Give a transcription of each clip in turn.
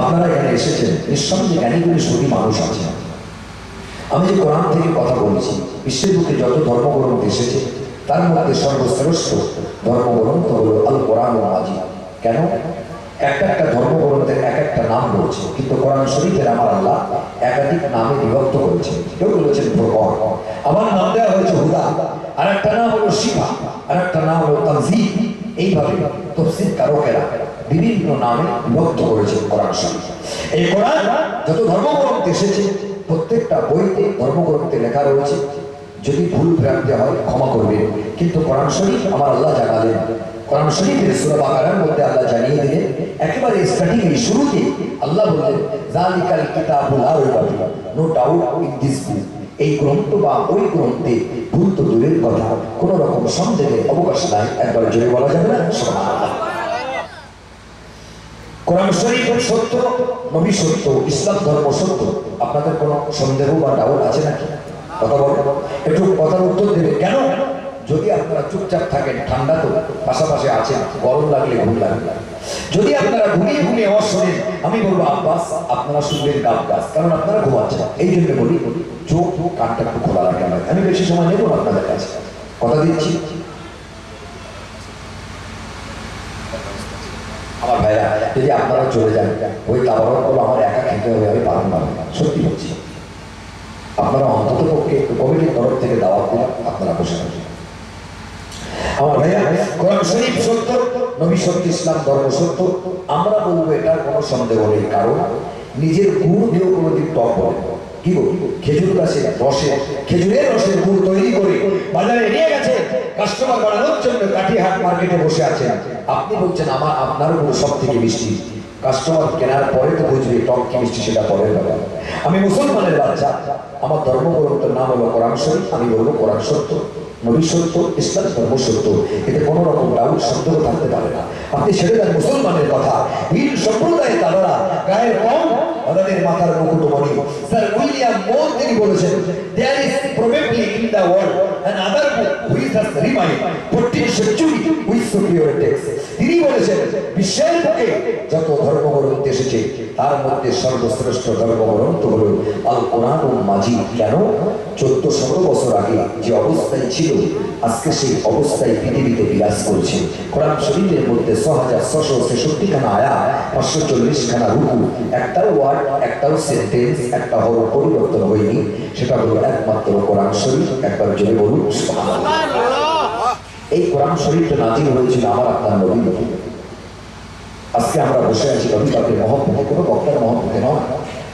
আপনারা এখানে এসেছেন, নিঃসন্দেহে জ্ঞানীগুলি সত্যি মানুষ আছে। আমি যে কোরআন থেকে কথা বলছি, বিশ্বের বুকে যত ধর্মগ্রন্থ এসেছে তার মধ্যে সর্বশ্রেষ্ঠ ধর্মগ্রন্থ হলো আল কোরআন মাজিদ। কেন? একটা ধর্মগ্রন্থের এক একটা নাম রয়েছে, কিন্তু কোরআন শরীফের আমার আল্লাহ একাধিক নামে বিভক্ত করেছে। কেউ বলেছেন ফুরকান, আমার নাম দেওয়া হয়েছে হুদা, আর একটা নাম হলো শিফা, আর একটা নাম হলো তানজিল। এইভাবে তাফসীর কারকেরা বিভিন্ন নামে বিভক্ত করেছে কোরআন শরীফ। এই কোরআন যত ধর্মগ্রন্থ এসেছে প্রত্যেকটা বইতে ধর্মগ্রন্থে লেখা রয়েছে, যদি ভুল ভ্রান্তি হয় ক্ষমা করবেন, কিন্তু কোরআন শরীফ আমার আল্লাহ জানালেন। কোরআন শরীফের সূরা বাকারার মধ্যে আল্লাহ জানিয়ে দিলেন, একেবারে স্টার্টিং এর শুরুতে আল্লাহ বললেন, যালিকাল কিতাবুল লা রাইবা ফীহি, no doubt in this book. এই গ্রন্থ বা ওই গ্রন্থে ভুল তো দূরের কথা, কোন রকম সন্দেহের অবকাশ নাই। একবার জোরে বলা যাবে না সুবহানাল্লাহ। কোরআন শরীফ সত্য, নবী সত্য, ইসলাম ধর্ম সত্য। আপনাদের কোনো সন্দেহ বা ডাউট আছে নাকি? কথা বলেন, একটু কথার উত্তর দেবে। কেন? যদি আপনারা চুপচাপ থাকেন, ঠান্ডা তো পাশাপাশি আছেন, গরম লাগলে ঘুম লাগবে। যদি আপনারা ঘুমিয়ে ঘুমিয়ে আওয়াজ শোনেন, আমি বলবো আব্বাস, আপনারা শুনবেন গাব গাছ, কারণ আপনারা ঘুমাচ্ছেন। এই জন্য বলি চোখ কানটা একটু খোলা রাখেন। আমি বেশি সময় নেব না আপনাদের কাছে, কথা দিচ্ছি। আমার ভাইরা, যদি আপনারা চলে যান, ওই তাওয়ারগুলো আমার একা খেতে হবে, আমি পারবো না, সত্যি বলছি। আপনারা অন্তত পক্ষে কমিটির তরফ থেকে দাওয়াত দিলাম, আপনারা বসে থাকেন। আমার ভাইয়া, কোরআন শরীফ সত্য, নবী সত্য, ইসলাম ধর্ম সত্য। আমরা বলবো এটার কোনো সন্দেহ নেই, কারণ নিজের গুড় দিয়েও কোনোদিন টক বলে কি বলি, খেজুর গাছের রসে, খেজুরের রসের গুড় তৈরি করে বাজারে নিয়ে গেছে কাস্টমার বাড়ানোর জন্য, কাঠিহাট মার্কেটে বসে আছেন। আপনি বলছেন আপনার গুড় সব থেকে মিষ্টি। কাস্টমার কেনার পরে তো বুঝবে টক কি মিষ্টি, সেটা পরের ব্যাপার। আমি মুসলমানের বাচ্চা, আমার ধর্মগ্রন্থের নাম হলো কোরআন শরীফ। আমি বলবো কোরআন সত্য, নবী সত্য, ইসলাম ধর্ম সত্য। এতে কোনো রকম ডাউট সন্দেহ থাকতে পারে না। আপনি ছেড়ে দেন মুসলমানের কথা, ভিন সম্প্রদায়ের তারা গায়ের কম, ওনাদের মাথার মুকুটমণি। স্যার উইলিয়াম মোর তিনি বলেছেন, there is probably in the world another book which has remained 14th century with superior text. তিনি বলেছেন, বিশ্বের বুকে যত ধর্মগ্রন্থ এসেছে তার মধ্যে সর্বশ্রেষ্ঠ ধর্মগ্রন্থ হলো আল কোরআন মাজিদ। কেন? 1400 বছর আগে যে অবস্থায় ছিল, আজকে সেই অবস্থায় পৃথিবীতে বিরাজ করছে। কোরআন শরীফের মধ্যে 6663 খানা আয়াত, 540 খানা রুকু, একটাও ওয়ার্ড, একটাও সেন্টেন্স, একটা হরফ পরিবর্তন হয়নি। সেটা হলো একমাত্র কোরআন শরীফ। একবার জোরে বলুন সুবহানাল্লাহ। এই কোরআন শরীফটা নাজিল হয়েছিল আমার আপনার নবী নবী। আজকে আমরা বসে আছি নবী পাকের মহব্বতে, কোনো বক্তার মহব্বতে নয়।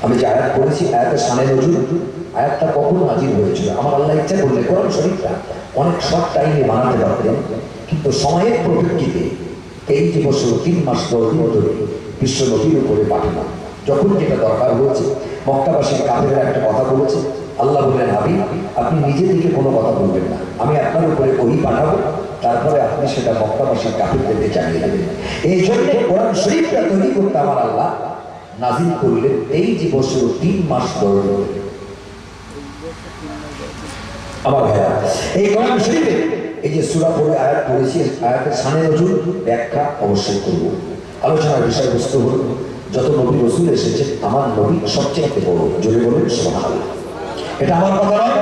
আমি যে আয়াত পড়েছি, আয়াতের শানে নজুল, আয়াতটা কখন নাজিল হয়েছিল? আমার আল্লাহ ইচ্ছা করলে কোরআন শরীফটা অনেক শর্ট টাইমে বানাতে পারতেন, কিন্তু সময়ের প্রবৃত্তিতে 23 বছর 3 মাস 10 দিন ধরে বিশ্ব নবীর উপরে পাঠানো। যখন যেটা দরকার হয়েছে, মক্কাবাসীর কাফেররা একটা কথা বলেছে, আল্লাহ বললেন, হাবিব আপনি নিজে থেকে কোনো কথা বলবেন না, আমি আপনার উপরে ওহী পাঠাবো, তারপরে আপনি সেটা মক্কাবাসীর কাফেরদেরকে জানিয়ে দেবেন। এই জন্য কোরআন শরীফটা তৈরি করতে আমার আল্লাহ নাজিল করলেন 23 বছর 3 মাস 10 দিন। আমার ভাইয়া, এই কোরআন শরীফে এই যে সূরা পড়ে আয়াত পড়েছি, আয়াতের শানে নজুল ব্যাখ্যা অবশ্যই করব। আলোচনার বিষয়বস্তু হল, যত নবী রাসূল এসেছে আমার নবী সবচেয়ে বড়। জোরে বলুন সুবহানাল্লাহ। এটা আমার কথা নয়,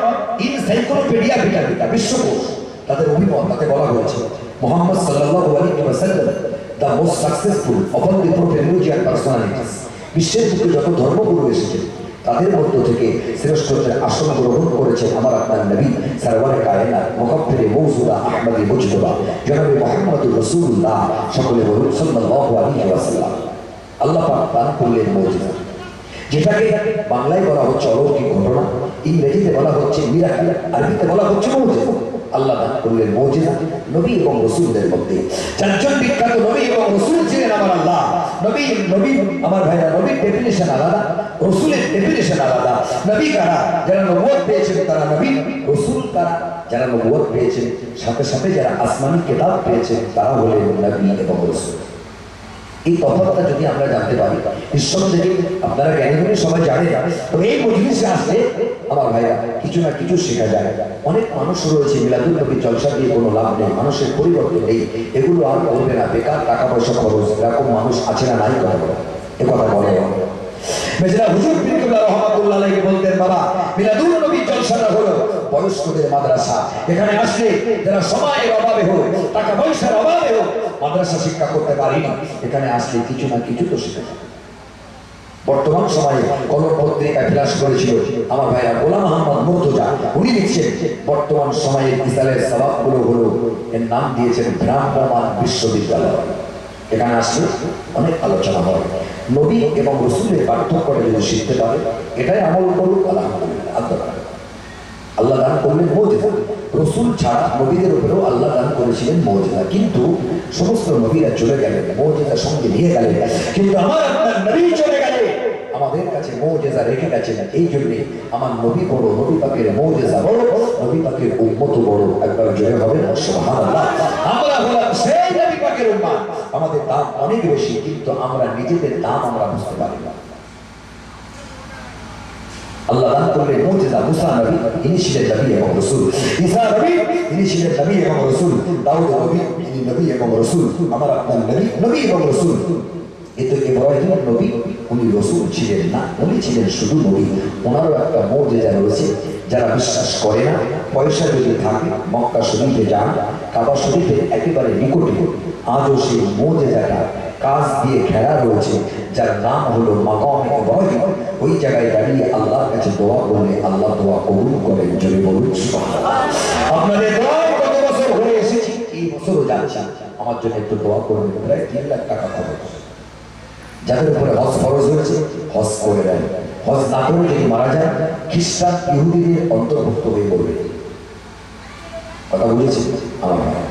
এনসাইক্লোপিডিয়া ব্রিটানিকা বিশ্বকোষ তাদের অভিমত, তাতে বলা হয়েছে মুহাম্মদ সাল্লাল্লাহু আলাইহি ওয়াসাল্লাম the most successful of all the prophet religious personalities. বিশ্বের বুকে যত ধর্মগুরু এসেছে তাদের মধ্য থেকে শ্রেষ্ঠত্বের আসন গ্রহণ করেছে আমার আপনার নবী সরওয়ারে কায়নাত মুকাফফিরে মওজুদা আহমদে মুজতবা জনাবে মুহাম্মদুর রাসূলুল্লাহ। সকলে বলুন সাল্লাল্লাহু আলাইহি ওয়াসাল্লাম। আল্লাহ পাক দান করলেন মুজিজা, যেটাকে বাংলায় বলা হচ্ছে অলৌকিক ঘটনা, ইংরেজিতে বলা হচ্ছে মিরাকেল, আরবিতে বলা হচ্ছে মুজিজা। আল্লাহ দান করলেন মুজিজা নবী এবং রাসূলদের মধ্যে। চারজন বিখ্যাত নবী এবং রাসূল ছিলেন আমার আল্লাহ। নবী আমার ভাইরা, নবীর ডেফিনিশন আলাদা, রাসূলের ডেফিনিশন আলাদা। নবী কারা? যারা নবুয়ত পেয়েছেন তারা নবী। রাসূল কারা? যারা নবুয়ত পেয়েছেন সাথে সাথে যারা আসমানি কিতাব পেয়েছেন তারা হলেন নবী এবং রাসূল। এই তফাৎটা যদি আমরা জানতে পারি, নিঃসন্দেহে আপনারা জ্ঞানীগুলি সবাই জানেন, তো এই মজলিসে আসলে আমার ভাইরা কিছু না কিছু শেখা যায়। অনেক মানুষ রয়েছে মিলাদুল নবীর জলসা দিয়ে কোনো লাভ নেই, মানুষের পরিবর্তন নেই, এগুলো আর করবে না, বেকার টাকা পয়সা খরচ, এরকম মানুষ আছে না নাই? কথা বলে এ কথা বলে মেজরা হুজুর বিনকুল্লাহ রহমাতুল্লাহ আলাইহি বলতেন, বাবা মিলাদুন নবী জলসাটা হলো বয়স্কদের মাদ্রাসা। এখানে আসলে যারা সময়ের অভাবে হোক, টাকা পয়সার অভাবে হোক, মাদ্রাসা শিক্ষা করতে পারিনি, এখানে আসলে কিছু না কিছু তো শিখে যাবে। বর্তমান সময়ে কলম পত্রিকা ফ্লাশ করেছিল আমার ভাইরা গোলাম আহমদ মুর্তজা, উনি লিখছেন বর্তমান সময়ে ইসলামের সওয়াবগুলো হলো, এর নাম দিয়েছেন ভ্রাম্যমাণ বিশ্ববিদ্যালয়। এখানে আসলে অনেক আলোচনা হয়, নবী এবং রসুলের পার্থক্যটা যদি শিখতে পারে, এটাই আমল করুক, আলহামদুলিল্লাহ। আল্লাহ দান করলেন মুজিজা, রসুল ছাড়া নবীদের উপরেও আল্লাহ দান করেছিলেন মুজিজা, কিন্তু সমস্ত নবীরা চলে গেলেন, মুজিজার সঙ্গে নিয়ে গেলেন, কিন্তু আমার আপনার নবী চলে গেলে আমাদের কাছে মুজিজা রেখে গেছেন। এই জন্য আমার নবী বড়, নবী পাকের মুজিজা বড়, নবী পাকের উম্মত বড়। একবার জোরে হবে না সুবহানাল্লাহ। আমরা হলাম সেই নবী পাকের উম্মত, আমাদের দাম অনেক বেশি, কিন্তু আমরা নিজেদের দাম আমরা বুঝতে পারি না। আল্লাহ দান করলেন মুজিজা, মুসা নবী ইনি ছিলেন নবী এবং রাসূল, ঈসা নবী ইনি ছিলেন নবী এবং রাসূল, দাউদ নবী ইনি নবী এবং রাসূল, আমার আপনার নবী এবং রাসূল। এতে ইব্রাহিম নবী উনি রাসূল ছিলেন না, উনি ছিলেন শুধু নবী। ওনারও একটা মুজিজা রয়েছে, যারা বিশ্বাস করে না, পয়সা যদি থাকে মক্কা শরীফে যান, কাবা শরীফের একেবারে নিকটে আজও সেই মুজিজাটা কাজ দিয়ে ঘেরা রয়েছে, যার নাম হলো মাকাম ইব্রাহিম। ওই জায়গায় দাঁড়িয়ে আল্লাহর কাছে দোয়া করলে আল্লাহ দোয়া কবুল করেন। জোরে বলুন সুবহানাল্লাহ। আপনাদের দোয়ায় কত বছর হয়ে এসেছি, এই বছরও যাচ্ছি, আমার জন্য একটু দোয়া করুন। প্রায় 3 লাখ টাকা খরচ। যাদের উপরে হজ ফরজ হয়েছে হজ করে দেন, হজ না করে যদি মারা যায় খ্রিস্টান ইহুদিদের অন্তর্ভুক্ত হয়ে পড়বে। কথা বুঝেছি আমার ভাই?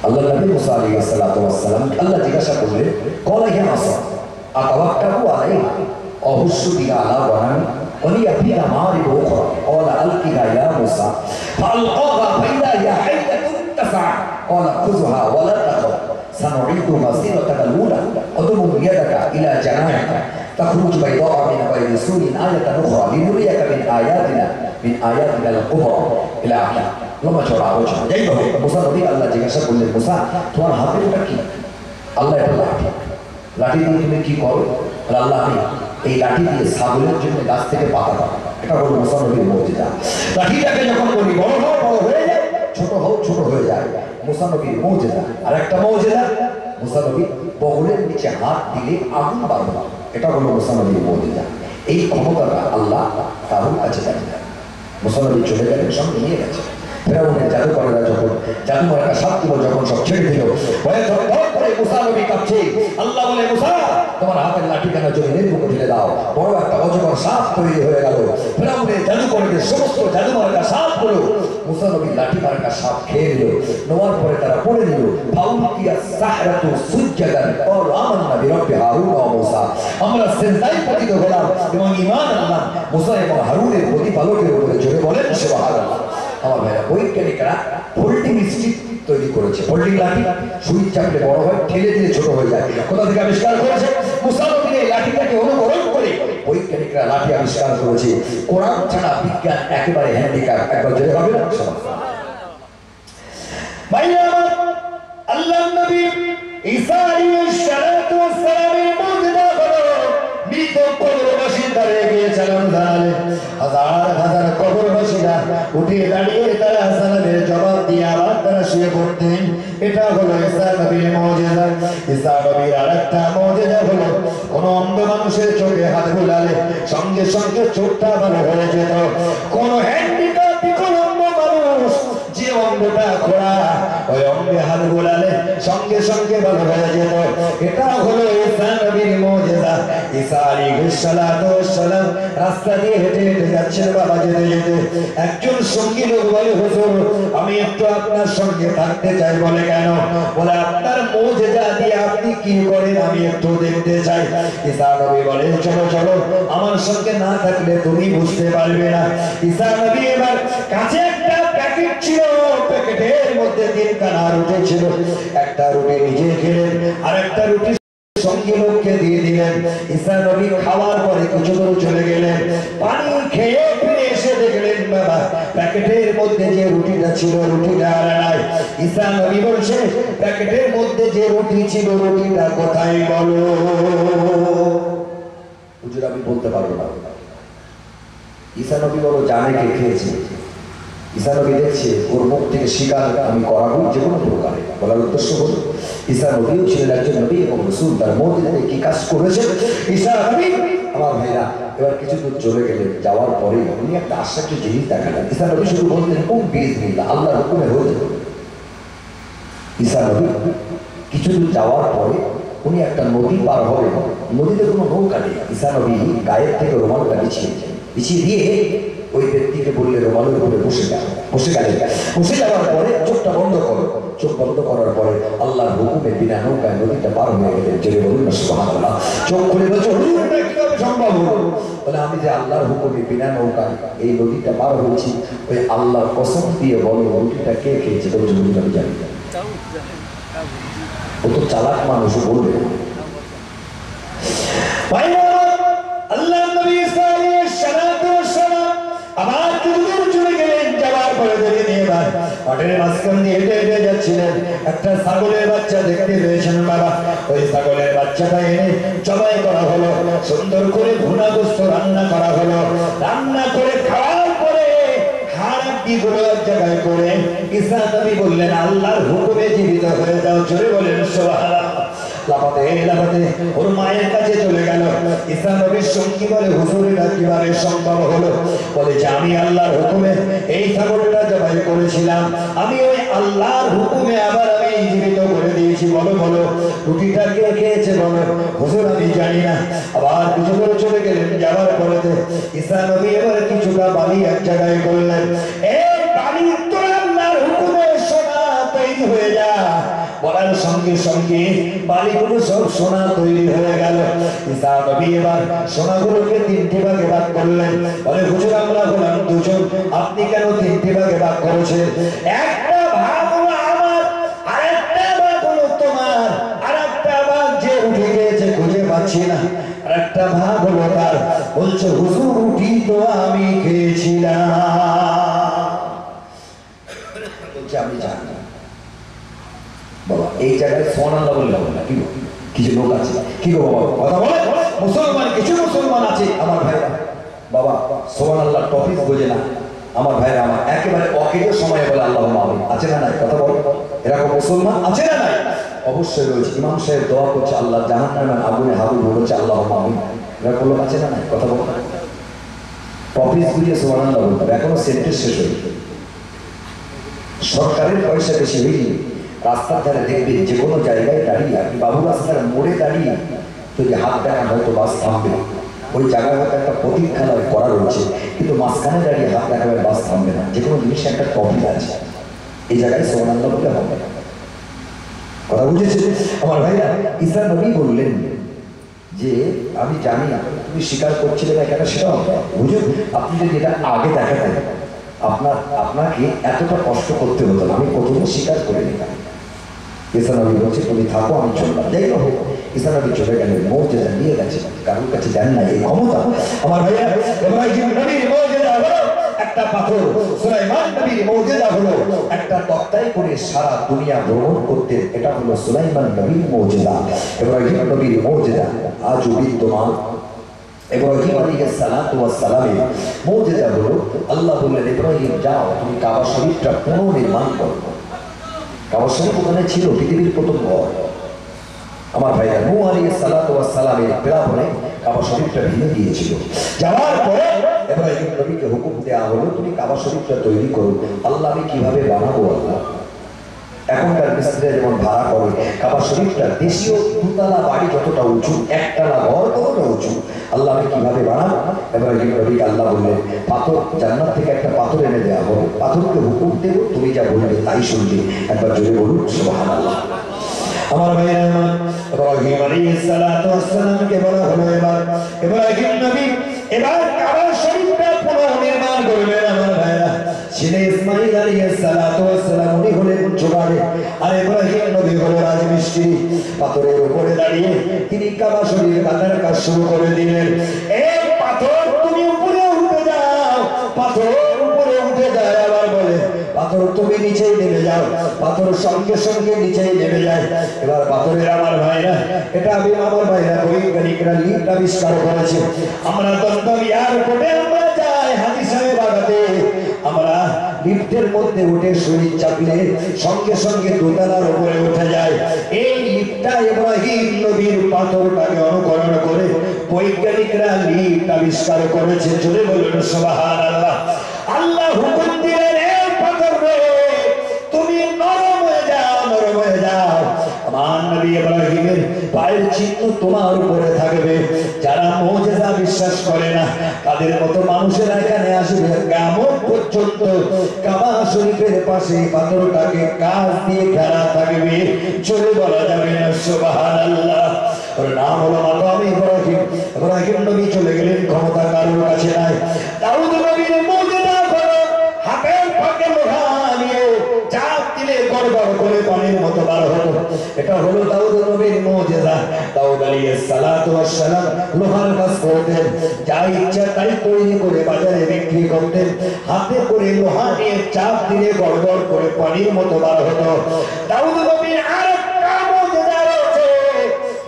আল্লাহ নবী মুসা আলাইহিস সালাতু ওয়াস সালাম আল্লাহ জিজ্ঞাসা করলেন, ক্বালা ইয়া মুসা আতাওয়াক্কালু আলাইহা আহুসু বিহা আলা গনামি ওয়ালিয়া ফিহা মারিব উখরা ক্বালা আলকিহা ইয়া মুসা ফাআলকাহা ফাইদা হিয়া হাইয়াতুন তাসআ ক্বালা খুযহা ওয়ালা তাখাফ সানুঈদুহা সিরাতাকা আল-উলা আদমু ইয়াদাকা ইলা জানাহিকা تخرج بيضاء من غير سوء آية أخرى لنريك من آياتنا الكبرى إلى آخره। লম্বা চড়া আলোচনা। যাই হোক, মুসা নবী আল্লাহ জিজ্ঞাসা করলেন, মুসা তোমার হাতের ওটা কি? আল্লাহ এটা লাঠি, লাঠি দিয়ে তুমি কি করো? আল্লাহ আমি এই লাঠি দিয়ে ছাগলের জন্য গাছ থেকে পাতা পাবো। এটা হলো মুসা নবীর মুজিজা। লাঠিটাকে যখন বলি বড় হও বড় হয়ে যায়, ছোট হও ছোট হয়ে যায়, মুসা নবীর মুজিজা। আর একটা মুজিজা, মুসা নবী বগলের নিচে হাত দিলে আগুন বাড়বে, এটা হলো মুসা নবীর মুজিজা। এই ক্ষমতাটা আল্লাহ কারোর কাছে দেন। মুসা নবী চলে গেলেন, সঙ্গে নিয়ে গেছে। ফেরাউনের জাদুকরেরা যখন জাদুকরেরা সাতগুলো যখন সব ছেড়ে দিল, ভয়ে ধর করে মুসা নবী কাঁপছে। আল্লাহ বলে, মুসা তোমার হাতের লাঠি কেন জমিনের বুকে ঢেলে দাও। বড় একটা অজগর সাপ তৈরি হয়ে গেল। ফেরাউনের জাদুকরদের সমস্ত জাদু মার্কা সাপগুলো মুসা নবীর লাঠি মার্কা সাপ খেয়ে নিল। নেওয়ার পরে তারা পড়ে নিল, ফাউলকিয়া সাহরাতু সুজদান ক্বালু আমান্না বিরাব্বি হারুন ওয়া মুসা। আমরা সিজদায় পতিত হলাম এবং ঈমান আনলাম মুসা এবং হারুনের প্রতিপালকের উপরে। জোরে বলেন সুবহানাল্লাহ। আমার ভাইরা, বৈজ্ঞানিকরা ফোল্ডিং স্টিক তৈরি করেছে। ফোল্ডিং লাঠি সুইচ চাপলে বড় হয়, ঠেলে দিলে ছোট হয়ে যায়। কোথা থেকে আবিষ্কার করেছে? মুসা নবীর এই লাঠিটাকে অনুকরণ করে বৈজ্ঞানিকরা লাঠি আবিষ্কার করেছে। কোরআন ছাড়া বিজ্ঞান একেবারে হ্যান্ডিক্যাপ। একবার জোরে হবে না? ভাইরা আমার, আল্লাহর নবী ঈসা আলাইহিস সালাতু ওয়াস সালামের মুজিজা হলো মৃত কবরবাসী দাঁড়িয়ে গিয়েছিলেন দাঁড়ালে হাজার হাজার কবরবাসীরা উঠে দাঁড়িয়ে তারা সালামের জবাব দিয়ে আবার তারা শুয়ে পড়তেন। এটা হলো ঈসা নবীর মুজিজা। ঈসা নবীর আরেকটা মুজিজা হলো কোন অন্ধ মানুষের চোখে হাত বুলালে সঙ্গে সঙ্গে চোখটা ভালো হয়ে যেত। কোন হ্যান্ডিক্যাপ বিকলাঙ্গ মানুষ যে অঙ্গটা খোড়া, ওই অঙ্গে হাত বুলালে সঙ্গে সঙ্গে ভালো হয়ে যেত। এটা হলো ঈসা নবীর মুজিজা। ঈসা আলাইহিস সালাতু ওয়াস সালাম রাস্তা দিয়ে হেঁটে হেঁটে যাচ্ছেন। বাবা যেতে যেতে একজন সঙ্গী লোক বলে, হুজুর আমি একটু আপনার সঙ্গে থাকতে চাই। বলে কেন? বলে আপনার মুজিজা দিয়ে আপনি কি করেন আমি একটু দেখতে চাই। ঈসা নবী বলে, চলো চলো, আমার সঙ্গে না থাকলে তুমি বুঝতে পারবে না। ঈসা নবী এবার কাছে একটা প্যাকেট ছিল, প্যাকেটের মধ্যে 3খানা রুটি ছিল। একটা রুটি নিজে খেলেন, আর একটা রুটি সঙ্গে লোককে দিয়ে দিলেন। ঈসা নবী খাওয়ার পরে কিছু দূর চলে গেলেন, পানি খেয়ে ফিরে এসে দেখলেন বাবা প্যাকেটের মধ্যে যে রুটিটা ছিল রুটিটা আর নাই। ঈসা নবী বলছে, প্যাকেটের মধ্যে যে রুটি ছিল রুটিটা কোথায় বলো? হুজুর আমি বলতে পারবো না। ঈসা নবী বলো জানে কে খেয়েছে। ঈসা নবী দেখছে ওর মুখ থেকে শিকার আমি করাবো যে কোনো প্রকারে। বলার উদ্দেশ্য হল ঈসা নবীও ছিলেন একজন নবী এবং রাসূল, তার মদিনায় কি কাজ করেছে ঈসা নবী। আমার ভাইরা এবার কিছু দূর চলে গেলেন, যাওয়ার পরে উনি একটা আশ্চর্য জিনিস দেখালেন। ঈসা নবী শুধু বলতেন কোন বিজনিল্লাহ, আল্লাহর হুকুমে হয়ে যাবে। ঈসা নবী কিছু দূর যাওয়ার পরে উনি একটা নদী পার হবেন, নদীতে কোনো নৌকা নেই। ঈসা নবী গায়ের থেকে রুমালটা বিছিয়ে দিয়ে ওই ব্যক্তিকে বললে রুমালের উপরে বসে যাওয়ার পরে চোখটা বন্ধ করো। চোখ বন্ধ করার পরে আল্লাহর হুকুমে বিনা নৌকায় নদীটা পার হয়ে গেলেন। যে বলুন না সুবহানাল্লাহ। চোখ খুলে বলছে এটা কিভাবে সম্ভব হলো? বলে আমি যে আল্লাহর হুকুমে বিনা নৌকায় এই নদীটা পার হয়েছি, ওই আল্লাহর কসম দিয়ে বলো নদীটা কে খেয়েছে? বলছে নদীটা আমি জানি না। ও তো চালাক মানুষ, বলবে আল্লাহ নবী ঈসা আলাইহিস সালাতু ওয়াস সালাম আবার দূর চলে গেলেন। যাওয়ার পরে দেখে নিয়ে মাঠের মাঝখান দিয়ে হেঁটে যাচ্ছিলেন। একটা ছাগলের বাচ্চা দেখতে পেয়েছেন বাবা। ওই ছাগলের বাচ্চাটা এনে জবাই করা হলো, সুন্দর করে ভুনা গোশত রান্না করা হলো। রান্না করে খাওয়ার পরে হাড়গুলো এক জায়গায় করে ঈসা নবী বললেন আল্লাহর হুকুমে জীবিত হয়ে যাও। জোরে বলেন সুবহানাল্লাহ। লাফাতে ওর মায়ের কাছে চলে গেল। ঈসা নবীর সঙ্গী বলে হুজুর এটা কিভাবে সম্ভব হলো? বলে যে আমি আল্লাহর হুকুমে এই ছাগলটা জবাই করেছিলাম, আমি ওই আল্লাহর হুকুমে আবার আমি জীবিত করে দিয়েছি। বলো রুটিটা কে খেয়েছে? বলো হুজুর আমি জানি না। আবার কিছু করে চলে গেলেন। যাওয়ার পরে ঈসা নবী এবার কিছুটা বালি এক জায়গায় করলেন। এই বালি তো আল্লাহর হুকুমে সোনা তৈরি হয়ে যায়। বলার সঙ্গে সঙ্গে বালিগুলো সব সোনা তৈরি হয়ে গেল। ঈসা নবী এবার সোনাগুলোকে তিনটি ভাগে ভাগ করলেন। বলে হুজুর আমরা হলাম দুজন, আপনি কেন তিনটি ভাগে ভাগ করেছেন? একটা ভাগ হলো আমার, আরেকটা ভাগ হলো তোমার, আরেকটা ভাগ যে উঠে গিয়েছে খুঁজে পাচ্ছি না, আরেকটা ভাগ হলো তার। বলছে হুজুর রুটি তো আমি খেয়েছিলাম। বলছে আমি জানি না। বাবা এই জায়গায় সুবহানাল্লাহ বললে হবে না। কি কিছু লোক আছে কি গো বাবা কথা বলে মুসলমান, কিছু মুসলমান আছে আমার ভাইরা বাবা সুবহানাল্লাহ টপিক বোঝে না। আমার ভাইরা আমার একেবারে অকেজো সময়ে বলে আল্লাহুম্মা আমিন। আছে না নাই? কথা বল। এরকম মুসলমান আছে না নাই? অবশ্যই রয়েছে। ইমাম সাহেব দোয়া করছে আল্লাহ জাহান্নামের আগুনে হাবুল বলছে আল্লাহুম্মা আমিন। এরকম লোক আছে না নাই? কথা বল। টপিক বুঝে সুবহানাল্লাহ বলতে হবে। এখনো সেন্টেন্স শেষ হয়নি। সরকারের পয়সা বেশি হয়নি। রাস্তার ধারে দেখবেন যে কোনো জায়গায় দাঁড়িয়ে, আপনি বাবু রাস্তার মোড়ে দাঁড়িয়ে যদি হাত দেখান হয়তো বাস থামবে। ওই জায়গায় হয়তো একটা প্রতীক্ষানা করা রয়েছে, কিন্তু মাঝখানে দাঁড়িয়ে হাত দেখাবে বাস থামবে না। যে কোনো জিনিসে একটা টপিক আছে। এই জায়গায় সুবহানাল্লাহ বলতে হবে। কথা বুঝেছে আমার ভাইরা? ঈসা নবী বললেন যে আমি জানি না তুমি স্বীকার করছিলে না কেন সেটা হবে। বুঝুন আপনি যদি এটা আগে দেখাতেন আপনাকে এতটা কষ্ট করতে হতো না। আমি প্রথমে স্বীকার করে নিতাম। ঈসা নবী বলছে তুমি থাকো আমি চললাম। যাই হোক ঈসা নবী চলে গেলেন, মুজিজা নিয়ে গেছে, কারোর কাছে দেন না এই ক্ষমতা। আমার ভাইয়া ইব্রাহিম নবীর মুজিজা হলো একটা পাথর, সুলাইমান নবীর মুজিজা হলো একটা তক্তায় করে সারা দুনিয়া ভ্রমণ করতেন। এটা হলো সুলাইমান নবীর মুজিজা। ইব্রাহিম নবীর মুজিজা আজও বিদ্যমান। ইব্রাহিম আলাইহিস সালাতু ওয়াস সালামের মুজিজা হলো আল্লাহ বললেন ইব্রাহিম যাও তুমি কাবা শরীফটা পুনর্নির্মাণ করো। কাবা শরীফ ওখানে ছিল পৃথিবীর প্রথম ঘর। আমার ভাইরা নূহ আলাইহিস সালাতু ওয়াস সালামের প্লাবনে কাবা শরীফটা ভেঙে গিয়েছিল। যাওয়ার পরে ইব্রাহিম নবীকে হুকুম দেওয়া হলো তুমি কাবা শরীফটা তৈরি করো। আল্লাহ আমি কিভাবে বানাবো? আল্লাহ এখনকার মিস্ত্রিরা যেমন ভাড়া করে কাবা শরীফটা দেশীয় দুতলা বাড়ি যতটা উঁচু, একতলা ঘর ততটা উঁচু, আল্লাহ আমি কিভাবে বানাবো? ইব্রাহিম নবীকে আল্লাহ বললেন পাথর, জান্নাত থেকে একটা পাথর এনে দেওয়া হবে, পাথরকে হুকুম দেবো তুমি যা বলবে তাই শুনবে। একবার জোরে বলুন সুবহানাল্লাহ। আমার ভাইরা ইব্রাহিম আলাইহিস সালাতু ওয়াস সালামকে বলা হলো ইব্রাহিম নবী এবার কাবা শরীফটা পুনর্নির্মাণ করবেন। আমার ভাইরা ছেলে ইসমাঈল আলাইহিস সালাতু ওয়াস সালাম উনি হলেন জোগাড়ে, আর ইব্রাহিম নবী হলো রাজমিস্ত্রি। পাথরের উপরে দাঁড়িয়ে তিনি কাবা শরীফ কাটার কাজ শুরু করে দিলেন। এই পাথর তুমি উপরে উঠে যাও, পাথর উপরে উঠে যায়। আবার বলে পাথর তুমি নিচেই নেমে যাও। পাথর সঙ্গে সঙ্গে নিচেই নেমে যায়। এবার পাথরের আমার ভাইরা, এটা আমি আমার ভাইরা বৈজ্ঞানিকরা লিফট আবিষ্কার করেছে। আমরা দমদম এয়ারপোর্টে আমরা যাই হাজী সাহেব আগাতে, আমরা লিফটের মধ্যে উঠে শরীর চাপলে সঙ্গে সঙ্গে দোতলার উপরে উঠে যায়। এই লিফটটা ইব্রাহিম নবীর পাথরটাকে অনুকরণ করে বৈজ্ঞানিকরা লিফট আবিষ্কার করেছে। জোরে বলুন সুবহানাল্লাহ। আল্লাহ হুকুম দিলেন, এই পাথর রে তুমি নরম হয়ে যাও, নরম হয়ে যাও। আমার নবী ইব্রাহিমের পায়ের চিহ্ন তোমার উপরে থাকবে। যারা মুজিজা বিশ্বাস করে না তাদের মতো মানুষেরা এখানে আসবে কিয়ামত পর্যন্ত। কাবা শরীফের পাশে পাথরটাকে কাঁচ দিয়ে ঘেরা থাকবে। জোরে বলা যাবে না সুবহানাল্লাহ। ওর নাম হলো মাকাম ইব্রাহিম। ইব্রাহিম নবী চলে গেলেন, ক্ষমতা কারোর কাছে নাই। দাউদ নবীর মুজিজা হলো হাতের ফাঁকে লোহা নিয়ে চাপ দিলে গড়গড় করে পানির মতো বার হতো। এটা হলো দাউদ নবীর মুজিজা। দাউদ আলাইহিস সালাতু ওয়াস সালাম লোহার কাজ করতেন, যা ইচ্ছা তাই তৈরি করে বাজারে বিক্রি করতেন। হাতে করে লোহা নিয়ে চাপ দিলে গড়গড় করে পানির মতো বার হতো। দাউদ নবীর আরেকটা মুজিজা রয়েছে,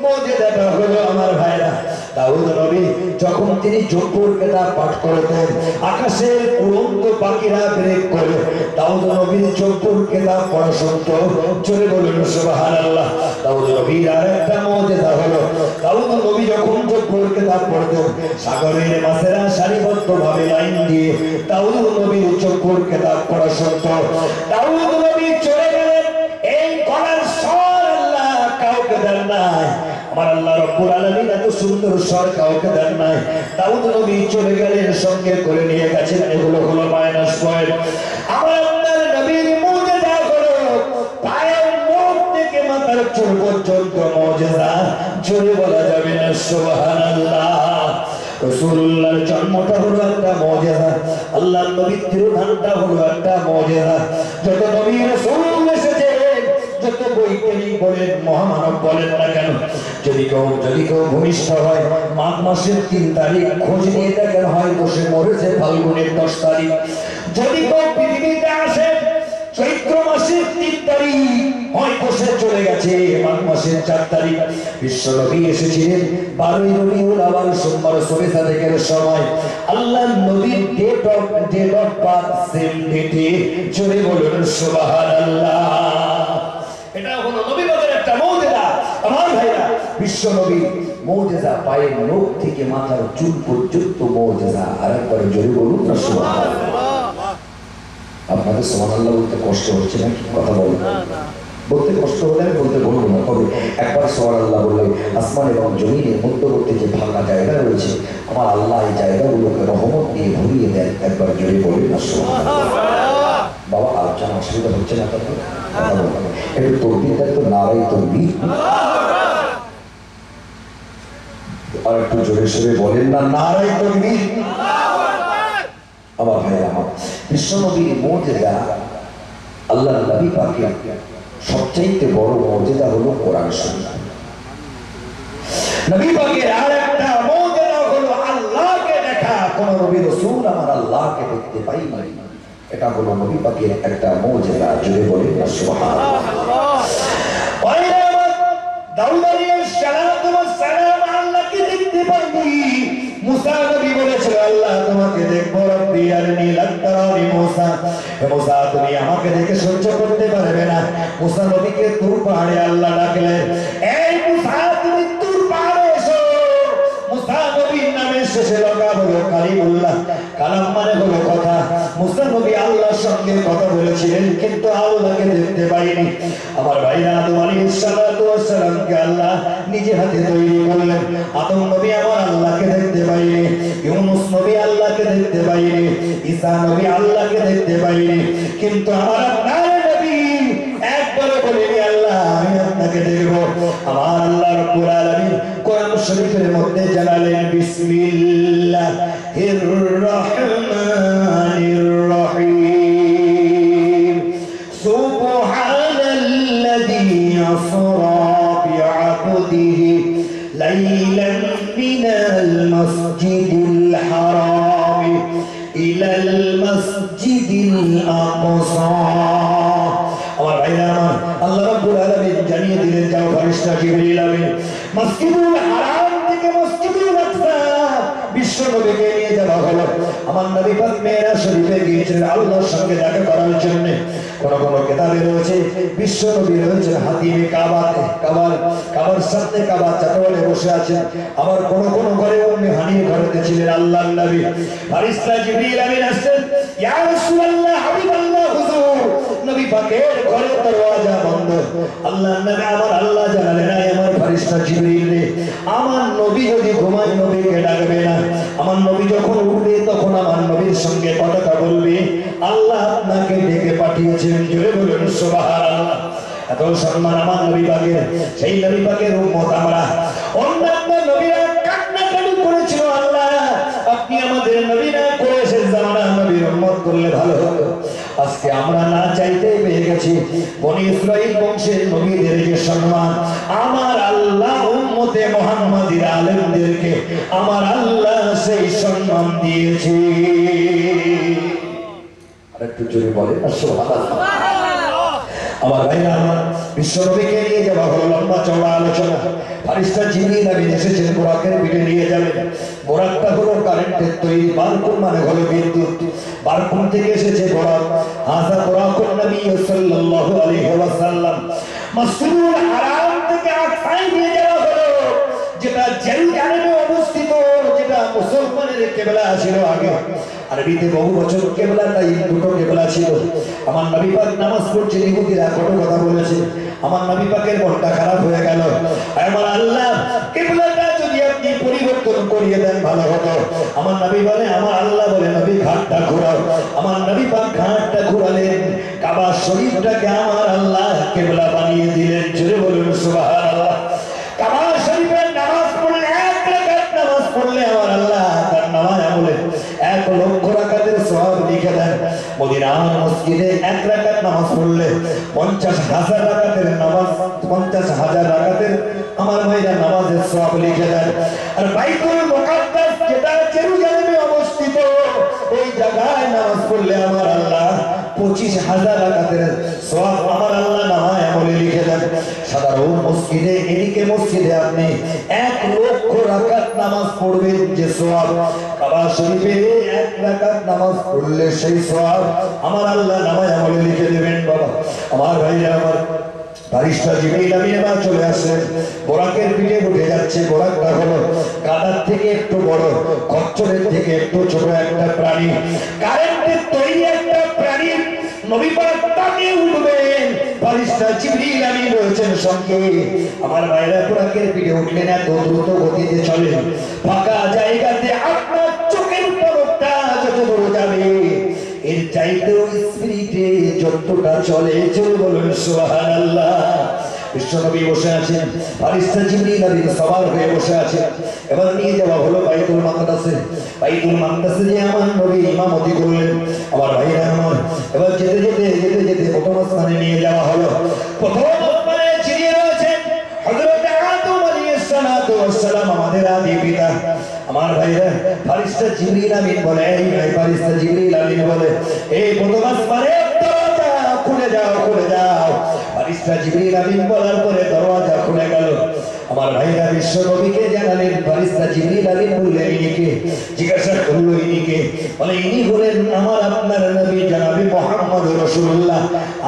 মুজিজাটা হলো আমার ভাইরা, দাউদ নবী যখন তিনি জব্বুর কিতাব পাঠ করতেন আকাশের উড়ন্ত পাখিরা ব্রেক করে দাউদ নবীর জব্বুর কিতাব পড়া শুনতো। জোরে বলুন সুবহানাল্লাহ। দাউদ নবীর আরেকটা মুজিজা হলো, দাউদ নবী যখন জব্বুর কিতাব পড়তেন সাগরের মাছেরা সারিবদ্ধভাবে লাইন দিয়ে দাউদ নবীর জব্বুর কিতাব পড়া শুনতো। দাউদ নবী চলে গেলেন, এই গলার স্বর আল্লাহ কাউকে দেন নাই। আমার আল্লাহ রাব্বুল আলামিন এত সুন্দর স্বর কাউকে দেন নাই। দাউদ নবী চলে গেলেন, সঙ্গে করে নিয়ে গেছেন। এগুলো হলো মাইনাস পয়েন্ট। আমার আপনার নবীর মুজিজা হলো পায়ের নখ থেকে মাথার চুল পর্যন্ত মুজিজা। জোরে বলা যাবে না সুবহানাল্লাহ। রাসূলুল্লাহর জন্মটা হলো একটা মুজিজা, আল্লাহর নবীর তিরোধানটা হলো একটা মুজিজা। যত নবী রাসূল এসেছে, যত বৈজ্ঞানিক বলেন মহামানব বলেন না কেন, যদি কেউ ভূমিষ্ঠ হয় মাঘ মাসের 3 তারিখ, খোঁজ নিয়ে দেখেন হয় বসে মরেছে ফাল্গুনের 10 তারিখ। যদি কেউ পৃথিবীতে আসে চৈত্র মাসের 3 তারিখ, হয় বসে চলে গেছে মাঘ মাসের 4 তারিখ। বিশ্ব নবী এসেছিলেন 12ই রবিউল আউয়াল সোমবার সবে সাদেকের সময়। আল্লাহ নবীর ডেট অফ বার্থ সেম ডেটে। জোরে বলুন সুবহানাল্লাহ। এটা হলো নবীদের একটা মুজিজা। আমার ভাইরা, বিশ্ব নবী মুজিজা, পায়ের নখ থেকে মাথার চুল পর্যন্ত মুজিজা। আরেকবার জোরে বলুন না সুবহানাল্লাহ। আপনাদের সুবহানাল্লাহ বলতে কষ্ট হচ্ছে নাকি? কথা বলুন। বলতে কষ্ট হলে আমি বলতে বলবো না, তবে একবার সুবহানাল্লাহ বললে আসমান এবং জমিনের মধ্যবর্তী যে ফাঁকা জায়গা রয়েছে আমার আল্লাহ এই জায়গাগুলোকে রহমত দিয়ে ভরিয়ে দেন। একবার জোরে বলুন না সুবহানাল্লাহ। বাবা আলোচনা অসুবিধা হচ্ছে না? একটু তকবীর দেন তো, নারায়ে তাকবীর। আর একটু জোরে সোরে বলেন না, নারায়ে তাকবীর। আমার ভাইরা, আমার বিশ্ব নবীর মুজিজা, আল্লাহর নবী পাকের সবচেয়ে বড় মুজিজা হলো কোরআন শরীফ। নবী পাকের আরেকটা মুজিজা হলো আল্লাহকে দেখা। কোন নবী রাসূল আমার আল্লাহকে দেখতে পাই নাই, এটা হলো নবী পাকের একটা মুজিজা। জোরে বলেন না সুবহানাল্লাহ। দাউদ আলাইহিস সালাতু ওয়াস সালাম আল্লাহকে দেখতে পাননি। মুসা নবী বলেছিল আল্লাহ তোমাকে দেখবো, রব্বি আরনি লান তারানি। মুসা, হে মুসা তুমি আমাকে দেখে সহ্য করতে পারবে না। মুসা নবীকে তুর পাহাড়ে আল্লাহ ডাকলেন, এই মুসা তুমি তুর পাহাড়ে এসো। মুসা নবীর নামের শেষে লাগা হলো কালিমুল্লাহ। কালাম মানে হলো কথা। মুসা নবী আল্লাহর সঙ্গে কথা বলেছিলেন কিন্তু আল্লাহকে দেখতে পাইনি। আমার ভাইরা, আদম আলাইহিস সালাতু ওয়াস সালামকে আল্লাহ নিজে হাতে তৈরি করলেন। আদম নবী আমার আল্লাহকে দেখতে পাইনি, ইউনূস নবী আল্লাহকে দেখতে পাইনি, ঈসা নবী আল্লাহকে দেখতে পাইনি। কিন্তু আমার আপনার নবী একবারে বলেনি আল্লাহ আমি আপনাকে দেখব। আমার আল্লাহ রাব্বুল আলামিন কোরআন শরীফের মধ্যে জানালেন বিসমিল্লাহির রহমানির রহিম। সুবহানাল্লাযী আসরা বিআবদিহি লাইলান মিনাল মাসজিদিল হারাম ইলাল মাসজিদিল আকসা আল্লাহ রাব্বুল আলামিন জানিয়ে দিলেন, যাও ফেরেশতা জিবরিল আমিন মসজিদুল হারাম থেকে মসজিদুল আকসা বিশ্ব নবীকে নিয়ে যাওয়া হলো। আমার নবী পাক মেরাজ শরীফে গিয়েছিলেন আল্লাহর সঙ্গে দেখা করার জন্য। কোন কোন কিতাবে রয়েছে বিশ্ব নবী রয়েছেন হাতিমে কাবাতে, কাবার সামনে কাবা চাতওয়ালে বসে আছেন। আবার কোন কোন ঘরে উম্মে হানির ঘরেতে ছিলেন আল্লাহর নবী। ফেরেশতা জিবরিল আমিন আসেন, ইয়া রাসূলুল্লাহ হাবিবাল্লাহ হুজুর, নবী পাকের ঘরের দরওয়াজা বন্ধ। আল্লাহর নবী আমার আল্লাহ জানালেন, আমার ফেরেশতা জিবরিল রে, আমার নবী যদি ঘুমায় নবীকে ডাকবে না, আমার নবী যখন উঠবে তখন আমার নবীর সঙ্গে কথা বলবে। আল্লাহ আপনাকে ডেকে পাঠিয়েছেন। জোরে বলুন সুবহানাল্লাহ। এত সম্মান আমার নবী পাকের। সেই নবী পাকের উম্মত আমরা। অন্যান্য নবীরা কান্নাকাটি করেছিল, আল্লাহ আপনি আমাদের নবী না করে শেষ জামানা নবীর উম্মত করলে ভালো হতো। আজকে আমরা না চাইতে পেয়ে গেছি বনি ইসরাইল বংশের নবীদের যে সম্মান, আমার আল্লাহ উম্মতে মুহাম্মাদির আলেমদেরকে আমার আল্লাহ সেই সম্মান দিয়েছে। আরেকটু জোরে বলেন না সুবহানাল্লাহ। আমার ভাইরা আমার, বিশ্ব নবীকে নিয়ে যাওয়া হলো, লম্বা চওড়া আলোচনা। ফেরেশতা জিবরিল আমিন এসেছেন বোরাকের পিঠে নিয়ে যাবেন। বোরাকটা হলো কারেন্টের তৈরি, বারকুন মানে হলো বিদ্যুৎ। বারকুন থেকে এসেছে বোরাক। হাযা বোরাকুন নবী সাল্লাল্লাহু আলাইহি ওয়াসাল্লাম মসজিদুল হারাম থেকে আকসায় নিয়ে যাওয়া হলো, যেটা জেরুজালেমে অবস্থিত, যেটা মুসলমানের কিবলা ছিল আগে। আরবিতে বহু বছর কিবলাটাই দুটো কিবলা ছিল। আমার নবী পাক নামাজ পড়ছেন, ইহুদিরা কত কথা বলেছে। আমার নবী পাকের মনটা খারাপ হয়ে গেল। আমার আল্লাহ কিবলাটা যদি আপনি পরিবর্তন করিয়ে দেন ভালো হতো। আমার নবী বলে, আমার আল্লাহ বলে, নবী ঘাটটা ঘোরাও। আমার নবী পাক ঘাটটা ঘোরালেন, কাবা শরীফটাকে আমার আল্লাহ কিবলা বানিয়ে দিলেন। জোরে বলুন সুবহানাল্লাহ। কাবা শরীফের নামাজ পড়লে, এক রাকাত নামাজ পড়লে আমার আল্লাহ তার নামায় আমলে 1 লক্ষ রাকাতের সওয়াব লিখে দেন। মদিনার মসজিদে 1 রাকাত নামাজ পড়লে 50,000 রাকাতের নামাজ, 50,000 রাকাতের আমার ভাইরা নামাজের সওয়াব লিখে দেন। আর বাইতুল মুকাদ্দাস যেটা জেরুজালেমে অবস্থিত, ওই জায়গায় নামাজ পড়লে আমার আল্লাহ 25,000 রাকাতের সওয়াব আমার আল্লাহ নামায় আমলে লিখে দেন। সাধারণ মসজিদে, এদিকে মসজিদে আপনি 1 লক্ষ রাকাত নামাজ পড়বেন যে সওয়াব, কাবা শরীফে 1 রাকাত নামাজ পড়লে সেই সওয়াব আমার আল্লাহ নামায় আমলে লিখে দেবেন। বাবা আমার ভাইরা আমার, ফেরেশতা জিবরিল আমিন এবার চলে আসেন, বোরাকের পিঠে উঠে যাচ্ছে। বোরাকটা হলো গাধার থেকে একটু বড়, খচ্চরের থেকে একটু ছোট একটা প্রাণী, কারেন্টের তৈরি একটা প্রাণী। নবী পাক তাকে উঠবেন, ফেরেশতা জিবরিল আমিন রয়েছেন সঙ্গে। আমার ভাইরা বোরাকের পিঠে উঠলেন, এত দ্রুত গতিতে চলেন, ফাঁকা জায়গাতে আপনার চোখের পলকটা যত দূর যাবে এর চাইতেও স্পিরিটে যতটা চলে। চলে বলুন সুবহানাল্লাহ। বিশ্বনবী বসে আছেন, ফেরেশতা জিবরিল আমিন সওয়ার হয়ে বসে আছেন। এবার নিয়ে যাওয়া হলো বাইতুল মাকদাসে। বাইতুল মাকদাসে যে আমার নবী ইমামতি করলেন। আমার ভাইরা আমার, এবার যেতে যেতে যেতে যেতে প্রথম স্থানে নিয়ে যাওয়া হলো। প্রথম স্থানে যিনি রয়েছেন হযরত আদম আলাইহিস সালাতু ওয়াস সালাম, আমাদের আদি পিতা। আমার ভাইরা, ফেরেশতা জিবরিল আমিন বলে, এই ভাই ফেরেশতা জিবরিল আমিন বলে, এই প্রথম আসমানে দরজা খুলে যাও, খুলে যাও। ফেরেশতা জিবরিল আমিন বলার পরে দরজা খুলে গেল। আমার ভাইরা বিশ্ব নবীকে জানালেন, ফেরেশতা জিবরিল আমিন বললেন, ইনি কে? জিজ্ঞাসা করলো, ইনি কে? বলে, ইনি হলেন আমার আপনার নবী জনাবে মুহাম্মদ রাসূলুল্লাহ।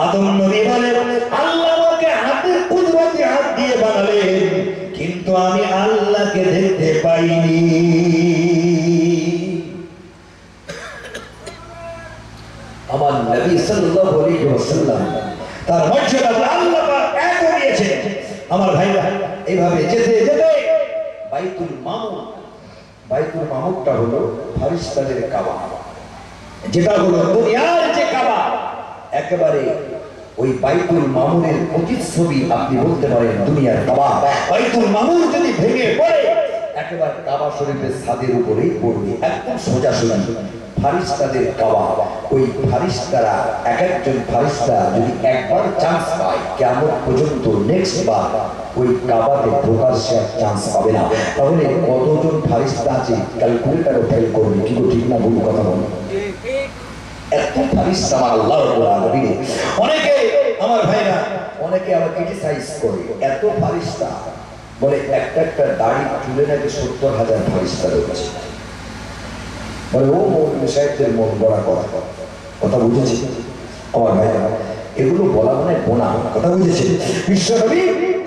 আদম নবী বলেন, আল্লাহ আমাকে হাতে কুদরতি হাত দিয়ে বানালেন, কিন্তু আমি আল্লাহকে দেখতে পাইনি। আমার নবী সাল্লাল্লাহু আলাইহি ওয়াসাল্লাম তার মর্যাদা আল্লাহ পাক এক করিয়েছে। আমার ভাইরা, এইভাবে যেতে যেতে বাইতুল মামুর, বাইতুল মামুরটা হলো ফেরেশতাদের কাবা, যেটা হলো দুনিয়ার যে কাবা, একেবারে ওই বাইতুল মামুরের প্রতিচ্ছবি আপনি বলতে পারেন দুনিয়ার কাবা। বাইতুল মামুর যদি ভেঙে পড়ে একেবারে কাবা শরীফের ছাদের উপরেই পড়বে, একদম সোজাসুজি। ফেরেশতাদের কাবা, ওই ফেরেশতারা এক একজন ফেরেশতা যদি একবার চান্স পায়, কিয়ামত পর্যন্ত নেক্সট বার ওই কাবাতে ঢোকার সে চান্স পাবে না। তাহলে কতজন ফেরেশতা আছে ক্যালকুলেটরও ফেল করবে। কি ঠিক না ভুল কথা বলে? এত ফেরেশতা আমার আল্লাহর আলামিন। অনেকে আমার ভাইরা অনেকে আবার ক্রিটিসাইজ করে এত ফারিস্তা, বলে একটা দাড়ি চুলে নাকি 70,000 ফারিস্তা রয়েছে। বলে ও মৌলভী সাহেবদের মন গড়া কথা বুঝেছি আমার ভাইরা, এগুলো বলা মানে গোনা, কথা বুঝেছে। বিশ্বনবী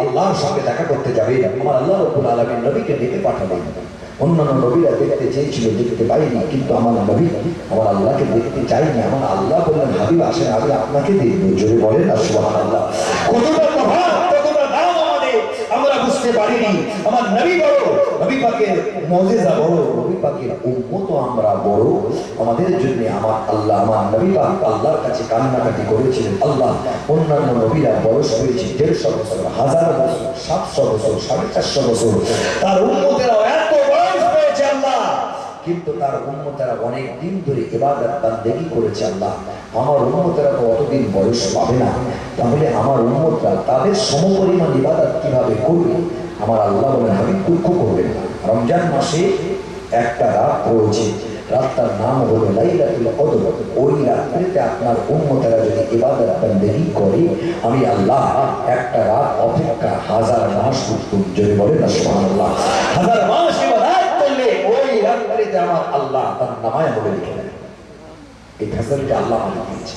আল্লাহর সঙ্গে দেখা করতে যাবে, আমার আল্লাহ রাব্বুল আলামিন নবীকে ডেকে পাঠালেন। অন্যান্য নবীরা দেখতে চেয়েছিল, দেখতে পাইনি, কিন্তু আমার নবী আমার আল্লাহকে দেখতে চাইনি। আমার আল্লাহ বললেন হাবিব আসেন, আমি আপনাকে দেখবো। জোরে বলেন না সুবহানাল্লাহ। কতটা প্রভাব, কতটা দাম আমাদের আমরা বুঝতে পারিনি। আমার নবী বড়, নবী পাকের মুজিজা বড়, নবী পাকের উম্মত আমরা বড়। আমাদের জন্য আমার আল্লাহ, আমার নবী পাক আল্লাহর কাছে কান্নাকাটি করেছিলেন। আল্লাহ অন্যান্য নবীরা বয়স হয়েছে 150 বছর, 1000 বছর, 700 বছর, 450 বছর, তার উম্মতেরা এত বয়স হয়েছে আল্লাহ, কিন্তু তার উম্মতেরা অনেক দিন ধরে ইবাদত বান্দেগি করেছে। আল্লাহ আমার উম্মতেরা তো অতদিন বয়স পাবে না, তাহলে আমার উম্মতরা তাদের সমপরিমাণ ইবাদত কিভাবে করবে? আমার আল্লাহ বলেন হাবিব দুঃখ করবেন না। রমজান মাসে একটা রাত রয়েছে, রাতটার নাম হলো লাইলাতুল কদর। ওই রাত্রিতে আপনার উম্মতেরা যদি ইবাদত বান্দেগি করে, আমি আল্লাহ একটা রাত অপেক্ষা 1000 মাস উত্তম। যদি বলেন না সুবহানাল্লাহ, 1000 মাস ইবাদত করলে ওই রাত্রিতে আমার আল্লাহ তার নামায় বলে লিখে দেন। এই ফেসিলিটি আল্লাহ আমাদের দিয়েছে।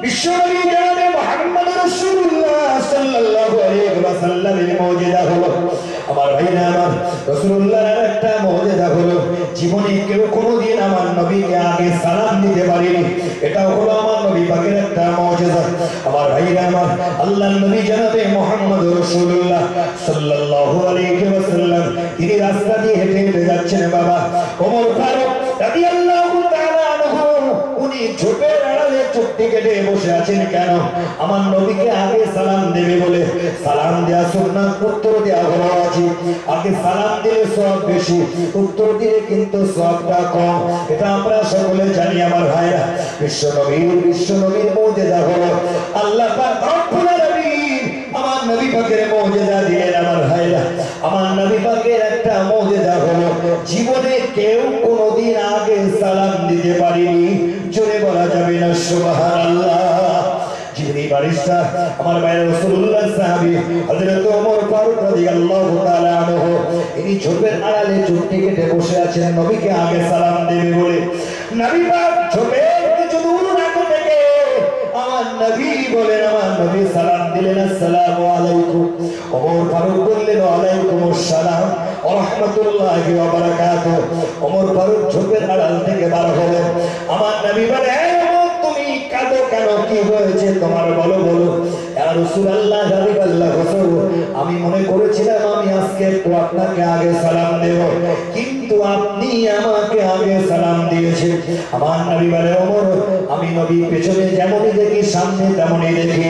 বিশ্বনবী জনাবে মুহাম্মদ রাসূলুল্লাহ সাল্লাল্লাহু আলাইহি ওয়াসাল্লামের মুজিজা হলো, আমার ভাইরা আমার রাসূলুল্লাহর একটা মুজিজা হলো, জীবনে কেউ কোনোদিন আমার নবীকে আগে সালাম দিতে পারেনি। এটা হলো আমার নবী পাকের একটা মুজিজা। আমার ভাইরা আমার আল্লাহর নবী জনাবে মুহাম্মদ রাসূলুল্লাহ সাল্লাল্লাহু আলাইহি ওয়াসাল্লাম তিনি রাস্তা দিয়ে হেঁটে হেঁটে যাচ্ছেন। বাবা ওমর ফারুক রাদিয়াল্লাহু তাআলা আনহু উনি ঝোপের আড়ালে চুপটি কেটে বসে আছেন। কেন? আমার নবীকে আগে সালাম দেবে বলে। সালাম দেওয়া সুন্নাত, উত্তর দেওয়া হলো ওয়াজিব। আগে সালাম দিলে সওয়াব বেশি, উত্তর দিলে কিন্তু সওয়াবটা কম। এটা আমরা সকলে জানি আমার ভাইরা। বিশ্বনবীর মুজিজা হলো আল্লাহ পাক রব্বুল আলামিন আমার নবী পাকের মুজিজা দিলেন। আমার ভাইরা আমার নবী পাকের একটা মুজিজা হলো জীবনে কেউ কোনোদিন আগে সালাম দিতে পারেনি। জোরে বলা যাবে না সুবহানাল্লাহ। যিনি বারিস্তা আমার ভাই রাসূলুল্লাহ সাহাবী হযরত ওমর ফারুক রাদিয়াল্লাহু তাআলা আনহু ইনি ঝোপের আড়ালে চুপটি কেটে বসে আছেন নবীকে আগে সালাম দেবে বলে। নবী পাক ঝোপের কিছু দূর আগে থেকে আমার নবী বলেন, আমার নবী সালাম দিলেন আসসালামু আলাইকুম। ওমর ফারুক বললেন ওয়ালাইকুম আসসালাম ওয়া রাহমাতুল্লাহি ওয়া বারাকাতুহু। ওমর ফারুক ঝোপের আড়াল থেকে বার হলেন। আমার নবী বলে তুমি কাঁদো কেন, কি হয়েছে তোমার, বলো বলো। ইয়া রাসূলুল্লাহ হাবিবাল্লাহ হুজুর আমি মনে করেছিলাম আমি আজকে একটু আপনাকে আগে সালাম দেব, কিন্তু আপনি আমাকে আগে সালাম দিয়েছেন। আমার নবী বলে ওমর আমি নবী পেছনে যেমনই দেখি সামনে তেমনই দেখি।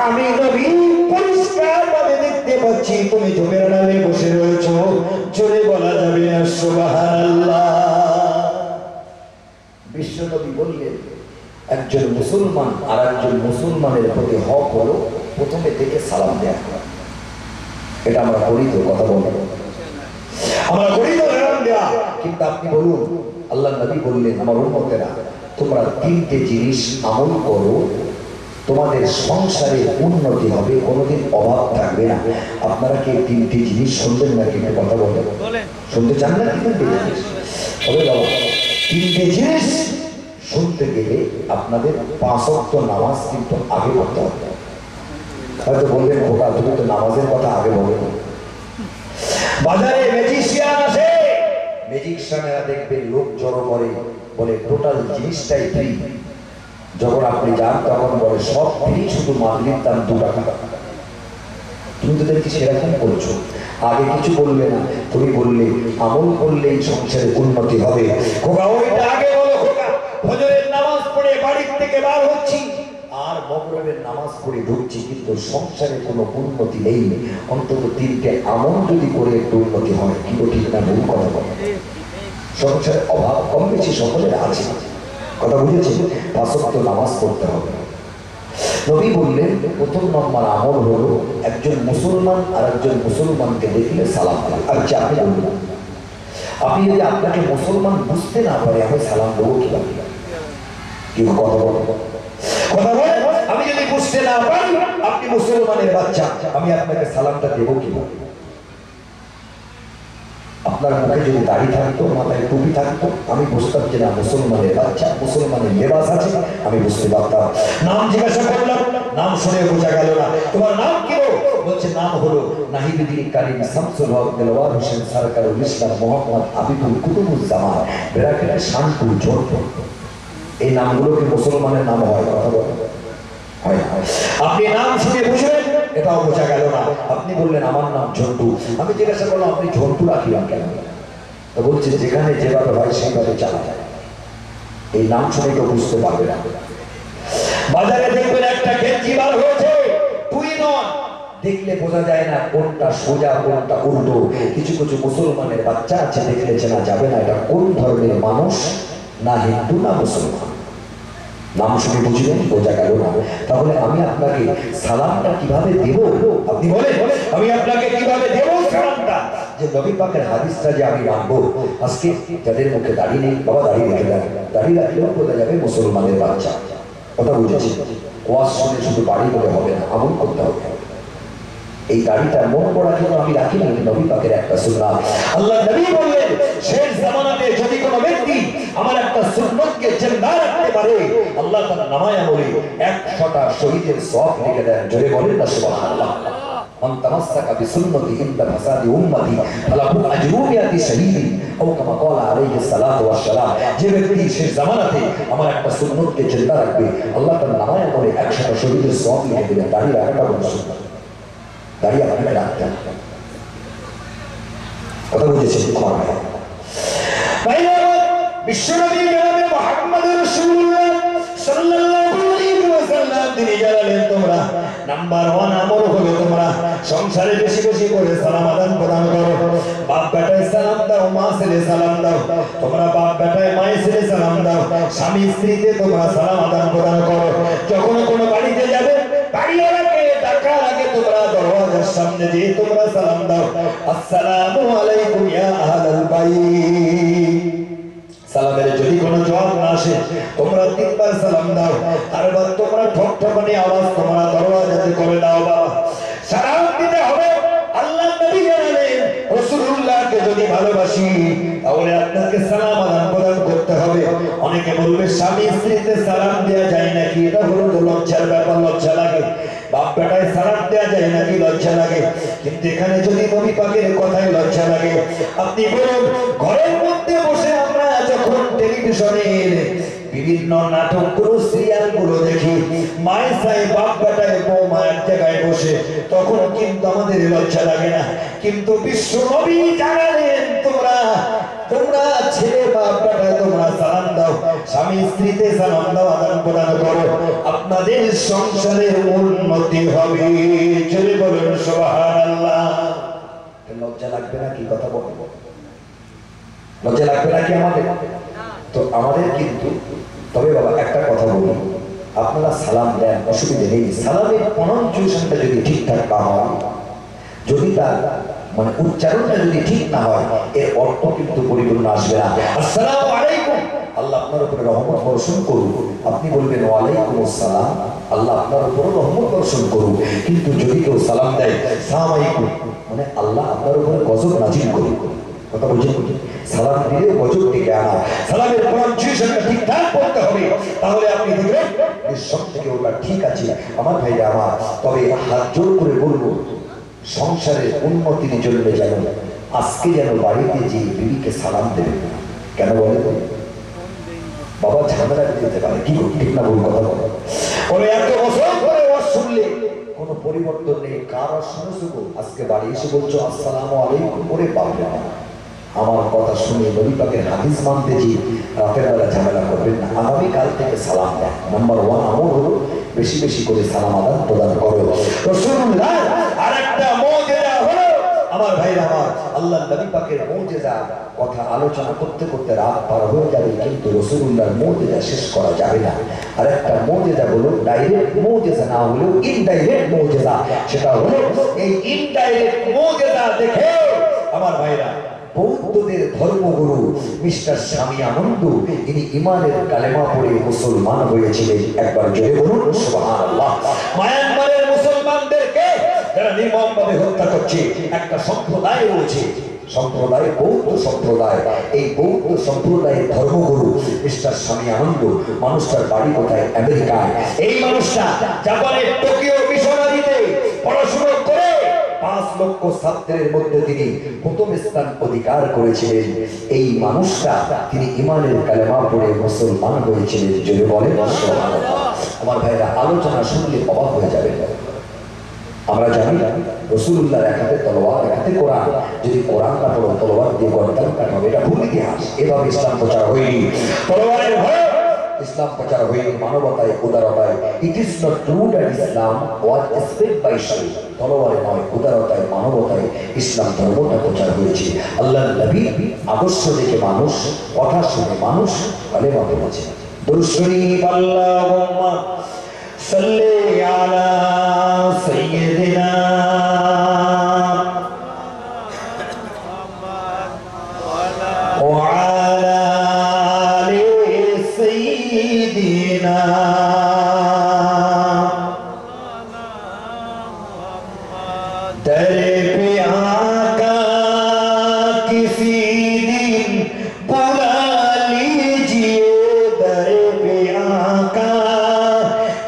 আমি নবী পরিষ্কার ভাবে দেখতে পাচ্ছি তুমি ঝোপের আড়ালে বসে রয়েছো। জোরে বলা যাবে না সুবহানাল্লাহ। বিশ্বনবী বললেন একজন মুসলমান আর একজন মুসলমানের প্রতি হক হলো প্রথমে থেকে সালাম দেয়া। এটা আমরা করি তো, কথা বলবো আমরা করি তো সালাম দেয়া, কিন্তু আপনি বলুন আল্লাহ নবী বললেন আমার উম্মতেরা তোমরা 3টে জিনিস আমল করো, তোমাদের সংসারে উন্নতি হবে, কোনোদিন অভাব থাকবে না। আপনারা কি 3টে জিনিস শুনবেন নাকি? কথা বলবেন, শুনতে চান না? কি 3টে জিনিস হবে বাবা? 3টে জিনিস শুনতে গেলে আপনাদের 5 ওয়াক্ত নামাজ কিন্তু আগে পড়তে হবে। হয়তো বলবেন খোকা তুমি তো নামাজের কথা আগে বলেন। বাজারে ম্যাজিশিয়ান আসে, ম্যাজিশিয়ানেরা দেখবেন লোক জড়ো করে, বলে টোটাল জিনিসটাই ফ্রি। যখন আপনি যান তখন বলে সব ফ্রি, শুধু মাগরিব দাম 2 টাকা। তুমি তো দেখছি সেরকম করছো, আগে কিছু বলবে না, তুমি বললে আমল করলেই সংসারে উন্নতি হবে। খোকা ওইটা আগে বলো। খোকা ফজরের নামাজ পড়ে বাড়ির থেকে বার হচ্ছি আর মাগরিবের নামাজ পড়ে ঢুকছি, কিন্তু সংসারে কোনো উন্নতি নেই। অন্তত 3টে আমল যদি করে একটু উন্নতি হয়, কিন্তু ঠিক না ভুল কথা বলে। সংসারে অভাব কম বেশি সকলের আছে, কথা বুঝেছি। 5 ওয়াক্ত নামাজ পড়তে হবে। নবী বললেন প্রথম নম্বর আমল হলো একজন মুসলমান আর একজন মুসলমানকে দেখলে সালাম দেওয়া। আর আপনি বলবেন আপনি যদি আপনাকে মুসলমান বুঝতে না পারে আমি সালাম দেবো কিভাবে? কি কথা বলবো, কথা বলে আমি যদি বুঝতে না পারি আপনি মুসলমানের বাচ্চা, আমি আপনাকে সালামটা দেবো কিভাবে? আপনার মুখে যদি দাড়ি থাকতো, মাথায় টুপি থাকতো, আমি বুঝতাম যে না মুসলমানের বাচ্চা, মুসলমানের লেবাস আছে, আমি বুঝতে পারতাম। নাম জিজ্ঞাসা করলাম, নাম শুনে বোঝা গেল না। তোমার নাম কি? বলছে নাম হলো নাহিদুদ্দিন কারিম শামসুল হক দেলোয়ার হোসেন সরকারুল ইসলাম মোহাম্মদ আবিবুল কুতুবুজ্জামান ব্র্যাকেটে শানপুর ঝোট। এই নামগুলোকে মুসলমানের নাম হয়? কথা বলেন হয়। আপনি নাম শুনে বুঝলেন, এটাও বোঝা গেল না। আপনি বললেন আমার নাম ঝন্টু। আমি জিজ্ঞাসা করলাম আপনি ঝন্টু রাখিলাম কেন? তো বলছে যেখানে যেভাবে হয় সেইভাবে চালা যায়। এই নাম শুনে কেউ বুঝতে পারবে না। বাজারে দেখবেন একটা গেঞ্জি বার হয়েছে, তুই নন, দেখলে বোঝা যায় না কোনটা সোজা কোনটা উল্টো। কিছু কিছু মুসলমানের বাচ্চা আছে, দেখলে চেনা যাবে না এটা কোন ধরনের মানুষ, না হিন্দু না মুসলমান। নাম শুনে বুঝলেন, বোঝা গেল না। তাহলে আমি আপনাকে সালামটা কিভাবে দেব? আপনি বলেন আমি আপনাকে কিভাবে দেব সালামটা? যে নবী পাকের হাদিসটা যে আমি রাখবো, আজকে যাদের মুখে দাঁড়িয়ে নেই, বাবা দাঁড়িয়ে রেখে দেন, দাঁড়িয়ে রাখলেও বোঝা যাবে মুসলমানের বাচ্চা। কথা বুঝেছি? ওয়াজ শুনে শুধু বাড়ি বলে হবে না, আমল করতে হবে। এই দাড়িটা মন করার জন্য আমি রাখি না, নবী পাকের একটা সুন্নাত। আল্লাহ নবী বললেন শেষ জামানাতে যদি কোনো ব্যক্তি আমার একটা সুন্নতকে জিন্দা রাখতে পারে, আল্লাহ তার নামায় আমলে 100টা শহীদের সওয়াব লিখে দেন। জোরে বলেন না সুবহানাল্লাহ। মান তামাসসাকা বিসুন্নতি ইনদা ফাসাদি উম্মতি ফালাহু আজরু মিয়াতি শাহীদিন আও কামা ক্বালা আলাইহিস সালাতু ওয়াস সালাম। যে ব্যক্তি শেষ জামানাতে আমার একটা সুন্নতকে জিন্দা রাখবে, আল্লাহ তার নামায় আমলে 100টা শহীদের সওয়াব লিখে দিবেন। দাড়ি রাখাটা বড় সুন্নাত, দাঁড়িয়ে আপনাকে রাখতে হবে। কথা বুঝেছেন? বিশ্বনবী জনাবে মুহাম্মদ রাসূলুল্লাহ সাল্লাল্লাহু আলাইহি ওয়াসাল্লাম তিনি জানালেন তোমরা নাম্বার 1 আমল হলো তোমরা সংসারে বেশি বেশি করে সালাম আদান প্রদান করো। বাপ বেটায় সালাম দাও, মা ছেলে সালাম দাও। তোমরা বাপ বেটায় মা ছেলে সালাম দাও, স্বামী স্ত্রীতে তোমরা সালাম আদান প্রদান করো। যখন কোনো বাড়িতে যাবে, বাড়িওয়ালাকে ডাকার আগে তোমরা দরওয়াজার সামনে দিয়ে তোমরা সালাম দাও, আসসালামু আলাইকুম ইয়া আহলাল বাইত। সালামের যদি কোনো জবাব না আসে, তোমরা 3 বার সালাম দাও। তারপর তোমরা ঠকঠকানি আওয়াজ তোমরা দরওয়াজাতে করে দাও। বাবা সালাম দিতে হবে। আল্লাহ নবী জানালেন রাসূলুল্লাহকে যদি ভালোবাসি তাহলে আপনাকে সালাম আদান প্রদান করতে হবে। অনেকে বলবে স্বামী স্ত্রীতে সালাম দেওয়া যায় নাকি? এটা হলো তো লজ্জার ব্যাপার, লজ্জা লাগে। বাপ বেটায় সালাম দেওয়া যায় নাকি? লজ্জা লাগে। কিন্তু এখানে যদি নবী পাকের কথাই লজ্জা লাগে, আপনি বলুন ঘরের মধ্যে বসে আমরা যখন টেলিভিশনের বিভিন্ন নাটকগুলো সিরিয়ালগুলো দেখি, মায়ের সাই বাপ বেটায় বৌমা এক জায়গায় বসে, তখন কিন্তু আমাদের লজ্জা লাগে না। কিন্তু বিশ্ব নবী জানালেন তোমরা তোমরা ছেলে বাপ বেটায় তোমরা সালাম দাও, স্বামী স্ত্রীতে সালাম দাও, আদান প্রদান করো, আপনাদের সংসারের উন্নতি হবে। চলে বলুন সুবহানাল্লাহ। লজ্জা লাগবে না? কি কথা বলবো, লজ্জা লাগবে নাকি আমাদের? তো আমাদের কিন্তু, তবে বাবা একটা কথা বলি, আপনারা সালাম দেন, অসুবিধা নেই। সালামের প্রনাউন্সিয়েশনটা যদি ঠিকঠাক না হয়, যদি তার মানে উচ্চারণটা যদি ঠিক না হয়, এর অর্থ কিন্তু পরিপূর্ণ আসবে না। আসসালামু আলাইকুম, আল্লাহ আপনার উপরে রহমত বর্ষণ করুন। আপনি বলবেন ওয়ালাইকুম আসসালাম, আল্লাহ আপনার উপরে রহমত বর্ষণ করুন। কিন্তু যদি কেউ সালাম দেয় সালাম আলাইকুম, মানে আল্লাহ আপনার উপরে গজব নাজিল করুন। কথা বুঝে সালাম দিলে গজব থেকে আনা। সালামের প্রনাউন্সিয়েশনটা ঠিকঠাক করতে হবে, তাহলে আপনি দেখবেন সব থেকে ওটা ঠিক আছে। আমার ভাইরা আমার, তবে হাত জোর করে বলবো সংসারের উন্নতির জন্য যেন আজকে যেন বাড়িতে যে বিবিকে সালাম দেবে। কেন বলে বাবা ঝামেলা দিতে পারে, কি ঠিক না ভুল কথা বলে। ওরে এত বছর পরে ওয়াজ শুনলে কোনো পরিবর্তন নেই, কার শুনেছো আজকে বাড়ি এসে বলছো আসসালামু আলাইকুম। ওরে বাবা আমার কথা শুনে নবী পাকের হাদিস মানতে যে রাতের বেলা ঝামেলা করবেন না। আগামীকাল থেকে সালাম দেন। নাম্বার 1 আমল হলো বেশি বেশি করে সালাম আদান প্রদান করো। রাসূলুল্লাহ আরেকটা মুজিজা হলো আমার ভাইরা আমার, আল্লাহ নবী পাকের মুজিজা কথা আলোচনা করতে করতে রাত পার হয়ে যাবে, কিন্তু রাসূলুল্লাহর মুজিজা শেষ করা যাবে না। আরেকটা মুজিজা হলো ডাইরেক্ট মুজিজা না হলেও ইনডাইরেক্ট মুজিজা। সেটা হলো এই ইনডাইরেক্ট মুজিজা দেখে আমার ভাইরা বৌদ্ধদের ধর্মগুরু মিস্টার স্বামী আনন্দ, তিনি ইমানের কালেমা পড়ে মুসলমান হয়েছিলেন। একবার জোরে বলুন সুবহানাল্লাহ। মায়ানমারের মুসলমানদেরকে যারা নির্মমভাবে হত্যা করছে, একটা সম্প্রদায় রয়েছে, সম্প্রদায় বৌদ্ধ সম্প্রদায়। এই বৌদ্ধ সম্প্রদায়ের ধর্মগুরু মিস্টার স্বামী আনন্দ, মানুষটার বাড়ি কোথায়? আমেরিকায়। এই মানুষটা জাপানের টোকিও মিশনারিতে পড়াশোনা করে 5 লক্ষ ছাত্রের মধ্যে তিনি প্রথম স্থান অধিকার করেছিলেন। এই মানুষটা তিনি ইমানের কালেমা পড়ে মুসলমান হয়েছিলেন। জোরে বলেন সুবহানাল্লাহ। আমার ভাইরা, আলোচনা শুনলে অবাক হয়ে যাবে। আমরা জানি রাসূলুল্লাহর এক হাতে তলোয়ার, এক হাতে কোরআন। যদি কোরআন না পড়ো, তলোয়ার দিয়ে গর্দান কাটবে, এটা ভুল ইতিহাস। এভাবে ইসলাম প্রচার হয়নি। তলোয়ারের ভয়ে ইসলাম প্রচার হয়নি, মানবতায়, উদারতায়। It is not true that Islam was spread by শরীয়ত। তলোয়ারে নয়, উদারতায়, মানবতায় ইসলাম ধর্মটা প্রচার হয়েছে। আল্লাহর নবী আদর্শ দেখে মানুষ, কথা শুনে মানুষ কালেমা পড়েছে। দুরূদ শরীফ আল্লাহুম্মা সাল্লি আলা সাইয়্যিদিনা ওয়া আলা আলি সাইয়্যিদিনা दर पे आका किसी दिन बुला लीजिए, दर पे आका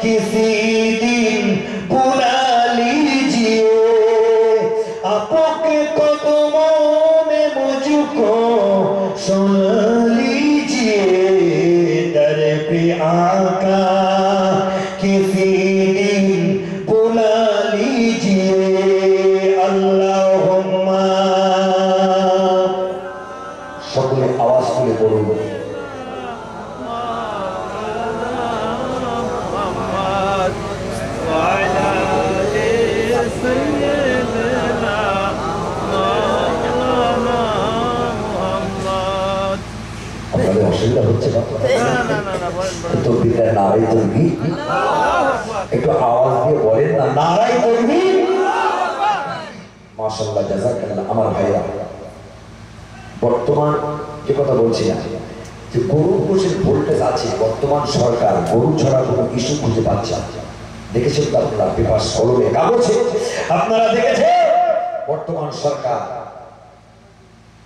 किसी दिन बुला लीजिए, आपके कदमों में मुझको सुन लीजिए, दर पे आका किसी दिन बुला लीजिए। अल्लाहुम्मा, সকলে আওয়াজ করে পড়ুন। আপনাদের অসুবিধা হচ্ছে না? তো বিদায় নারাই তৈরি, একটু আওয়াজ দিয়ে বলেন না, নারাই তৈরি। মাশাআল্লাহ, জাযাকাল্লাহ। আমার ভাইরা, বর্তমান যে কথা বলছি না, যে গরু কোষের ভোল্টেজ আছে, বর্তমান সরকার গরু ছাড়া কোনো ইস্যু খুঁজে পাচ্ছে না। দেখেছেন তো আপনারা পেপার, কলমে, কাগজে আপনারা দেখেছেন বর্তমান সরকার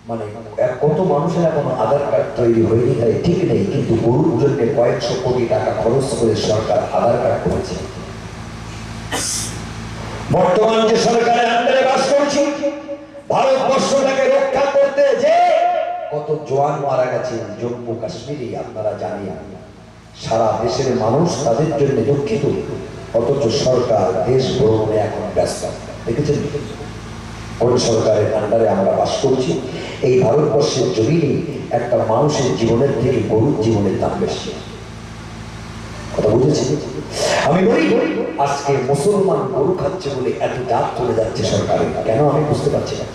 মানে কত মানুষের এখনো আধার কার্ড তৈরি হয়নি, তাই ঠিক নেই, কিন্তু গরুর জন্য কয়েকশো কোটি টাকা খরচ করে সরকার আধার কার্ড করেছে। বর্তমান যে সরকারের আন্ডারে বাস করছি, ভারতবর্ষটাকে রক্ষা করতে যে কত জওয়ান মারা গেছে জম্মু কাশ্মীরে, আপনারা জানেন। সারা দেশের মানুষ তাদের জন্য দুঃখিত, অথচ সরকার দেশ ভ্রমণে এখন ব্যস্ত। দেখেছেন কোন সরকারের আন্ডারে আমরা বাস করছি? এই ভারতবর্ষের জমিনে একটা মানুষের জীবনের থেকে গরুর জীবনের দাম বেশি। কথা বুঝেছি? আমি বলি, আজকে মুসলমান গরু খাচ্ছে বলে এত দাম চলে যাচ্ছে সরকারের, কেন আমি বুঝতে পারছি না।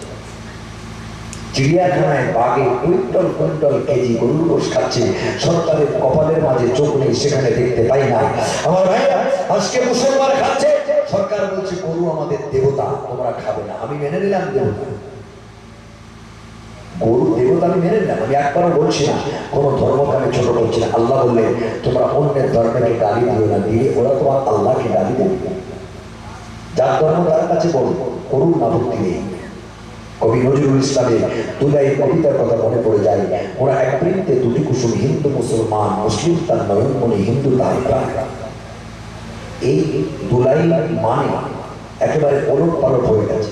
চিড়িয়াখানায় বাঘে কুইন্টল কুইন্টল কেজি গরুর গোশ খাচ্ছে, সরকারের কপালের মাঝে চোখ নেই, সেখানে দেখতে পাই না। আমার ভাই, আজকে মুসলমান খাচ্ছে, সরকার বলছে গরু আমাদের দেবতা, তোমরা খাবে না। আমি মেনে নিলাম দেবতা, গরু দেবতা আমি মেনে নিলাম। আমি একবারও বলছি না, কোনো ধর্মকে আমি ছোট করছি না। আল্লাহ বললে তোমরা অন্যের ধর্মকে গালি দিও না, দিয়ে ওরা তোমার আল্লাহকে গালি দেবে। যার ধর্ম তার কাছে করুন না, ভক্তি নেই। কবি নজরুল ইসলামের দুলাই কবিতার কথা মনে পড়ে যায়। ওরা এক বৃত্তে দুটি কুসুম, হিন্দু মুসলমান, মুসলিম তার নয়ন মনে, হিন্দু তার প্রাণ। এই দুলাই মানে একেবারে ওলট পালট হয়ে গেছে।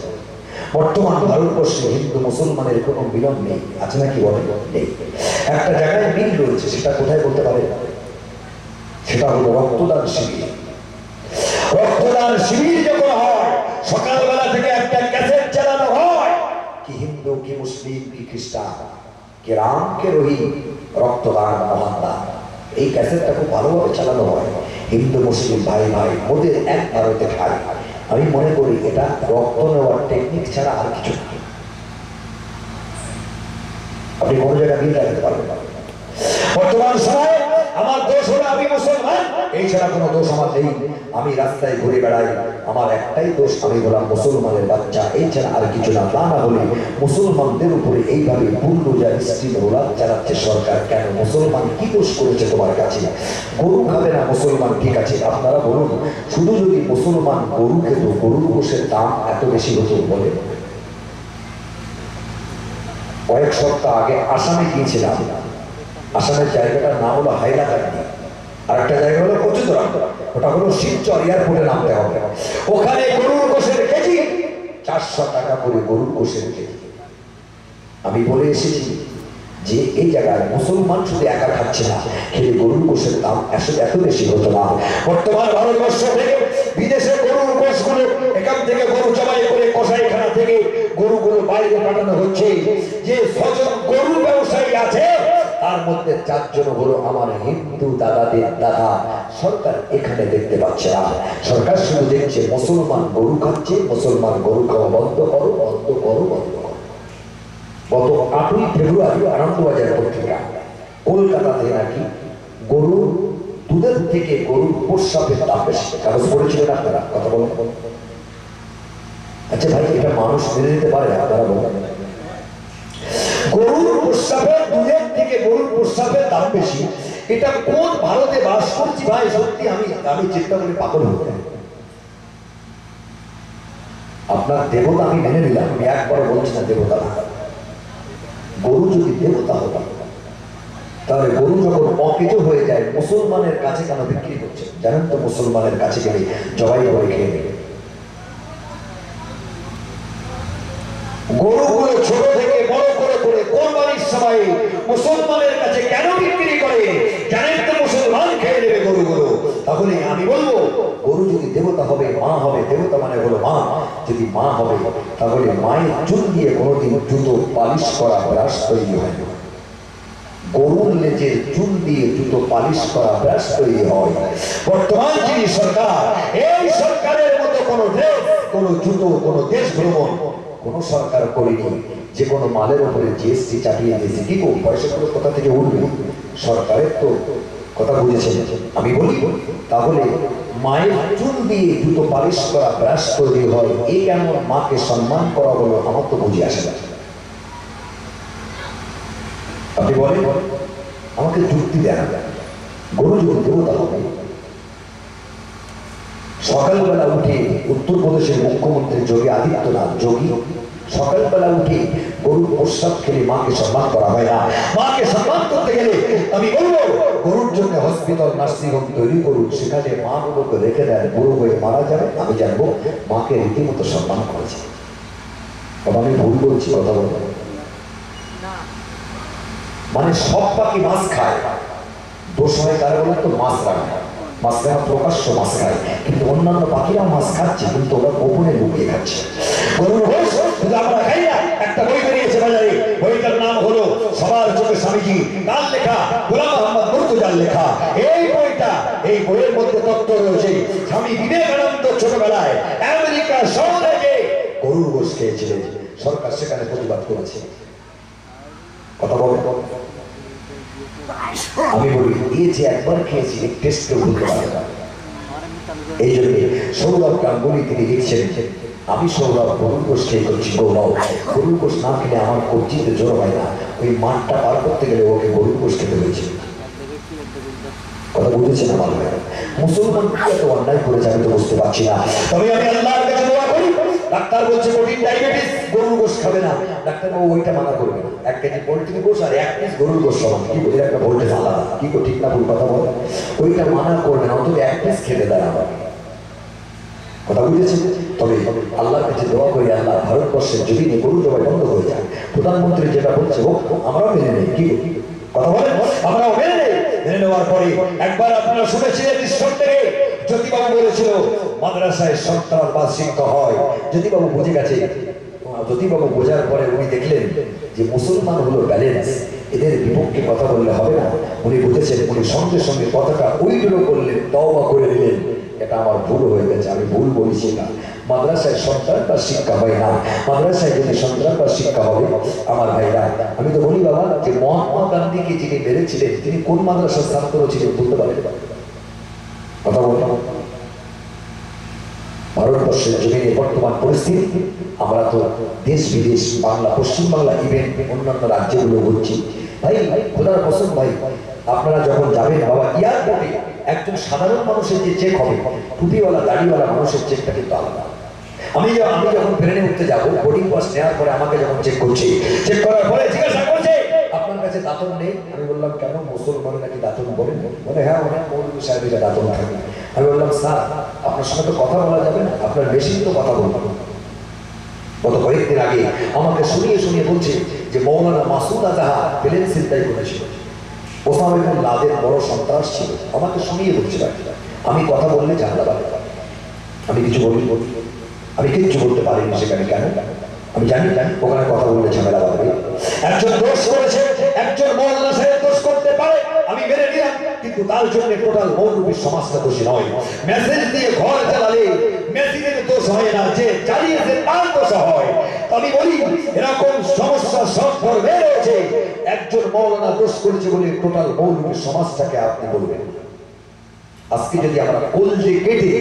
বর্তমান ভারতবর্ষে হিন্দু মুসলমানের কোনো মিলন নেই, আছে নাকি বলে? নেই। একটা জায়গায় মিল রয়েছে, সেটা কোথায় বলতে পারে? সেটা হলো রক্তদান শিবির। রক্তদান শিবির যখন হয়, সকালবেলা থেকে একটা ক্যাসেট চালানো হয়, কি হিন্দু, কি মুসলিম, কি খ্রিস্টান, কে রাম, কে রহিম, রক্তদান মহান দান। এই ক্যাসেটটা খুব ভালোভাবে চালানো হয়। হিন্দু মুসলিম ভাই ভাই, ওদের এক ভারতে খায়। আমি মনে করি এটা রক্ত নেওয়ার টেকনিক ছাড়া আর কিছু না। আপনি কোন জায়গায় মিল রাখতে পারবেন না। বর্তমান সময়ে আমার দোষ হলো আমি মুসলমান, এই ছাড়া কোনো দোষ আমার নেই। আমি রাস্তায় ঘুরে বেড়াই, আমার একটাই দোষ, আমি হলাম মুসলমানের বাচ্চা, এছাড়া আর কিছু না। তা না হলে মুসলমানদের উপরে এইভাবে বুলডোজার স্টিম রোলার চালাচ্ছে সরকার। কেন? মুসলমান কি দোষ করেছে তোমার কাছে? গরু খাবে না মুসলমান, ঠিক আছে, আপনারা বলুন, শুধু যদি মুসলমান গরু খেত, গরুর গোশের দাম এত বেশি হতো? বলে কয়েক সপ্তাহ আগে আসামে গিয়েছিলাম। আসামের জায়গাটার নাম হলো হাইলাকান্দি, আর একটা জায়গা হলো কচুতরা, ওটা হলো শিবচর, এয়ারপোর্টে নামতে হবে। ওখানে গরুর গোশের কেজি 400 টাকা করে, গরুর গোশের কেজি। আমি বলে এসেছি যে এই জায়গায় মুসলমান শুধু একা খাচ্ছে না, খেলে গরুর গোশের দাম এত বেশি হতো না। বর্তমান ভারতবর্ষ থেকে বিদেশে গরুর গোশগুলো, এখান থেকে গরু জবাই করে কসাইখানা থেকে গরুগুলো বাইরে পাঠানো হচ্ছে। যে 6 জন গরু ব্যবসায়ী আছে, তার মধ্যে 4 জন হলো আমার হিন্দু দাদাদের দাদা। সরকার এখানে দেখতে পাচ্ছে না, সরকার শুধু দেখছে মুসলমান গরু খাচ্ছে, মুসলমান গরু খাওয়া বন্ধ করো, বন্ধ করো, বন্ধ করো। গত 8ই ফেব্রুয়ারি আনন্দবাজার পত্রিকা কলকাতাতে নাকি গরুর দুধের থেকে গরুর প্রস্রাবের দাম বেশি। কাগজ পড়েছিলেন আপনারা? কথা বলেন। আচ্ছা ভাই, এটা মানুষ মেনে নিতে পারে? আপনারা বলেন। গরুর প্রস্রাবের দুধের থেকে গরুর প্রস্রাবের দাম বেশি, এটা কোন ভারতে বাস করছি ভাই? সত্যি আমি চিন্তা করে পাগল হতে। আপনার দেবতা আমি মেনে নিলাম, আমি একবার বলছি না দেবতা না। গরু যদি দেবতা হতো, তাহলে গরু যখন অকেজো হয়ে যায় মুসলমানের কাছে কেন বিক্রি করছে? জানেন তো, মুসলমানের কাছে গেলে জবাই করে খেয়ে নেবে। গরুগুলো ছোট থেকে বড় করে করে কোরবানির সময় মুসলমানের কাছে কেন বিক্রি করে? জানেন তো, মুসলমান খেয়ে নেবে গরুগুলো। তাহলে আমি বলবো, গরু যদি দেবতা হবে, মা হবে, দেবতা মানে হলো মা, যদি মা হবে তাহলে মায়ের চুল দিয়ে কোনোদিন জুতো পালিশ করা ব্রাশ তৈরি হয় না। গরুর লেজের চুল দিয়ে জুতো পালিশ করা ব্রাশ তৈরি হয়। বর্তমান যিনি সরকার, এই সরকারের মতো কোনো দেশ, কোনো জুতো, কোনো দেশ ভ্রমণ কোন সরকার করেনি যে কোনো মালের উপরে জিএসটি চাপিয়ে দিয়েছে। কি গো, পয়সাগুলো কোথা থেকে উঠবে? সরকারের তো কথা বুঝেছেন। আমি বলি, তাহলে মায়ের চুল দিয়ে জুতো পালিশ করা ব্রাশ তৈরি হয়, এই কেমন মাকে সম্মান করা হলো? আমার তো বুঝে আসে না। আপনি বলেন, আমাকে যুক্তি দেন। গরু যদি দেবতা হবে, সকালবেলা উঠে উত্তরপ্রদেশের মুখ্যমন্ত্রী যোগী আদিত্যনাথ, যোগী সকালবেলা উঠে গরুর প্রস্রাব খেলে মাকে সম্মান করা হয় না। মাকে সম্মান করতে গেলে আমি বলবো, গরুর জন্য হসপিটাল, নার্সিং হোম তৈরি করুন, সেখানে মা গুলোকে রেখে দেন, বুড়ো হয়ে মারা যাবে। আমি জানবো মাকে রীতিমতো সম্মান করেছে। আমি ভুল বলছি? কথা বলবো মানে সব পাখি মাছ খায়, দোষ হয় তারা বলে তো মাছ রাখে, মাছ খাওয়া প্রকাশ্য মাছ খায়, কিন্তু অন্যান্য পাখিরা মাছ খাচ্ছে, কিন্তু ওরা গোপনে লুকিয়ে খাচ্ছে। গরুর গোশ শুধু আমরা খাই না। একটা বই বেরিয়েছে বাজারে, বইটার নাম হলো সবার চোখে স্বামীজি, কার লেখা? গোলাম মোহাম্মদ মুর্তজার লেখা। এই বইটা, এই বইয়ের মধ্যে তত্ত্ব রয়েছে স্বামী বিবেকানন্দ ছোটবেলায় আমেরিকা শহরে যে গরুর গোশ খেয়েছিলেন, সরকার সেখানে প্রতিবাদ করেছে। কথা বলেন। আমি বলি, এই যে একবার খেয়েছি, টেস্ট কেউ বলতে পারে না। এই জন্য সৌরভ গাঙ্গুলি তিনি লিখছেন, আমি সৌরভ গরুর গোশ খেয়ে করছি গৌরব। গরুর গোশ না খেলে আমার কবজিতে জোর হয় না। ওই মাঠটা পার করতে গেলে ওকে গরুর গোশ খেতে হয়েছে। কথা বুঝেছেন আমার ভাই? মুসলমান কি এত অন্যায় করেছে আমি তো বুঝতে পারছি না। তবে আমি আল্লাহর কাছে দোয়া করি, ডাক্তার বলছে কঠিন ডায়াবেটিস, গরুর গোশ খাবে না, ডাক্তার বাবু ওইটা মানা করবে না। 1 কেজি পোল্ট্রি গোশ আর 1 পিস গরুর গোশ সমান, কি বলে একটা ভোল্টেজ আলাদা। কি ঠিক না ভুল কথা বল? ওইটা মানা করবে না, অন্তত 1 পিস খেতে দেয় আবার। কথা বুঝেছেন? তবে আল্লাহর কাছে দোয়া করি, আল্লাহ ভারতবর্ষের যদি গরু জবাই বন্ধ হয়ে যায়, প্রধানমন্ত্রী যেটা বলছে হোক, আমরাও মেনে নেই। কি কথা বলেন? আমরাও মেনে নেই। মেনে নেওয়ার পরে একবার আপনারা শুনেছিলেন ঈশ্বর থেকে জ্যোতিবাবু বলেছিল মাদ্রাসায় সন্তান বা শিক্ষক হয়। জ্যোতিবাবু বুঝে গেছে। জ্যোতিবাবু বোঝার পরে উনি দেখলেন যে মুসলমান হলো ব্যালেন্স, এদের বিপক্ষে কথা বললে হবে না। উনি বুঝেছেন, উনি সঙ্গে সঙ্গে কথাটা উইড্র করলেন, তওবা করে দিলেন, এটা আমার ভুল হয়ে গেছে, আমি ভুল বলছি না। মাদ্রাসায় সন্তান বা শিক্ষা হয় না, মাদ্রাসায় যদি সন্তান বা শিক্ষা হবে। আমার ভাইরা, আমি তো বলি বাবা, যে মহাত্মা গান্ধীকে যিনি মেরেছিলেন তিনি কোন মাদ্রাসার ছাত্র ছিলেন বলতে পারেন? কথা বললাম। ভারত ভারতবর্ষের জমিনে বর্তমান পরিস্থিতি, আমরা তো দেশ বিদেশ, বাংলা, পশ্চিমবাংলা, ইভেন অন্যান্য রাজ্যগুলো ঘুরছি। ভাই খোদার কসম ভাই, আপনারা যখন যাবেন বাবা এয়ারপোর্টে, একজন সাধারণ মানুষের যে চেক হবে, টুপিওয়ালা দাড়িওয়ালা মানুষের চেকটা কিন্তু আলাদা। আমি যখন প্লেনে উঠতে যাবো, বোর্ডিং পাস নেওয়ার পরে আমাকে যখন চেক করছে, চেক করার পরে জিজ্ঞাসা করছে আপনার কাছে দাঁতন নেই? আমি বললাম কেন, মুসলমান নাকি দাঁতন বলেন? বলে হ্যাঁ, অনেক মৌলভী সাহেবের দাঁতন থাকে। আমি বললাম স্যার আপনার সঙ্গে তো কথা বলা যাবে না, আপনার বেশি তো কথা বলবো। গত কয়েকদিন আগে আমাকে শুনিয়ে শুনিয়ে বলছে যে মৌলানা মাসুদ আজহার প্লেন ছিনতাই করেছিল, ওসামা বিন লাদেন বড় সন্ত্রাস ছিল, আমাকে শুনিয়ে বলছে। আমি কথা বললে ঝামেলা বাড়ে, আমি কিছু বলি, আমি কিচ্ছু বলতে পারিনি সেখানে। কেন? আমি জানি ওখানে কথা বললে ঝামেলা বাড়বে। একজন দোষ করেছে, একজন মৌলানা সাহেব দোষ করতে পারে, আমি মেনে নিলাম, কিন্তু তার জন্য টোটাল মৌলভী সমাজটা দোষী নয়। মেসেজ দিয়ে ঘর জ্বালালে মেসেজের দোষ হয় না, যে চালিয়েছে তার দোষ হয়। আমি বলি এরকম সমস্যা সব ধর্মে রয়েছে, একজন মৌলানা দোষ করেছে বলে টোটাল মৌলভী সমাজটাকে আপনি বলবেন। আজকে যদি আমরা কলজে কেটে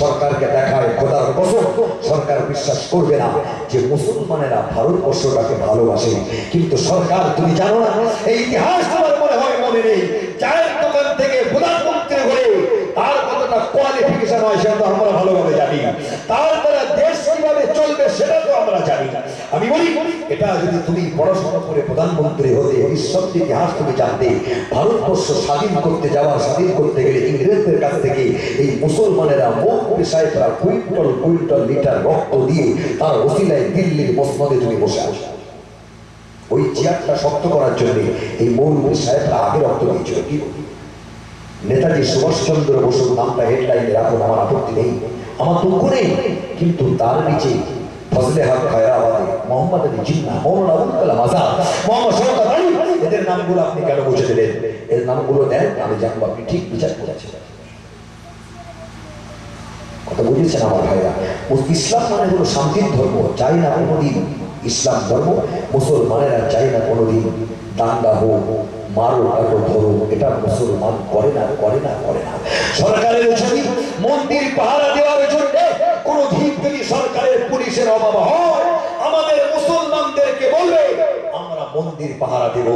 সরকারকে দেখায়, খোদার কসম সরকার বিশ্বাস করবে না যে মুসলমানেরা ভারতবর্ষটাকে ভালোবাসে। কিন্তু সরকার, তুমি জানো না, এই ইতিহাস তোমার মনে হয় মনে নেই, চায়ের দোকান থেকে প্রধানমন্ত্রী হয়ে তার কতটা কোয়ালিফিকেশন হয় সেটা তো আমরা ভালোভাবে জানি, তার দ্বারা দেশ কিভাবে চলবে সেটা তো আমরা জানি। আমি বলি এটা যদি তুমি পড়াশোনা করে প্রধানমন্ত্রী হতে, এই সব ইতিহাস তুমি জানতে, ভারতবর্ষ স্বাধীন করতে যাওয়া, স্বাধীন করতে গেলে ইংরেজদের কাছ থেকে এই মুসলমানেরা মৌলভী সাহেবরা কুইন্টল কুইন্টল লিটার রক্ত দিয়ে তার ওসিলায় দিল্লির মসনদে তুমি বসে আসো। ওই চেয়ারটা শক্ত করার জন্য এই মৌলভী সাহেবরা আগে রক্ত দিয়েছিল। কি নেতাজি সুভাষচন্দ্র বসুর নামটা হেডলাইনে রাখুন, আমার আপত্তি নেই, আমার দুঃখ নেই, কিন্তু তার নিচে ফজলে হক খায়রাবাদী, মোহাম্মদ আলী জিন্নাহ, মৌলানা আবুল কালাম আজাদ, মোহাম্মদ শওকত আলী, এদের নামগুলো আপনি কেন মুছে দিলেন? এর নামগুলো দেন, আমি জানবো আপনি ঠিক বিচার করেছেন। কথা বুঝেছেন আমার ভাইরা? ইসলাম মানে হলো শান্তির ধর্ম, চাই না কোনোদিন ইসলাম ধর্ম মুসলমানেরা চাই না কোনোদিন দাঙ্গা হোক, মারো কাটো ধরো, এটা মুসলমান করে না, করে না, করে না। সরকারের যদি মন্দির পাহারা দেওয়ার জন্য কোনো দিন যদি সরকারের পুলিশের অভাব হয়, আমাদের মুসলমানদেরকে বলবে আমরা মন্দির পাহারা দেব।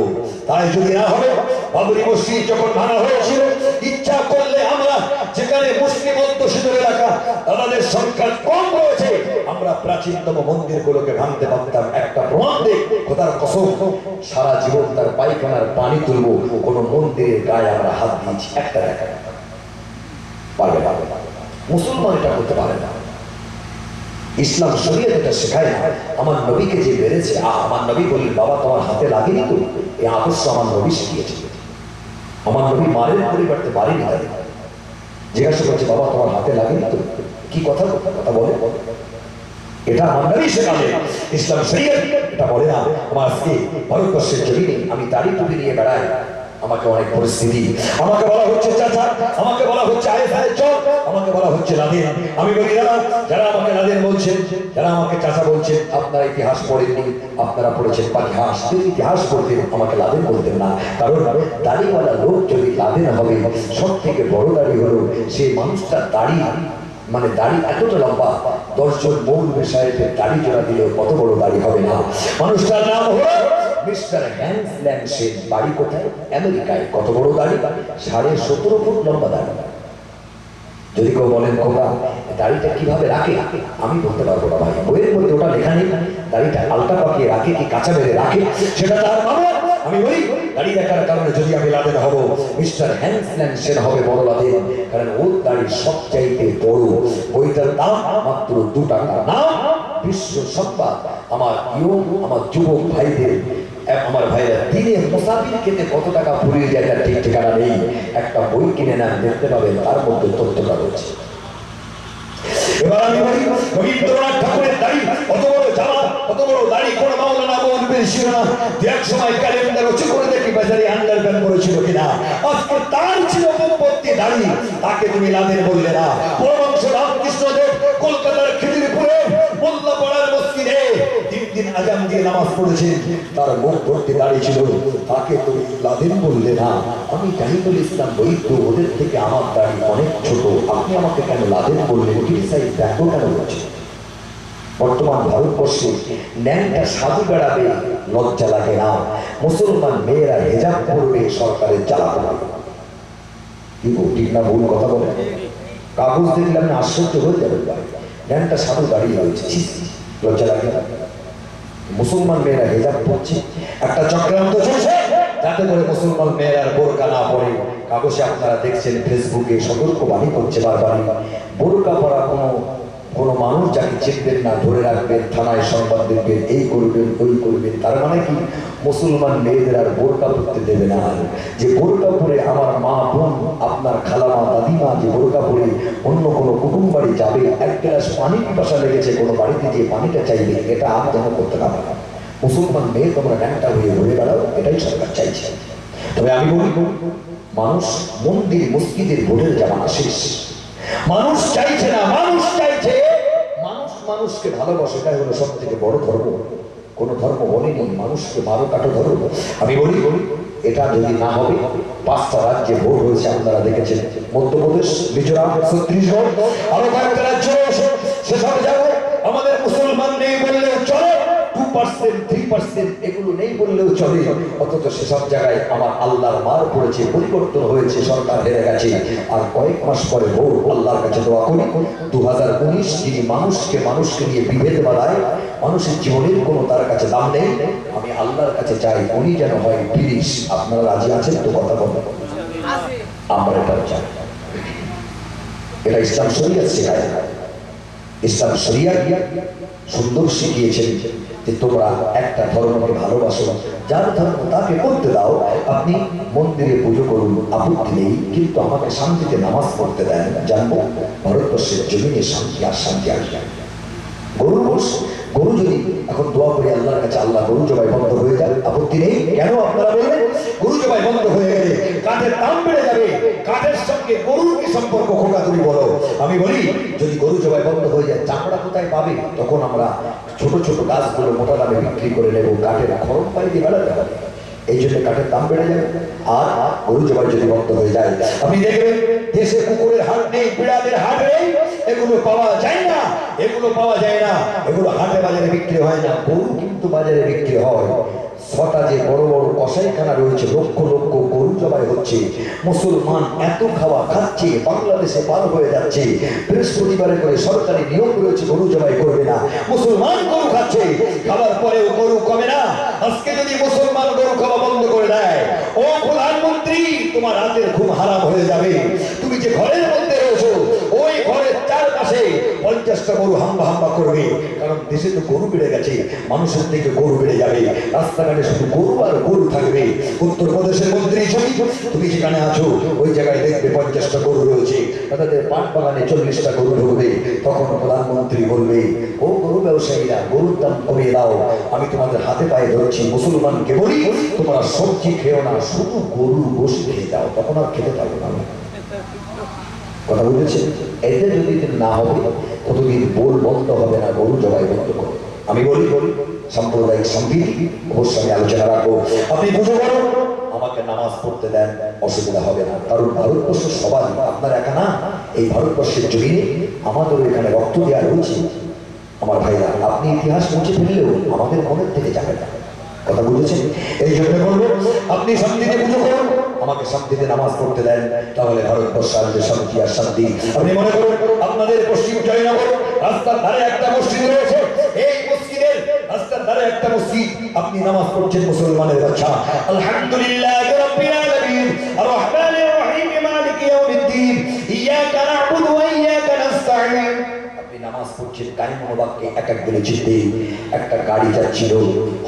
তাই যদি না হবে, বাবরি মসজিদ যখন ভাঙা হয়েছিল, ইচ্ছা করলে আমরা যেখানে মুসলিম অধ্যুষিত এলাকা তাদের সংখ্যা কম রয়েছে, আমরা প্রাচীনতম মন্দিরগুলোকে ভাঙতে পারতাম। একটা প্রমাণ দেখ, খোদার কসম সারা জীবন তার পায়খানার পানি তুলবো, কোন মন্দিরের গায়ে আমরা হাত দিয়েছি একটা দেখা পারবে না। মুসলমান এটা করতে পারে না। ইসলাম শরীয়ত এটা শেখায় না। আমার নবীকে যে মেরেছে, আমার নবী বললেন বাবা তোমার হাতে লাগেনি তো, এই আদর্শ আমার নবী শিখিয়েছে। আমার নবী মারের পরিবর্তে বাড়িনি তাদের জিজ্ঞাসা করছে বাবা তোমার হাতে লাগেনি তো, কি কথা কথা বলে? এটা আমার নবী শেখাবে, ইসলাম শরীয়ত এটা বলে না। আমার আজকে ভারতবর্ষের জমিনে আমি দাড়ি টুপি নিয়ে বেড়াই, আমাকে অনেক পরিস্থিতি, আমাকে বলা হচ্ছে চাচা, আমাকে বলা হচ্ছে আয়েশায় চল, আমাকে বলা হচ্ছে লাদেন। আমি বলি দাদা, যারা আমাকে লাদেন বলছেন, যারা আমাকে চাচা বলছেন, আপনারা ইতিহাস পড়েননি, আপনারা পড়েছেন পাতিহাস। যদি ইতিহাস পড়তেন আমাকে লাদেন বলতেন না, কারণ দাড়িওয়ালা লোক যদি লাদেন হবে, সব থেকে বড় দাড়ি হলো সেই মানুষটার দাড়ি, মানে দাড়ি এতটা লম্বা, 10 জন মৌলভী সাহেবের দাড়ি জোড়া দিলেও কত বড় দাড়ি হবে না। মানুষটার নাম হলো মিস্টার হ্যান্স ল্যান্ডসের। বাড়ি কোথায়? আমেরিকায়। কত বড় দাড়ি? 17.5 ফুট লম্বা দাড়ি। যদি কেউ বলেন খোকা দাড়িটা কিভাবে রাখে, আমি বলতে পারবো না ভাই, বইয়ের মধ্যে ওটা লেখা নেই। দাড়িটা আলতা পাকিয়ে রাখে কি কাঁচা মেরে রাখে সেটা তার মানো। আমি বলি দাড়ি রাখার কারণে যদি আমি লাদেন হব, মিস্টার হ্যান্স ল্যান্ডসের হবে বড় লাদেন, কারণ ওর দাড়ি সবচাইতে বড়। বইটার দাম মাত্র 2 টাকা। নাম বিশ্ব সংবাদ। আমার আমার যুবক ভাইদের, আমার ভাইরা দিনে মুসাফির খেতে কত টাকা ফুরিয়ে যায় তার ঠিক ঠিকানা নেই। একটা বই কিনে নেন, দেখতে পাবেন তার মধ্যে তথ্যটা রয়েছে। এবার আমি বলি রবীন্দ্রনাথ ঠাকুরের দাড়ি কত বড় জামা, কত বড় দাড়ি, কোন মাওলানা মৌলভী ছিল না। এক সময় ক্যালেন্ডার উঁচু করে দেখি বাজারে আন্ডারপ্যান্ট করেছিল কিনা। আজকে তার ছিল সম্পত্তি দাড়ি, তাকে তুমি লাদেন বললে না। পরমাংশ রামকৃষ্ণদেব কলকাতার খিদিরপুরে মোল্লাপাড়ার মসজিদে 3 দিন আজান দিয়ে নামাজ পড়েছেন। তার মুখ ভর্তি দাঁড়িয়ে ছিল। তাকে তুমি লাদেন বললে না, আমি জাহিদুল ইসলাম বৈদ্য, ওদের থেকে আমার দাড়ি অনেক ছোট, আপনি আমাকে কেন লাদেন বললেন? ক্রিটিসাইজ দেখো কেন বলছে? বর্তমান ভারতবর্ষে ন্যাংটা সাধু বেড়াবে লজ্জা লাগে না, মুসলমান মেয়েরা হেজাব করবে সরকারের জ্বালাতে পারবে। ঠিক না ভুল কথা বলে? কাগজ দেখলে আপনি আশ্চর্য হয়ে যাবেন। ন্যাংটা সাধু দাঁড়িয়ে রয়েছে, লজ্জা লাগে না? মুসলমান মেয়েরা হেজাব পড়ছে, একটা চক্রান্ত চলছে যাতে করে মুসলমান মেয়েরা বোরকা না পড়ে। কাগজে আপনারা দেখছেন, ফেসবুকে সতর্কবাণী করছে বারবার, বোরকা পরা কোনো মানুষ যাকে চিনবেন না ধরে রাখবেন, থানায় সংবাদ দেখবেন, এই করবেন ওই করবেন। তার মানে কি? মুসলমান মেয়েদের আর বোরকা পরতে দেবে না। যে বোরকা পরে আমার মা বোন, আপনার খালামা দাদিমা যে বোরকা পরে অন্য কোনো কুটুম বাড়ি যাবে, এক গ্লাস পানি পিপাসা লেগেছে কোনো বাড়িতে যে পানিটা চাইবে, এটা আর যেন করতে না পারে। মুসলমান মেয়ে তোমরা ন্যাংটা হয়ে ঘুরে বেড়াও, এটাই সরকার চাইছে। তবে আমি বলি, মানুষ মন্দির মসজিদের ভোটের জামানা শেষ। মানুষ চাইছে না, মানুষ চাইছে মানুষ মানুষকে ভালোবাসে। এটাই হলো সব থেকে বড় ধর্ম। কোন ধর্ম বলেনি মানুষকে মারো কাটো ধরো। আমি বলি এটা যদি না হবে, 5টা রাজ্যে ভোট হয়েছে আপনারা দেখেছেন, মধ্যপ্রদেশ, মিজোরাম, ছত্তিশগড়, আরো কয়েকটা রাজ্য সেসব জায়গায় আমাদের মুসলমান নেই বললেও চলে, 2%, 3% এগুলো নেই বললেও চলে। অথচ সেসব জায়গায় আমার আল্লাহর মার পড়েছে, পরিবর্তন হয়েছে, সরকার হেরে গেছে। আর কয়েক মাস পরে ভোট, আল্লাহর কাছে দোয়া করি 2019 যিনি মানুষকে নিয়ে বিভেদ বাড়ায়, মানুষের জীবনের কোনো তার কাছে দাম নেই, আমি আল্লাহর কাছে চাই উনি যেন হয় 30। আপনারা রাজি আছেন তো? কথা বলেন। আমরা এটা চাই। এটা ইসলাম শরিয়ত শেখায়। ইসলাম শরিয়ত সুন্দর শিখিয়েছেন যে তোমরা একটা ধর্মকে ভালোবাসো, যার ধর্ম তাকে করতে দাও, আপনি মন্দিরে পুজো করুন, আপত্তি নেই, কিন্তু আমাকে শান্তিতে নামাজ পড়তে দেন। জানবো ভারতবর্ষের জমিনে শান্তি আর শান্তি আসবে। গরু যদি এখন দোয়া করি আল্লাহর কাছে, আল্লাহ গরু জবাই বন্ধ হয়ে যাবে, আপত্তি নেই। কেন আপনারা বলবেন? গরু জবাই বন্ধ হয়ে গেলে কাঠের দাম বেড়ে যাবে, কাঠের সঙ্গে গরুর কি সম্পর্ক? খোকা তুমি বলো। আমি বলি যদি গরু জবাই বন্ধ হয়ে যায়, চামড়া কোথায় পাবে? তখন আমরা ছোট ছোট গাছগুলো মোটা দামে বিক্রি করে নেব, কাঠের খরচ পাই দিয়ে বেড়াতে হবে। এই জন্য কাঠের দাম বেড়ে যাবে। আর গরু জবাই যদি বন্ধ হয়ে যায়, আপনি দেখবেন দেশে কুকুরের হাট নেই, বিড়ালের হাট নেই, এগুলো পাওয়া যায় না, এগুলো পাওয়া যায় না, এগুলো হাটে বাজারে বিক্রি হয় না। গরু কিন্তু বাজারে বিক্রি হয়। 6টা যে বড় বড় কসাইখানা রয়েছে, লক্ষ লক্ষ গরু জবাই হচ্ছে। মুসলমান এত খাওয়া খাচ্ছে, বাংলাদেশে পার হয়ে যাচ্ছে। বৃহস্পতিবারে করে সরকারি নিয়ম রয়েছে গরু জবাই করবে না, মুসলমান গরু খাচ্ছে, খাবার পরেও গরু কমে না। আজকে যদি মুসলমান গরু খাওয়া বন্ধ করে দেয়, ও প্রধানমন্ত্রী, তোমার রাতের ঘুম হারাম হয়ে যাবে। তুমি যে ঘরের মধ্যে রয়েছো, ওই ঘরের চারপাশে 50টা গরু হাম্বা হাম্বা করবে, কারণ দেশে তো গরু বেড়ে গেছে, মানুষের থেকে গরু বেড়ে যাবে, রাস্তাঘাটে শুধু গরু আর গরু থাকবে। উত্তরপ্রদেশের মন্ত্রী তুমি যেখানে আছো, ওই জায়গায় দেখবে 50টা গরু রয়েছে, তাদের পাট বাগানে 40টা গরু ঢুকবে। তখন প্রধানমন্ত্রী বলবে, ও গরু ব্যবসায়ীরা, গরুর দাম কমিয়ে দাও, আমি তোমাদের হাতে পায়ে ধরছি। মুসলমানকে বলি, তোমরা সবজি খেও না, শুধু গরুর গোশত খেয়ে দাও, তখন আর খেতে পারবো না। কথা বুঝেছেন? এতে যদি না হবে, কতদিন বোল বন্ধ হবে না, গরু জবাই বন্ধ করবে। আমি বলি সাম্প্রদায়িক সম্প্রীতি অবশ্যই আমি আলোচনা রাখবো। আপনি বুঝে বলুন, আমাকে নামাজ পড়তে দেন, অসুবিধা হবে না, কারণ ভারতবর্ষ সবাই আপনার একা না। এই ভারতবর্ষের জমিনে আমাদেরও এখানে রক্ত দেওয়া রয়েছে। আমার ভাইরা, আপনি ইতিহাস মুছে ফেললেও আমাদের মনের থেকে যাবে না। কথা বুঝেছেন? এই জন্য বলবো, আপনি শান্তিতে পুজো করুন, আমাকে শান্তিতে নামাজ পড়তে দেন, তাহলে ভারতবর্ষ আসবে শান্তি আর শান্তি। আপনি মনে করুন, আপনাদের পশ্চিম জয়নগর রাস্তার ধারে একটা মসজিদ রয়েছে, এই মসজিদের রাস্তার ধারে একটা মসজিদ, আপনি নামাজ পড়ছেন মুসলমানের বাচ্চা, আলহামদুলিল্লাহ রাব্বিল আলামিন আর রহমানির রহিম মালিকি ইয়াউমিদ্দিন ইয়াকা না'বুদু ওয়া ইয়াকা নাস্তাঈন। নামাজ পড়ছেন, কালিমা বাক্যে এক এক করে চিনতে একটা গাড়ি যাচ্ছিল,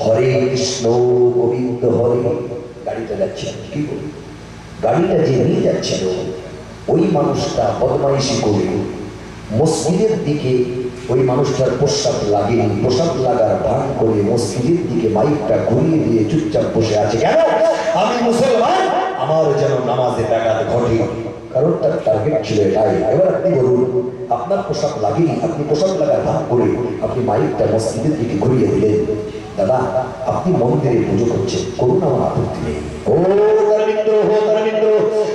হরে কৃষ্ণ গোবিন্দ হরে, গাড়িটা যাচ্ছিল, কি বলি, গাড়িটা যে নিয়ে যাচ্ছিল, ওই মানুষটা বদমাইশি করে মসজিদের দিকে, ওই মানুষটার প্রস্রাব লাগেনি, প্রস্রাব লাগার ভান করে মসজিদের দিকে মাইকটা ঘুরিয়ে দিয়ে চুপচাপ বসে আছে। কেন? আমি মুসলমান, আমার যেন নামাজে ব্যাঘাত ঘটে, কারণ তার টার্গেট ছিল এটাই। এবার আপনি বলুন, আপনার পোশাক লাগেনি, আপনি পোশাক লাগার ভান করে আপনি মাইকটা মসজিদের দিকে ঘুরিয়ে দিলেন। দাদা, আপনি মন্দিরে পুজো করছেন, করুন, আমার আপত্তি নেই। ও তার মিত্র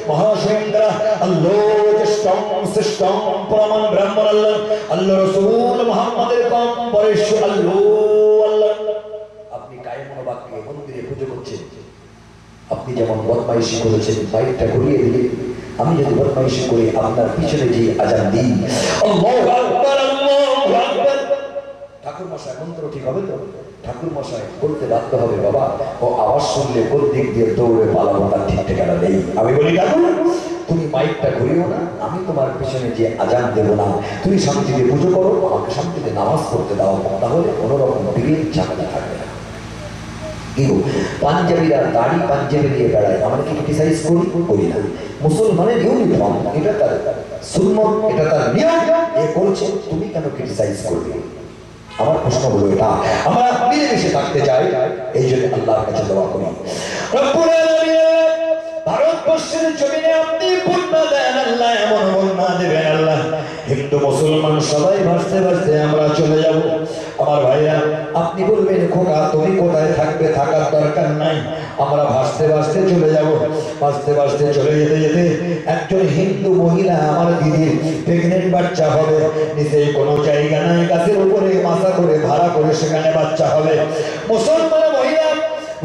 মহাশয়েন্দ্রা আল্লাহ জ্যেষ্ঠম শ্রেষ্ঠম পরমং ব্রাহ্মণ আল্লাহ আল্লাহ রাসূল মুহাম্মাদের কম পরেশ আল্লাহ আল্লাহ। আপনি কায়েমন বাক্যে মন্দিরে পুজো করছেন, আপনি যেমন বদমাইশি করেছেন, মাইকটা ঘুরিয়ে দিলেন। আমি যদি বদমাইশি করে আপনার পিছনে যে আজান দিই আল্লাহু আকবার আল্লাহু আকবার, ঠাকুর মশাই মন্ত্র ঠিক হবে তো? ঠাকুর মশাই বলতে বাধ্য হবে, বাবা ও আওয়াজ শুনলে কোন দিক দিয়ে দৌড়ে পালাবো তার ঠিক ঠিকানা নেই। আমি বলি, ঠাকুর তুমি মাইকটা ঘুরিও না, আমি তোমার পিছনে যে আজান দেবো না, তুমি শান্তিতে পুজো করো, আমাকে শান্তিতে নামাজ পড়তে দাও, তাহলে কোনো রকম বিড়ির ঝামেলা থাকবে না। পাঞ্জাবিরা দাড়ি পাঞ্জাবি দিয়ে বেড়ায়, আমরা কি ক্রিটিসাইজ করি না? মুসলমানের ইউনিফর্ম, এটা তার সুন্নত, এটা তার নিয়ম, এ করছে, তুমি কেন ক্রিটিসাইজ করবে? আমার প্রশ্ন হলো এটা, আমরা মিলেমিশে থাকতে চাই, এই জন্য আল্লাহর কাছে দোয়া করি। রব্বুল আলামিন, ভারতবর্ষের জমিনে আপনি বন্যা দেন আল্লাহ, এমন বন্যা দেবেন আল্লাহ, হিন্দু মুসলমান সবাই ভাসতে ভাসতে আমরা চলে যাব। আমার ভাইরা, আপনি বলবেন খোকা তুমি কোথায় থাকবে, থাকার দরকার নাই, আমরা ভাসতে ভাসতে চলে যাব। ভাসতে ভাসতে চলে যেতে যেতে একজন হিন্দু মহিলা, আমার দিদির প্রেগনেন্ট বাচ্চা হবে, নিচে কোনো জায়গা নাই, গাছের উপরে মাথা করে ভাড়া করে সেখানে বাচ্চা হবে। মুসলমান মহিলা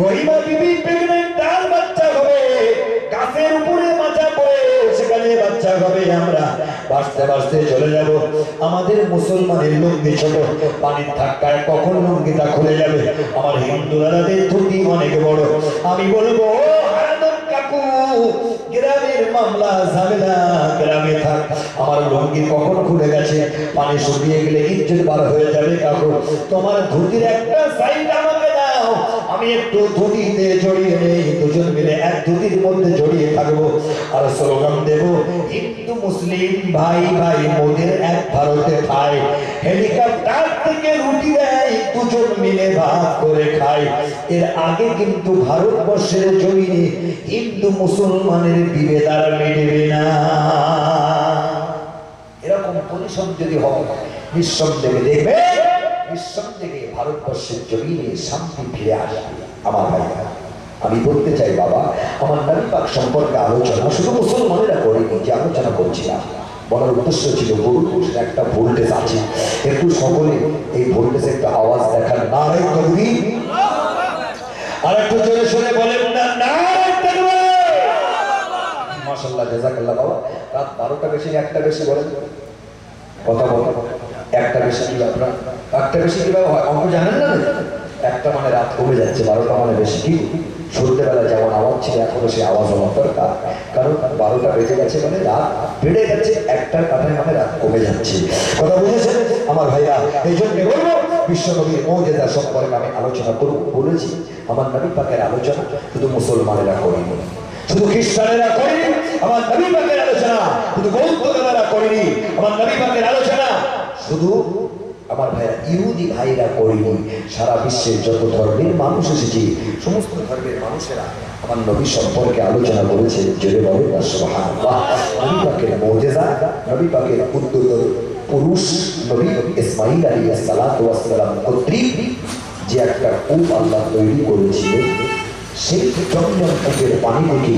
গরিমা বিবি প্রেগনেন্ট, তার বাচ্চা হবে, গাছের উপরে মাথা করে সেখানে বাচ্চা হবে। আমরা ভাসতে ভাসতে চলে যাব। আমাদের মুসলমানের লুঙ্গি ছোট, পানির ধাক্কায় কখন লুঙ্গিটা খুলে যাবে। আমার হিন্দু দাদাদের ধুতি অনেক বড়। আমি বলবো, কাকু গ্রামের মামলা ঝামেলা গ্রামে থাক, আমার লুঙ্গি কখন খুলে গেছে, পানি শুকিয়ে গেলে ইজ্জত বার হয়ে যাবে। কাকু তোমার ধুতির একটা সাইড আমাকে দাও, আমি একটু ধুতিতে জড়িয়ে নেই, দুজন মিলে এক ধুতির মধ্যে জড়িয়ে থাকবো আর স্লোগান দেব, হিন্দু মুসলিম ভাই ভাই মোদের এক ভারতে খায়, হেলিকপ্টার থেকে রুটি দেয়, দুজন মিলে ভাগ করে খায়। এর আগে কিন্তু ভারতবর্ষের জমিনে হিন্দু মুসলমানের বিভেদ আর মিটবে না। এরকম পরিশ্রম যদি হয়, নিঃসন্দেহে দেখবে, নিঃসন্দেহে ভারতবর্ষের জমিনে শান্তি ফিরে আসবে। আমার ভাইরা, আমি বলতে চাই বাবা, আমার নবী পাক সম্পর্কে আলোচনা শুধু মুসলমানেরা করেনি, যে আলোচনা করছিলাম, বলার উদ্দেশ্য ছিল গরুর একটা ভোল্টেজ আছে, একটু সকলে এই ভোল্টেজ একটা আওয়াজ দেখার, নারে তাকবীর, আর একটু জোরে শুনে বলেন না, নারে তাকবীর। মাশাআল্লাহ, জাযাকাল্লাহ। বাবা রাত 12টা বেশি, একটা বেশি বলেন, কথা বলেন, একটা বেশি কি আপনারা, একটা বেশি কিভাবে হয় অঙ্ক জানেন না? একটা মানে রাত কমে যাচ্ছে, 12টা মানে বেশি। কি সন্ধ্যেবেলা যেমন আওয়াজ ছিল, এখনো সেই আওয়াজ হওয়ার দরকার, কারণ 12টা বেজে গেছে মানে রাত বেড়ে যাচ্ছে, একটার কারণে মানে রাত কমে যাচ্ছে। কথা বুঝেছেন আমার ভাইরা? এই জন্য বলবো, বিশ্বনবীর মুজিজা সম্পর্কে আমি আলোচনা করব বলেছি। আমার নবী পাকের আলোচনা শুধু মুসলমানেরা করেনি, শুধু খ্রিস্টানেরা করেনি, আমার নবী পাকের আলোচনা শুধু বৌদ্ধরা করেনি, আমার নবী পাকের আলোচনা শুধু আমার ভাইরা ইহুদি ভাইরা করেনি। সারা বিশ্বের যত ধর্মের মানুষ এসেছে, সমস্ত ধর্মের মানুষেরা আমার নবী সম্পর্কে আলোচনা করেছে। জোরে বলেন না সুবহানাল্লাহ। নবী পাকের মুজিজা, নবী পাকের উদ্যত পুরুষ নবী ইসমাঈল আলাইহিস সালাতু ওয়াস সালাম কর্তৃক যে একটা কূপ আল্লাহ তৈরি করেছিলেন, সেই জমজম কূপের পানি থেকে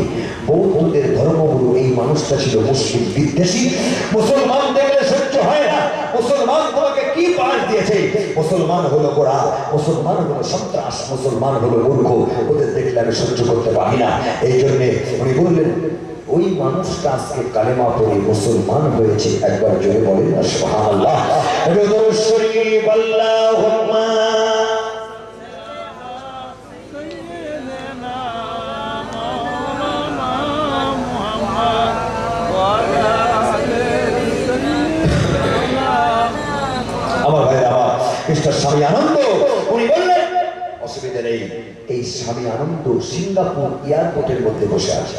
বৌদ্ধদের ধর্মগুরু, এই মানুষটা ছিল মুসলিম বিদ্বেষী। মুসলমান দেখলে সহ্য হয় না, মুসলমান তোমাকে কি পাঠ দিয়েছে, মুসলমান হলো গোড়া, মুসলমান হলো সন্ত্রাস, মুসলমান হলো মূর্খ, ওদের দেখলে আমি সহ্য করতে পারি না। এই জন্যে উনি বললেন, ওই মানুষটা আজকে কালেমা পড়ে মুসলমান হয়েছে। একবার জোরে বলেন না সুবহানাল্লাহ। দরুদ শরীফ আল্লাহুম্মা স্বামী আনন্দ, উনি বললেন অসুবিধা নেই। এই স্বামী আনন্দ সিঙ্গাপুর এয়ারপোর্টের মধ্যে বসে আছে।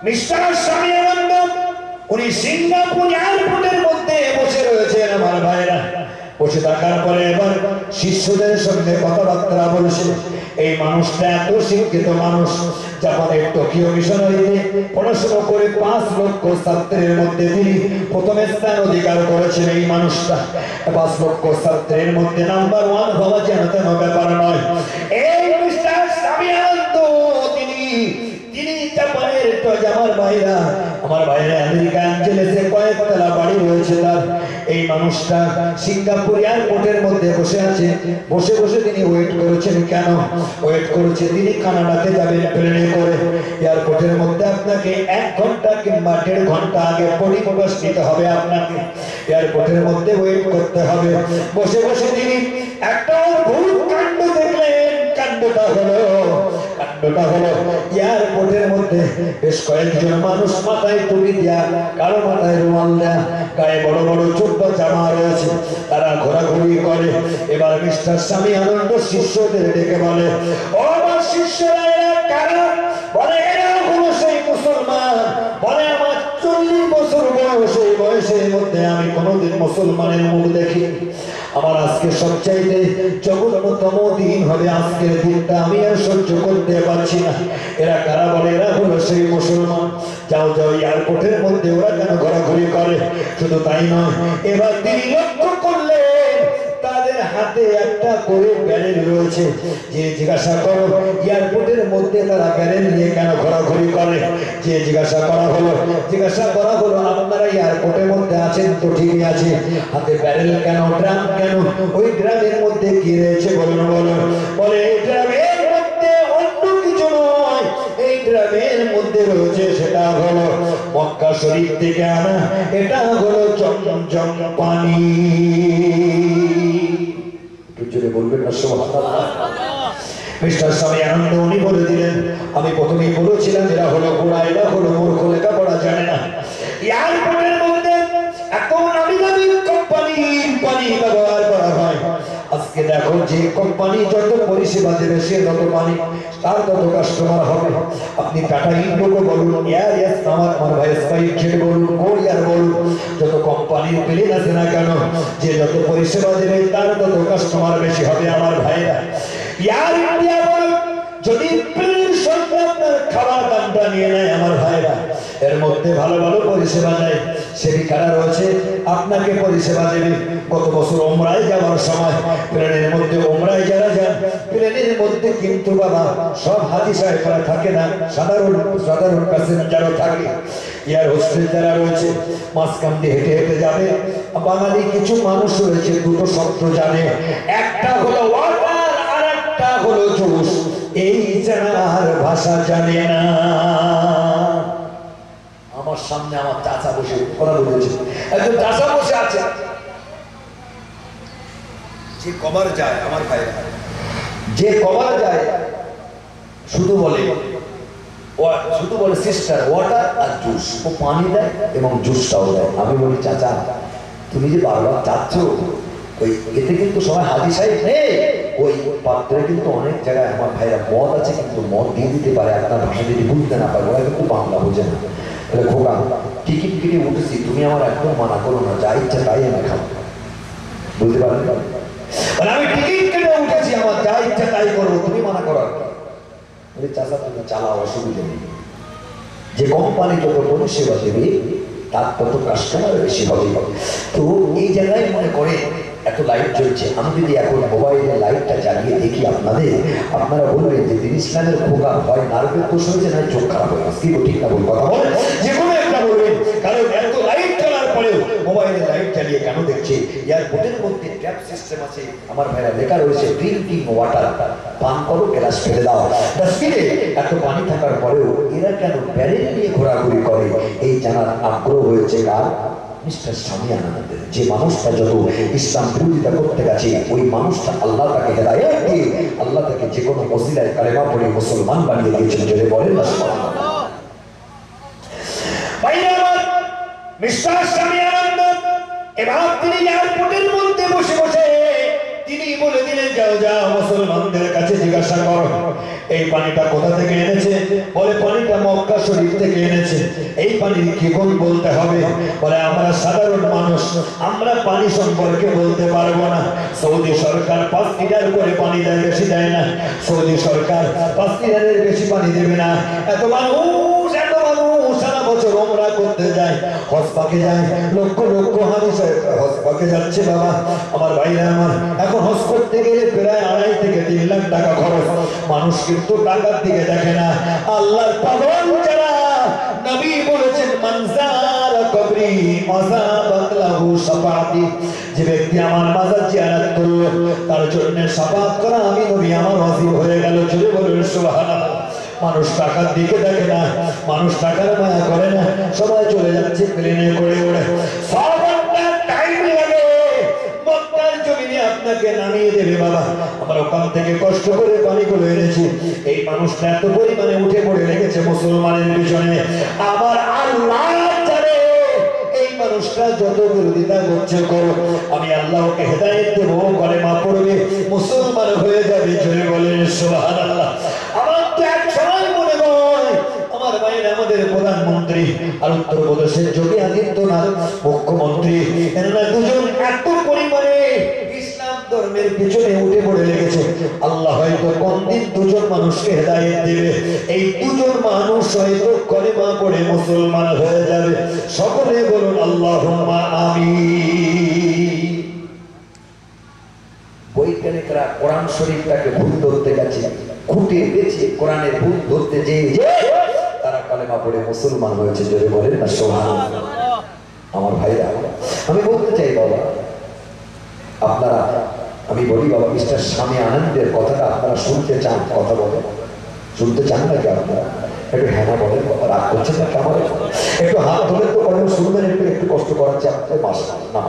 মিস্টার স্বামী আনন্দ উনি সিঙ্গাপুর এয়ারপোর্টের মধ্যে বসে রয়েছেন। আমার ভাইরা, বসে থাকার পরে এবার শিষ্যদের সঙ্গে কথাবার্তা বলছে। এই মানুষটা এত শিক্ষিত মানুষ, জাপানের টোকিও মিশনারিতে পড়াশোনা করে 5 লক্ষ ছাত্রের মধ্যে তিনি প্রথম স্থান অধিকার করেছেন। এই মানুষটা 5 লক্ষ ছাত্রের মধ্যে নাম্বার 1 হওয়া যেন তেন ব্যাপার নয়। এই মিস্টার সামিয়ান্ত তিনি জাপানের আমার ভাইরা আমেরিকা অ্যাঞ্জেলেসে কয়েকতলা বাড়ি রয়েছে তার। এই মানুষটা সিঙ্গাপুর এয়ারপোর্টের মধ্যে বসে আছে। বসে বসে তিনি ওয়েট করেছেন। কেন ওয়েট করেছে? তিনি কানাডাতে যাবেন প্লেনে করে। এয়ারপোর্টের মধ্যে আপনাকে 1 ঘন্টা কিংবা 1.5 ঘন্টা আগে পরিপ্রকাশ নিতে হবে। আপনাকে এয়ারপোর্টের মধ্যে ওয়েট করতে হবে। বসে বসে তিনি একটা অদ্ভুত কাণ্ড দেখলেন। কাণ্ডটা হলো এয়ারপোর্টের মধ্যে বেশ কয়েকজন মানুষ মাথায় টুপি দেয়া, কারো মাথায় রুমাল দেয়া, গায়ে বড় বড় ছোট্ট জামা রয়েছে, তারা ঘোরাঘুরি করে। এবার মিস্টার স্বামী আনন্দ শিষ্যদের ডেকে বলে, ও আমার শিষ্যরা এরা কারা? বলে এরা হলো সেই মুসলমান। বলে আমার 40 বছর বয়স, এই বয়সের মধ্যে আমি কোনোদিন মুসলমানের মুখ দেখি। আমার আজকে সবচাইতে জঘন্যতম দিন হবে আজকের দিনটা, আমি আর সহ্য করতে পারছি না। এরা কারা? বলে এরা হলো সেই মুসলমান। যাও যাও, এয়ারপোর্টের মধ্যে ওরা কেন ঘোরাঘুরি করে? শুধু তাই নয়, এবার তিনি লক্ষ্য করলেন তাদের হাতে একটা করে ব্যারেল রয়েছে। যে জিজ্ঞাসা করো এয়ারপোর্টের মধ্যে তারা ব্যারেল নিয়ে কেন ঘোরাঘুরি করে? যে জিজ্ঞাসা করা হলো আপনারা এয়ারপোর্টের মধ্যে আছেন তো ঠিকই আছে, হাতে ব্যারেল কেন, ড্রাম কেন? ওই ড্রামের মধ্যে কি রয়েছে বলুন? বলে এই ড্রামের মধ্যে অন্য কিছু নয়, এই ড্রামের মধ্যে রয়েছে সেটা হলো মক্কা শরীফ থেকে আনা, এটা হলো জমজম পানি। জোরে বলবেন না সুবহানাল্লাহ। মিস্টার স্বামী আনন্দ উনি বলে দিলেন, আমি প্রথমেই বলেছিলাম এরা হলো গোড়া, এরা হলো মূর্খ, লেখাপড়া জানে না। এয়ারপোর্টের মধ্যে এত নামি দামি কোম্পানির পানি ব্যবহার করা হয়। আজকে দেখো যে কোম্পানি যত পরিষেবা দেবে সে তত পানি, তার তত কাস্টমার হবে। আপনি টাটা ইন্ডিগো বলুন, এয়ার আমার ভাই স্পাইসজেট বলুন, কোরিয়ার বলুন, যত কোম্পানির প্লেন আছে না কেন, যে যত পরিষেবা দেবে তার তত কাস্টমার বেশি হবে। আমার ভাইরা এয়ার ইন্ডিয়া বলুন, যদি প্লেনের সঙ্গে আপনার খাবার দামটা নিয়ে নেয় আমার ভাইরা, এর মধ্যে ভালো ভালো পরিষেবা দেয়, সেটি কারা রয়েছে আপনাকে পরিষেবা দেবে। গত বছর ওমরায় যাওয়ার সময় প্লেনের মধ্যে ওমরায় যারা যান, প্লেনের মধ্যে কিন্তু বাবা সব হাজি সাহেবরা থাকে না, সাধারণ প্যাসেঞ্জারও থাকে। এয়ার হোস্টেস যারা রয়েছে মাঝখান দিয়ে হেঁটে হেঁটে যাবে। বাঙালি কিছু মানুষ রয়েছে দুটো শব্দ জানে, একটা হলো ওয়াটার আর একটা হলো জুস। এই জানার ভাষা জানে না। আমার সামনে আমার চাচা বসে কথা বলেছে, একজন চাচা বসে আছে, যে কবার যায় আমার ভাই, যে কবার যায় শুধু বলে সিস্টার ওয়াটার আর জুস, ও পানি দেয় এবং জুসটাও দেয়। আমি বলি চাচা তুমি যে বারবার চাচ্ছ, ওই এতে কিন্তু সবাই হাজি সাহেব নেই, ওই পাত্রে কিন্তু অনেক জায়গায় আমার ভাইরা মদ আছে, কিন্তু মদ দিয়ে দিতে পারে, আপনার ভাষা যদি বুঝতে না পারে, ওরা কিন্তু বাংলা বোঝে না। তাহলে খোকা টিকিট কেটে উঠেছি, তুমি আমার একদম মানা করো না, যা ইচ্ছা তাই আমি খাবো, বুঝতে পারলে? আমি টিকিট কেটে উঠেছি, আমার যা ইচ্ছা তাই করবো, তুমি মানা করো। চাচা তুমি চালাও, অসুবিধা নেই। যে কোম্পানি যত পরিষেবা দেবে তার তত কাস্টমার বেশি হবে। তো এই জায়গায় মনে করে এত লাইট জ্বলছে, আমি যদি এখন মোবাইলে লাইটটা জ্বালিয়ে দেখি আপনারা বলবেন যে দিন ইসলামের খোকা হয় নার্ভের দোষ হয়েছে, না চোখ খারাপ হয়ে গেছে, ঠিক না? বল কথা বল, যে কোনো একটা বলবেন। কারণ এত লাইট জ্বালার পরেও মোবাইলে লাইট জ্বালিয়ে কেন দেখছে? এয়ারপোর্টের মধ্যে ট্যাপ সিস্টেম আছে আমার ভাইরা, লেখা রয়েছে ড্রিঙ্কিং ওয়াটার, পান করো, গ্লাস ফেলে দাও। ডাস্টবিনে এত পানি থাকার পরেও এরা কেন ব্যারেল নিয়ে ঘোরাঘুরি করে? এই জানার আগ্রহ হয়েছে কার? মিস্টার স্বামী আনন্দের। যে মানুষটা যত ইসলাম বিরোধিতা করতে গেছে, ওই মানুষটা আল্লাহ তাকে হেদায়েত দিয়ে আল্লাহ তাকে যে কোনো ওসিলায় কালেমা পড়ে মুসলমান বানিয়ে দিয়েছেন। যদি বলেন না সুবহানাল্লাহ। মিস্টার স্বামী আনন্দ এবার তিনি এয়ারপোর্টের মধ্যে বসে বসে তিনি বলে দিলেন, যাও যাও মুসলমানদের কাছে জিজ্ঞাসা করো এই পানিটা কোথা থেকে এনেছে? বলে পানিটা মক্কা শরীফ থেকে এনেছে। এই পানির কি গুণ বলতে হবে? বলে আমরা সাধারণ মানুষ, আমরা পানি সম্পর্কে বলতে পারবো না। সৌদি সরকার 5 লিটার করে পানি দেয়, বেশি দেয় না। সৌদি সরকার 5 লিটারের বেশি পানি দেবে না। এত মানুষ সারা বছর ওমরা করতে যায়, হজ পাকে যায়, লক্ষ লক্ষ হাজি সাহেব হজ পাকে যাচ্ছে। বাবা আমার ভাইরা আমার, এখন হজ করতে গেলে প্রায় 2.5 থেকে 3 লাখ টাকা খরচ। মানুষ কিন্তু টাকার দিকে দেখে না। আল্লাহর পাগল যারা, নবী বলেছেন মানজার কবরি মাযাবাত লাহু শাফাআতি, যে ব্যক্তি আমার মাজার জিয়ারত করলো তার জন্য শাফাআত করা আমি নবী আমার ওয়াজিব হয়ে গেল। জোরে বলুন সুবহানাল্লাহ। মানুষ টাকার দিকে দেখে না, মানুষ টাকার মায়া করে না, সবাই চলে যাচ্ছে প্লেনে করে ওড়ে। 6 ঘন্টা টাইম লাগে মক্কার জমিনে আপনাকে নামিয়ে দেবে। বাবা আমার ওখান থেকে কষ্ট করে পানিগুলো এনেছি। এই মানুষটা এত পরিমাণে উঠে পড়ে লেগেছে মুসলমানের পিছনে। আমার আল্লাহ জানে এই মানুষটা যত বিরোধিতা করছে করো, আমি আল্লাহকে হেদায়েত দেবো, কলেমা পড়বে, মুসলমান হয়ে যাবে। জোরে বলেন সুবহানাল্লাহ। আমার তো এক সময় মনে হয় আমার ভাইয়ের আমাদের প্রধানমন্ত্রী আর উত্তরপ্রদেশের যোগী আদিত্যনাথ মুখ্যমন্ত্রী, এনারা দুজন এত পরিমাণে ইসলাম ধর্মের পিছনে উঠে পড়ে লেগেছে। আল্লাহ হয়তো কোন দিন দুজন মানুষকে হেদায়েত দেবে, এই দুজন মানুষ হয়তো কলেমা পড়ে মুসলমান হয়ে যাবে। সকলে বলুন আল্লাহুম্মা আমিন। বৈজ্ঞানিকরা কোরআন শরীফটাকে ভুল ধরতে গেছে, খুঁটে বেছে কোরআনের ভুল ধরতে যেয়ে তারা কালেমা পড়ে মুসলমান হয়েছে। জোরে বলেন না সুবহানাল্লাহ। আমার ভাইরা, আমি বলতে চাই বাবা, আপনারা, আমি বলি বাবা, মিস্টার স্বামী আনন্দের কথাটা আপনারা শুনতে চান? কথা বলেন, শুনতে চান নাকি আপনারা? একটু হ্যাঁ বলেন, রাগ করছেন না কেমন? একটু হাত ধরে তো বলেন, শুনবেন। একটু কষ্ট করাচ্ছে আপনাদের মাস না,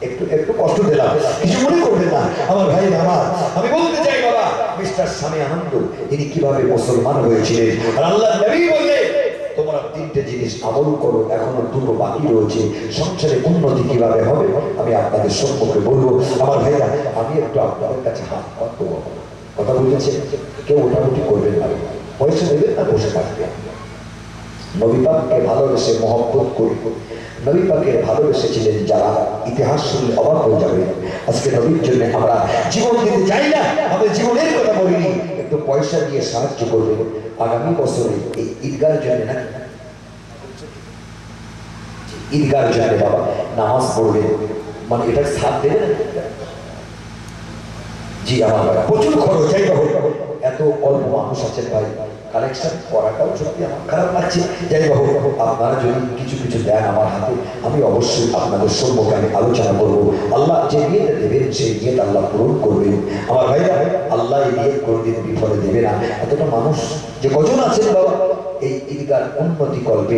একটু কষ্ট দিলাম, কিছু মনে করবেন না আমার ভাই আমার। আমি বলতে চাই বাবা, মিস্টার স্বামী আনন্দ তিনি কিভাবে মুসলমান হয়েছিলেন। আর আল্লাহ নবী বললেন তোমরা 3টে জিনিস আমল করো, এখনো 2টো বাকি রয়েছে। সংসারে উন্নতি কিভাবে হবে আমি আপনাদের সম্পর্কে বলবো। আমার ভাইরা, আমি একটু আপনাদের কাছে হাত পাতবো। কথা বলেছে, কেউ ওঠাউঠি করবেন না, পয়সা দেবেন না, বসে থাকবেন। নবী পাককে ভালোবেসে মহব্বত করি। নবী পাকের ভালোবেসেছিলেন যারা, ইতিহাস শুনলে অবাক হয়ে যাবে। আজকে নবীর জন্য আমরা জীবন দিতে চাই না, আমাদের জীবনের কথা বলিনি, একটু পয়সা দিয়ে সাহায্য করবেন। আগামী বছরে এই ঈদগার জন্য না, ঈদগার জন্য বাবা নামাজ পড়বে, মানে এটা সাথ দেবে না। জি আমার প্রচুর খরচ, যাই হোক এত অল্প মানুষ আছেন ভাই, কালেকশন করাটাও সত্যি আমার খারাপ লাগছে। যাই হোক আপনারা যদি কিছু কিছু দেন আমার হাতে, আমি অবশ্যই আপনাদের সম্পর্কে আমি আলোচনা করবো। আল্লাহ যে নিয়ত দেবেন সেই নিয়ত আল্লাহ পূরণ করবেন। আমার ভাইরা, আল্লাহ এই নিয়ত কোনোদিন বিফলে দেবে না। এতটা মানুষ যে কজন আছেন বাবা, এই ঈদগার উন্নতি কল্পে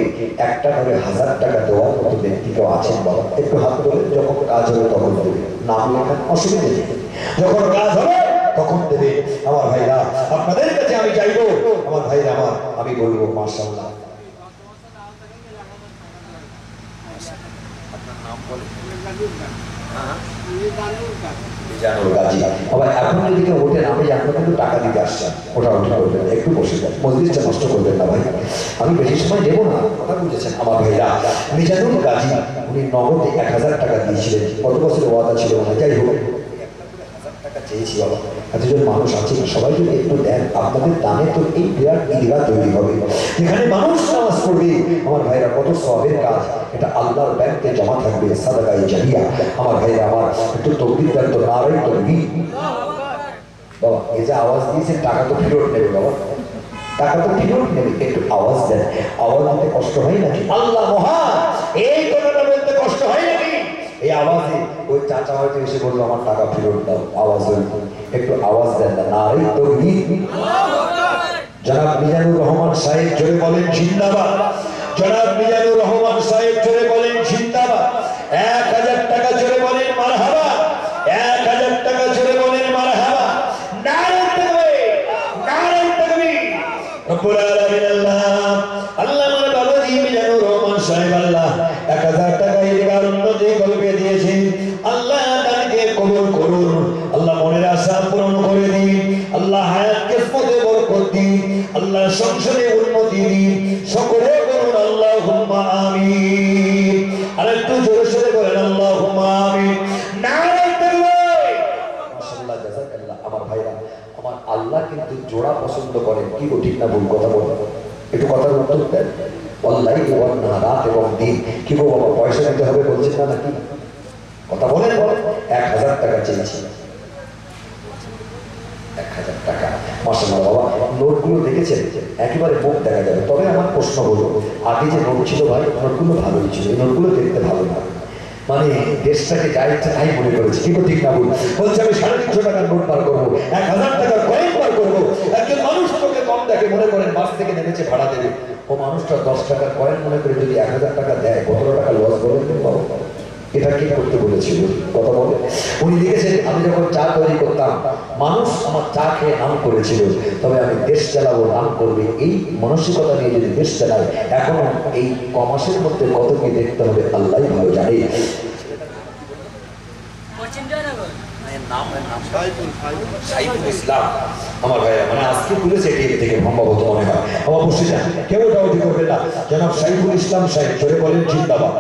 একটা করে 1000 টাকা দেওয়ার মতো ব্যক্তি কেউ আছেন বাবা? একটু হাত ধরে, যখন কাজ হবে তখন দেবে, নাম লেখার অসুবিধা নেই, যখন কাজ হবে তখন দেবে। আমার ভাইরা, আপনাদের কাছে আমি চাইবো, আমার ভাইরা আমার, আমি বলবো মাশাআল্লাহ। আপনার নাম বলে এখন যদি কেউ ওঠেন, আমি আপনাকে কিন্তু টাকা দিতে আসছেন, ওটা ওঠা করবেন, একটু বসে যান, মসজিদটা নষ্ট করবেন না ভাই, আমি বেশি সময় দেবো না। কথা বুঝেছেন আমার ভাইরা? মিজানুল গাজী উনি নগদে 1000 টাকা দিয়েছিলেন, কত বছরের ওয়াদা ছিল না, যাই হোক চেয়েছি বাবা। এতজন মানুষ আছে, সবাই যদি একটু দেন, আপনাদের দানে তো এই বিরাট ঈদগাহ তৈরি হবে, এখানে মানুষ নামাজ পড়বে। আমার ভাইরা, কত সওয়াবের কাজ, এটা আল্লাহর ব্যাংকে জমা থাকবে, সাদাকায়ে জারিয়া। আমার ভাইরা আমার, একটু তাকবীর দেন তো, নারে তাকবীর। বাবা এই যে আওয়াজ দিয়েছে, টাকা তো ফেরত নেবে বাবা, টাকা তো ফেরত নেবে, একটু আওয়াজ দেন। আওয়াজ দিতে কষ্ট হয় নাকি? আল্লাহ মহান, এই কথাটা বলতে কষ্ট হয় নাকি? এই আওয়াজে ওই চাচা হয়তো এসে বললো আমার টাকা ফেরত দাও, আওয়াজ হইল, একটু আওয়াজ দেন না, নারে তাকবীর। জনাব মিজানুর রহমান সাহেব জোরে বলেন জিন্দাবাদ। জনাব মিজানুর রহমান সাহেব জোরে বলেন জিন্দাবাদ। 1000 টাকা জোরে বলেন মারহাবা, 1000 টাকা জোরে বলেন মারহাবা। নারে তাকবীর, নারে তাকবীর। রব্বুল আলামিন আল্লাহ, আল্লাহ আমার বাবাজি মিজানুর রহমান সাহেব আল্লাহ 1000 টাকা ঈদগার উন্নতি কল্পে দিয়েছেন। আল্লাহ দানকে কবুল করুন, আল্লাহ মনের আশা পূরণ করে দিন, আল্লাহ হায়াত কিসমতে বরকত দিন, আল্লাহ সংসারে উন্নতি দিন, সকলে বলুন আল্লাহুম্মা আমিন। আর একটু জোরে সোরে বলেন আল্লাহুম্মা আমিন। নারে তাকবীর। মাশাআল্লাহ, জাযাকাল্লাহ। আমার ভাইরা, আমার আল্লাহ কিন্তু জোড়া পছন্দ করেন, কি গো ঠিক না ভুল কথা বলেন? একটু কথার উত্তর দেন। ওয়াল্লাহি ওয়ান নাহার এবং দিন, কি গো বাবা পয়সা দিতে হবে বলছেন না নাকি? কথা বলেন, 1000 টাকা চেয়েছি, 1000 টাকা। মাশাআল্লাহ বাবা, নোটগুলো দেখেছেন একেবারে মুখ দেখা যাবে। তবে আমার প্রশ্ন হলো, আগে যে নোট ছিল ভাই, নোটগুলো ভালোই ছিল, এই নোটগুলো দেখতে ভালো না, মানে দেশটাকে যাই ইচ্ছা তাই মনে করেছে, কিন্তু ঠিক না ভুল বলছে। আমি 350 টাকার নোট বার করবো, 1000 টাকার কয়েন বার করবো। একজন মানুষ তোকে কম দেখে, মনে করেন বাস থেকে নেমেছে ভাড়া দেবে, ও মানুষটা 10 টাকার কয়েন মনে করে যদি 1000 টাকা দেয়, 15 টাকা লস বলেন পাবো। এটা কি করতে বলেছিল? কথা বলে উনি লিখেছেন, আমি যখন চা তৈরি করতাম মানুষ আমার চা খেয়ে নাম করেছিল, তবে আমি দেশ চালাবো, নাম করবে, এই মানসিকতা নিয়ে যদি দেশ চালাই, এখনো এই কমাসের মধ্যে কত কি দেখতে হবে আল্লাহ ভালো জানে। সাইফুল ইসলাম আমার ভাইয়া, মানে আজকে তুলেছে এটিএম থেকে সম্ভবত মনে হয়, আমার বসে যান, কেউ ডাউটি করবে না। জনাব সাইফুল ইসলাম সাহেব, জোরে বলেন জিন্দাবাদ।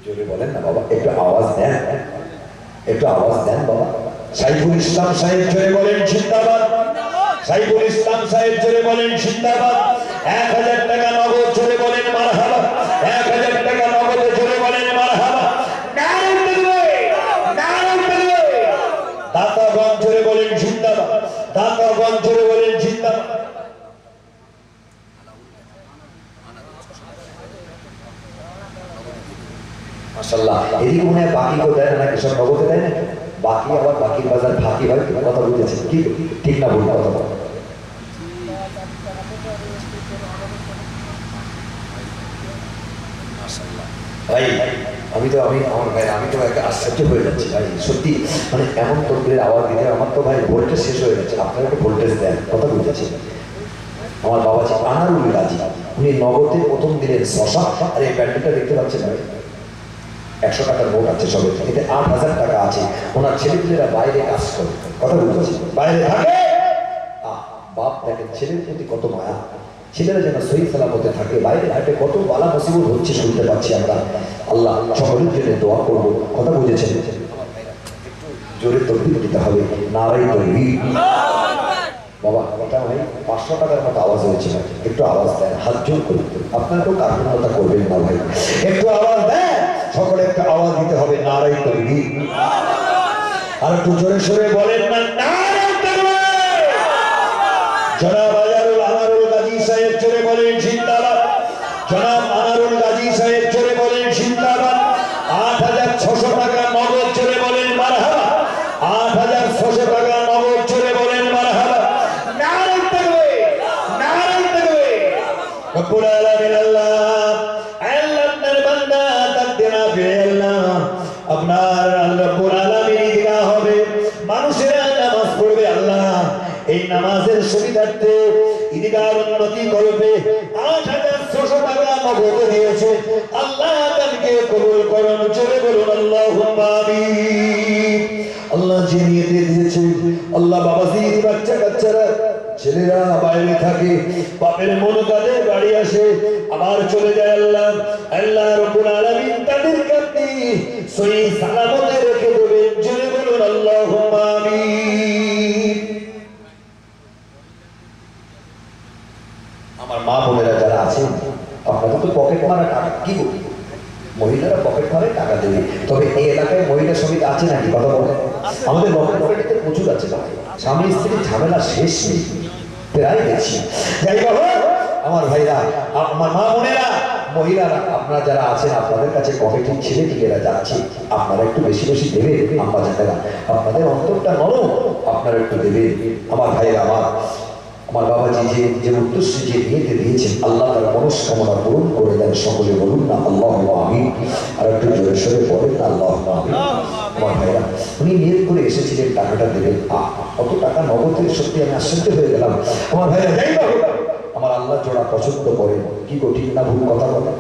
জোরে বলেন না বাবা, একটু আওয়াজ দেন, একটু আওয়াজ দেন বাবা। সাইফুল ইসলাম সাহেব, জোরে বলেন জিন্দাবাদ। সাইফুল ইসলাম সাহেব, জোরে বলেন জিন্দাবাদ। 1000 টাকা নগদ, জোরে বলেন মারহাবা। 1000 টাকা নগদ, জোরে বলেন মারহাবা। নারে তাকবীর, নারে তাকবীর। দাতাগণ, জোরে বলেন জিন্দাবাদ। দাতাগণ, জোরে বলেন জিন্দাবাদ। মাশাআল্লাহ, এদিকে মনে হয় বাকি কেউ দেয় না, সব নগদে দেয় না, বাকি আবার বাকির বাজার ফাঁকি হয়, কথা বুঝেছেন কি ঠিক না ভুল কথা বল। ভাই আমার ভাই, আমি তো একটা আশ্চর্য হয়ে যাচ্ছি ভাই, সত্যি মানে এমন তন্ত্রের আওয়াজ দিতে আমার তো ভাই ভোল্টেজ শেষ হয়ে যাচ্ছে। আপনারা একটু ভোল্টেজ দেন, কথা বুঝেছেন? আমার বাবা ছিল আনারুল গাজী, উনি নগদে প্রথম দিলেন শশা, আর এই প্যান্ডেলটা দেখতে পাচ্ছেন ভাই, 100 টাকার নোট আছে সবে, এতে 8000 টাকা আছে। ওনার ছেলেপিলেরা বাইরে কাজ করে, কথা বুঝেছি, বাইরে থাকে। বাপ দেখেন ছেলের প্রতি কত মায়া, ছেলেরা যেন সহি সালামতে থাকে, বাইরে হাটে কত বালা মুসিবত হচ্ছে শুনতে পাচ্ছি আমরা। আল্লাহ সকলের জন্য দোয়া করবো, কথা বুঝেছেন? জোরে তকবীর দিতে হবে, নারাই তাকবীর। বাবা এটা ভাই 500 টাকার মতো আওয়াজ হয়েছে, একটু আওয়াজ দেন, হাত জোর করে। আপনারা তো কার্পণ্যতা করবেন না ভাই, একটু আওয়াজ দেন, সকলে একটা আওয়াজ দিতে হবে, নারাই তাকবীর। আর একটু জোরে সোরে বলেন না, নারাই তাকবীর। জনাব আনারুল গাজী সাহেব, জোরে বলেন জিন্দাবাদ। জনাব আনারুল গাজী সাহেব, জোরে বলেন জিন্দাবাদ। 8600 টাকা নগদ, জোরে বলেন মারহাবা। 8600 টাকা নগদ, জোরে বলেন মারহাবা। নারাই তাকবীর, নারাই তাকবীর। রব্বুল আলামিন আল্লাহ, আল্লাহর বান্দা তাকদিরা ফিরে আল্লাহ, আপনার রব্বুল আলামিন ঈদগাহ হবে, মানুষেরা নামাজ পড়বে আল্লাহ, এই নামাজের সুবিধার্থে ঈদগাহর উন্নতি করবে। 8600 টাকা নগদ দিয়েছে, আল্লাহ তাকে কবুল করুন, জোরে বলুন আল্লাহুম্মা আমিন। আল্লাহ যে নিয়তে দিয়েছে, আল্লাহ বাবাজির বাচ্চা কাচ্চারা ছেলেরা বাইরে থাকে, বাপের মন কাঁদে, বাড়ি আসে আবার চলে যায়, আল্লাহ আল্লাহ রব্বুল আলামিন তাদেরকে আপনি সহি সালামতে রেখে দেবেন, জোরে বলুন আল্লাহুম্মা আমিন। আমার মা বোনেরা যারা আছেন, আপনাদের তো পকেট মারা টাকা, কি বলি মহিলারা পকেট মারে টাকা দেবে, তবে এই এলাকায় মহিলা সমিতি আছে নাকি? কথা বলে আমাদের পকেটে প্রচুর আছে ভাই, স্বামী স্ত্রীর ঝামেলা শেষ নেই, প্রায় দেখছি। যাই হোক আমার ভাইরা, আমার মা বোনেরা, মহিলারা, আপনারা যারা আছেন, আপনাদের কাছে কমিটির ছেলে টিকেরা যাচ্ছে, আপনারা একটু বেশি বেশি দেবে। আম্মা জানেরা, আপনাদের অন্তরটা নরম, আপনারা একটু দেবে। আমার ভাইরা, আমার বাবাজি যে উদ্দেশ্যে যে নিয়েতে দিয়েছেন, আল্লাহ তার মনস্কামনা পূরণ করে দেন, সকলে বলুন না আল্লাহুম্মা আমিন। আর একটু জোরে সোরে বলেন না আল্লাহুম্মা আমিন। আমার ভাইরা, উনি নিয়ত করে এসেছিলেন টাকাটা দেবেন, কত টাকা নগদে, সত্যি আমি আশ্চর্য হয়ে গেলাম। আমার ভাইরা, যাই হোক আমার আল্লাহ জোড়া পছন্দ করেন, কি গো ঠিক না ভুল কথা বলে?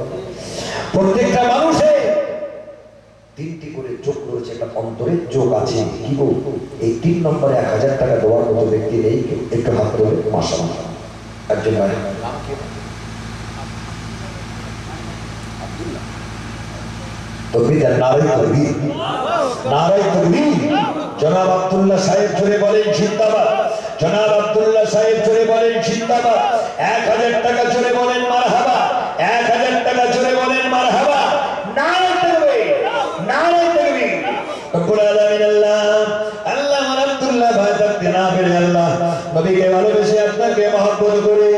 প্রত্যেকটা মানুষের 3টি করে চোখ রয়েছে, একটা অন্তরের চোখ আছে, কি গো এই 3 নম্বরে 1000 টাকা দেওয়ার মতো ব্যক্তি নেই, একটু হাত ধরে মাশাআল্লাহ একজন ভাই নাম কি তকবীর নারে তকবীর নারে তকবীর জনাব আব্দুল্লাহ সাহেব জোরে বলেন জিন্দাবাদ জনাব আব্দুল্লাহ সাহেব জোরে বলেন জিন্দাবাদ 1000 টাকা জোরে বলেন মারহাবা 1000 টাকা জোরে বলেন মারহাবা নারে তকবীর নারে তকবীর রব্বুল আলামিন আল্লাহ আব্দুল্লাহ ভাই থাকতে না পেরে আল্লাহ নবীকে ভালোবেসে আপনাকে মহব্বত করে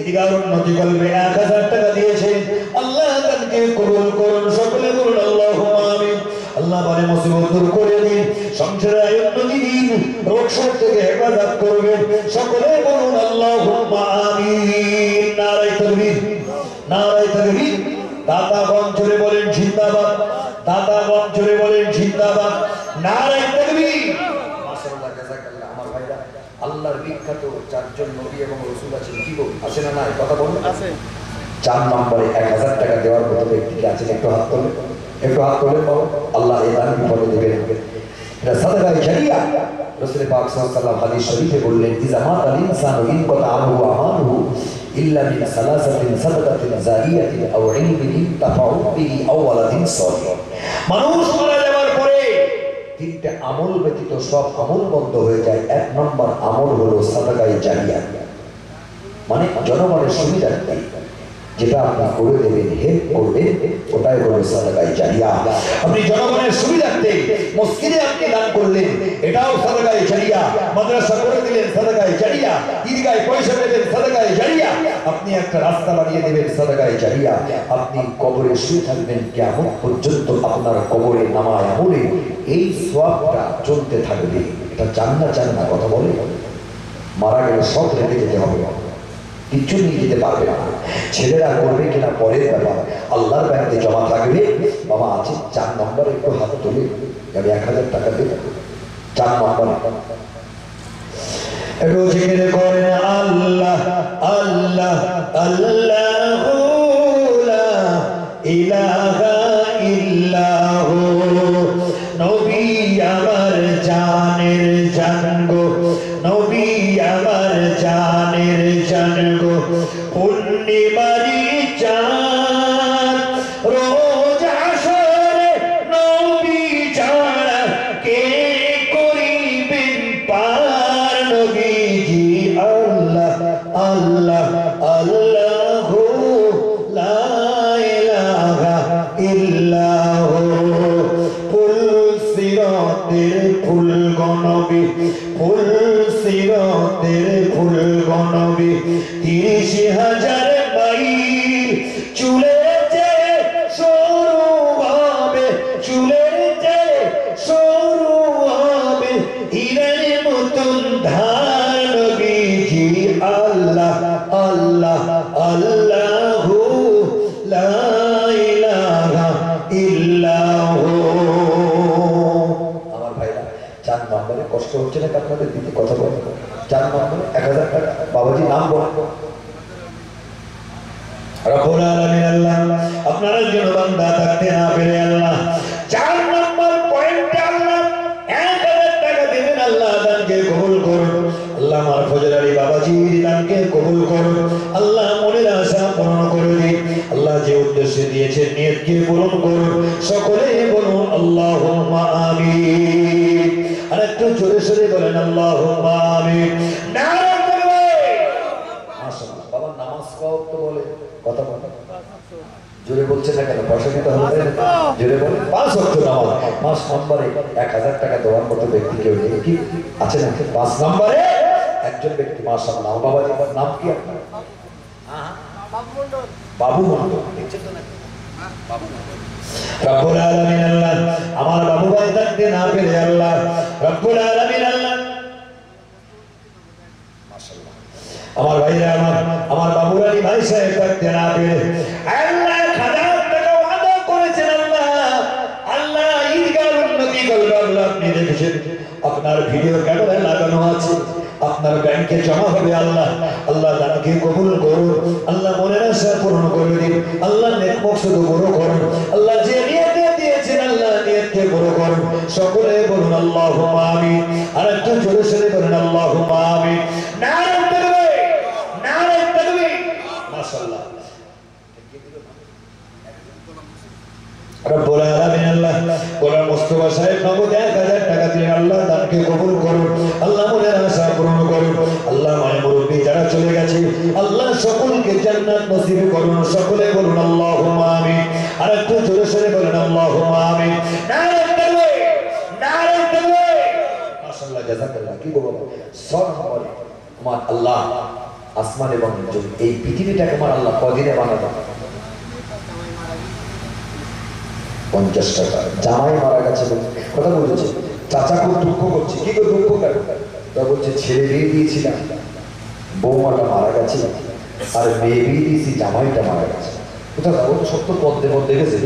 ঈদগাহ উন্নতি করবে 1000 টাকা দিয়েছেন আল্লাহ তাকে কবুল করুন সকলে বলুন আল্লাহুম্মা আমিন আল্লাহ বলে মুসিবত দূর করে দিন সংসারে উন্নতি দিন রোগ শোক থেকে হেফাজত করবেন সকলে বলুন আল্লাহুম্মা আমিন নারে তাকবীর নারে তাকবীর দাতা বঞ্চরে বলেন জিন্দাবাদ দাতা বঞ্চরে বলেন জিন্দাবাদ নারে তাকবীর মাশাআল্লাহ জাযাকাল্লাহ আমার ভাইরা আল্লাহর বিখ্যাত চারজন নবী এবং রাসূল আছেন কি গো আছে না নাই কথা বলুন আছে 4 নম্বরে 1000 টাকা দেওয়ার মতো ব্যক্তি কি আছে একটু হাত তোলে বাবা আল্লাহ এই দান বিপদে দেবেন এটা সাদাকা জারিয়া রাসূল পাক সাল্লাল্লাহু আলাইহি ওয়াসাল্লাম হাদিস শরীফে বললেন ইজা মাতাল ইনসানু ইনকাতা আমরু আমালু ইল্লা মিন সালাসাতিন সাদাকাতিন জারিয়াতিন আও ইলমিন তাফাউ বিহি আও ওয়ালাদিন সালিহ মানুষ মারা যাওয়ার পরে তিনটা আমল ব্যতীত সব আমল বন্ধ হয়ে যায় এক নম্বর আমল হলো সাদাকা জারিয়া মানে জনগণের সুবিধার্থে যেটা আপনি করে দেবেন হেল্প করবেন ওটাই হলো সাদাকা জারিয়া আপনি জনগণের সুবিধার্থে মসজিদে আপনি দান করলেন এটাও সাদাকা জারিয়া মাদ্রাসা করে দিলেন সাদাকা জারিয়া ঈদগাহে পয়সা দেবেন সাদাকা জারিয়া আপনি একটা রাস্তা বানিয়ে দেবেন সাদাকা জারিয়া আপনি কবরে শুয়ে থাকবেন কিয়ামত পর্যন্ত আপনার কবরে নামায় আমলে এই সওয়াবটা চলতে থাকবে এটা চান না কথা বলে মারা গেলে সব রেখে যেতে হবে কিছু নিয়ে যেতে পারবে না ছেলেরা করবে কিনা পরের ব্যাপার আল্লাহর ব্যাংকে জমা থাকবে বাবা আছে 4 নম্বরে একটু হাত তুলে আমি 1000 টাকা দেব 4 নম্বর একটু জিকির করেন আল্লাহ আল্লাহ আল্লাহু লা ইলাহা ইল্লাহু নবী আমার জানের জান গো নবী আমার জানের জান গো পূর্ণিমারি চাঁদ রোজ আসরে নবী ছাড়া কে করিবেন পার নবীজি আল্লাহ আল্লাহ আল্লাহু লা ইলাহা ইল্লাহু ফুল সিরাতের ফুল গনবী ফুল সিরাতের ফুল গনবী 30,000 মাইল চুলের যে সরু হবে চুলের যে সরু হবে হীরের মতন ধার নবীজি আল্লাহ আল্লাহ আল্লাহু লা ইলাহা ইল্লাহু আমার ভাইরা 4 নম্বরে কষ্ট হচ্ছে না আপনাদের দিতে কথা বলতে 4 নম্বরে 1000 টাকা বাবাজি নাম বলেন রব্বুল আলামিন আল্লাহ আপনার জন্য বান্দা থাকতে না পেরে আল্লাহ 4 নম্বর পয়েন্টে আল্লাহ 1000 টাকা দিবেন আল্লাহ দানকে কবুল করুন আল্লাহ আমার ফজল আলী বাবাজির দানকে কবুল করুন আল্লাহ মনের আশা পূরণ করে দিন আল্লাহ যে উদ্দেশ্যে দিয়েছেন নিয়তকে পূরণ করুন সকলে বলুন আল্লাহুম্মা আমিন আর একটু জোরে সোরে বলেন আল্লাহুম্মা আমিন নারে তাকবীর মাশাআল্লাহ বাবা নামাজ কওয়াত তো বলে কথা বলে জোরে বলছেন না কেন পয়সা দিতে হবে জোরে বলে 5 ওয়াক্ত নামাজ 5 নম্বরে 1000 টাকা দেওয়ার মতো ব্যক্তি কেউ নেই কি আছে না 5 নম্বরে একজন ব্যক্তি মাশাআল্লাহ বাবাজি নাম কি আপনার বাবু মন্ডল দেখছেন তো না বাবু মন্ডল রব্বুল আলামিন আল্লাহ আমার বাবু ভাই থাকতে না পেরে আল্লাহ রব্বুল আলামিন আল্লাহ মাশাআল্লাহ আমার ভাইরা আমার বাবু আলী ভাই সাহেব থাকতে না পেরে আল্লাহ 1000 টাকা ওয়াদা করেছেন আল্লাহ ঈদগাহ উন্নতি করবে আল্লাহ আপনি দেখেছেন আপনার ভিডিও ক্যামেরা লাগানো আছে আপনার ব্যাংকে জমা হবে আল্লাহ আল্লাহ দানকে কবুল করুন আল্লাহ মনের আশা পূরণ করে দিন আল্লাহ নেক মকসদ বড় করুন আল্লাহ যে নিয়তে দিয়েছেন আল্লাহ নিয়তকে বড় করুন সকলে বলুন আল্লাহুম্মা আমিন আর একটু জোরে সোরে বলুন আল্লাহুম্মা আমিন নারে তাকবীর মোস্তফা সাহেব নগদ 1000 টাকা দিয়ে আল্লাহ দানকে কবুল করুন, আল্লাহ মনের আশা পূরণ করুন, আল্লাহ মায়ের মুরব্বী যারা চলে গেছে আল্লাহ সকলকে জান্নাত নসিব করুন, সকলে বলুন আল্লাহুম্মা আমিন। আর একটু জোরে সরে বলেন আল্লাহুম্মা আমিন। নারে তাকবীর, নারে তাকবীর। মাশাআল্লাহ, জাযাকাল্লাহ। কি বলবো, সব আমার আল্লাহ আসমান এবং জমিন, এই পৃথিবীটাকে আমার আল্লাহ কদিনে বানালো? 50 টাকা। জামাই মারা গেছে কথা বলেছে, চাচা খুব দুঃখ করছে। কি করে দুঃখ কেন? তা বলছে ছেলে বিয়ে দিয়েছিলাম, বৌমাটা মারা গেছে, আর মেয়ে বিয়ে দিয়েছি, জামাইটা মারা গেছে। কোথা যাবো তো সব তো পদ্মে পদ্মে গেছে,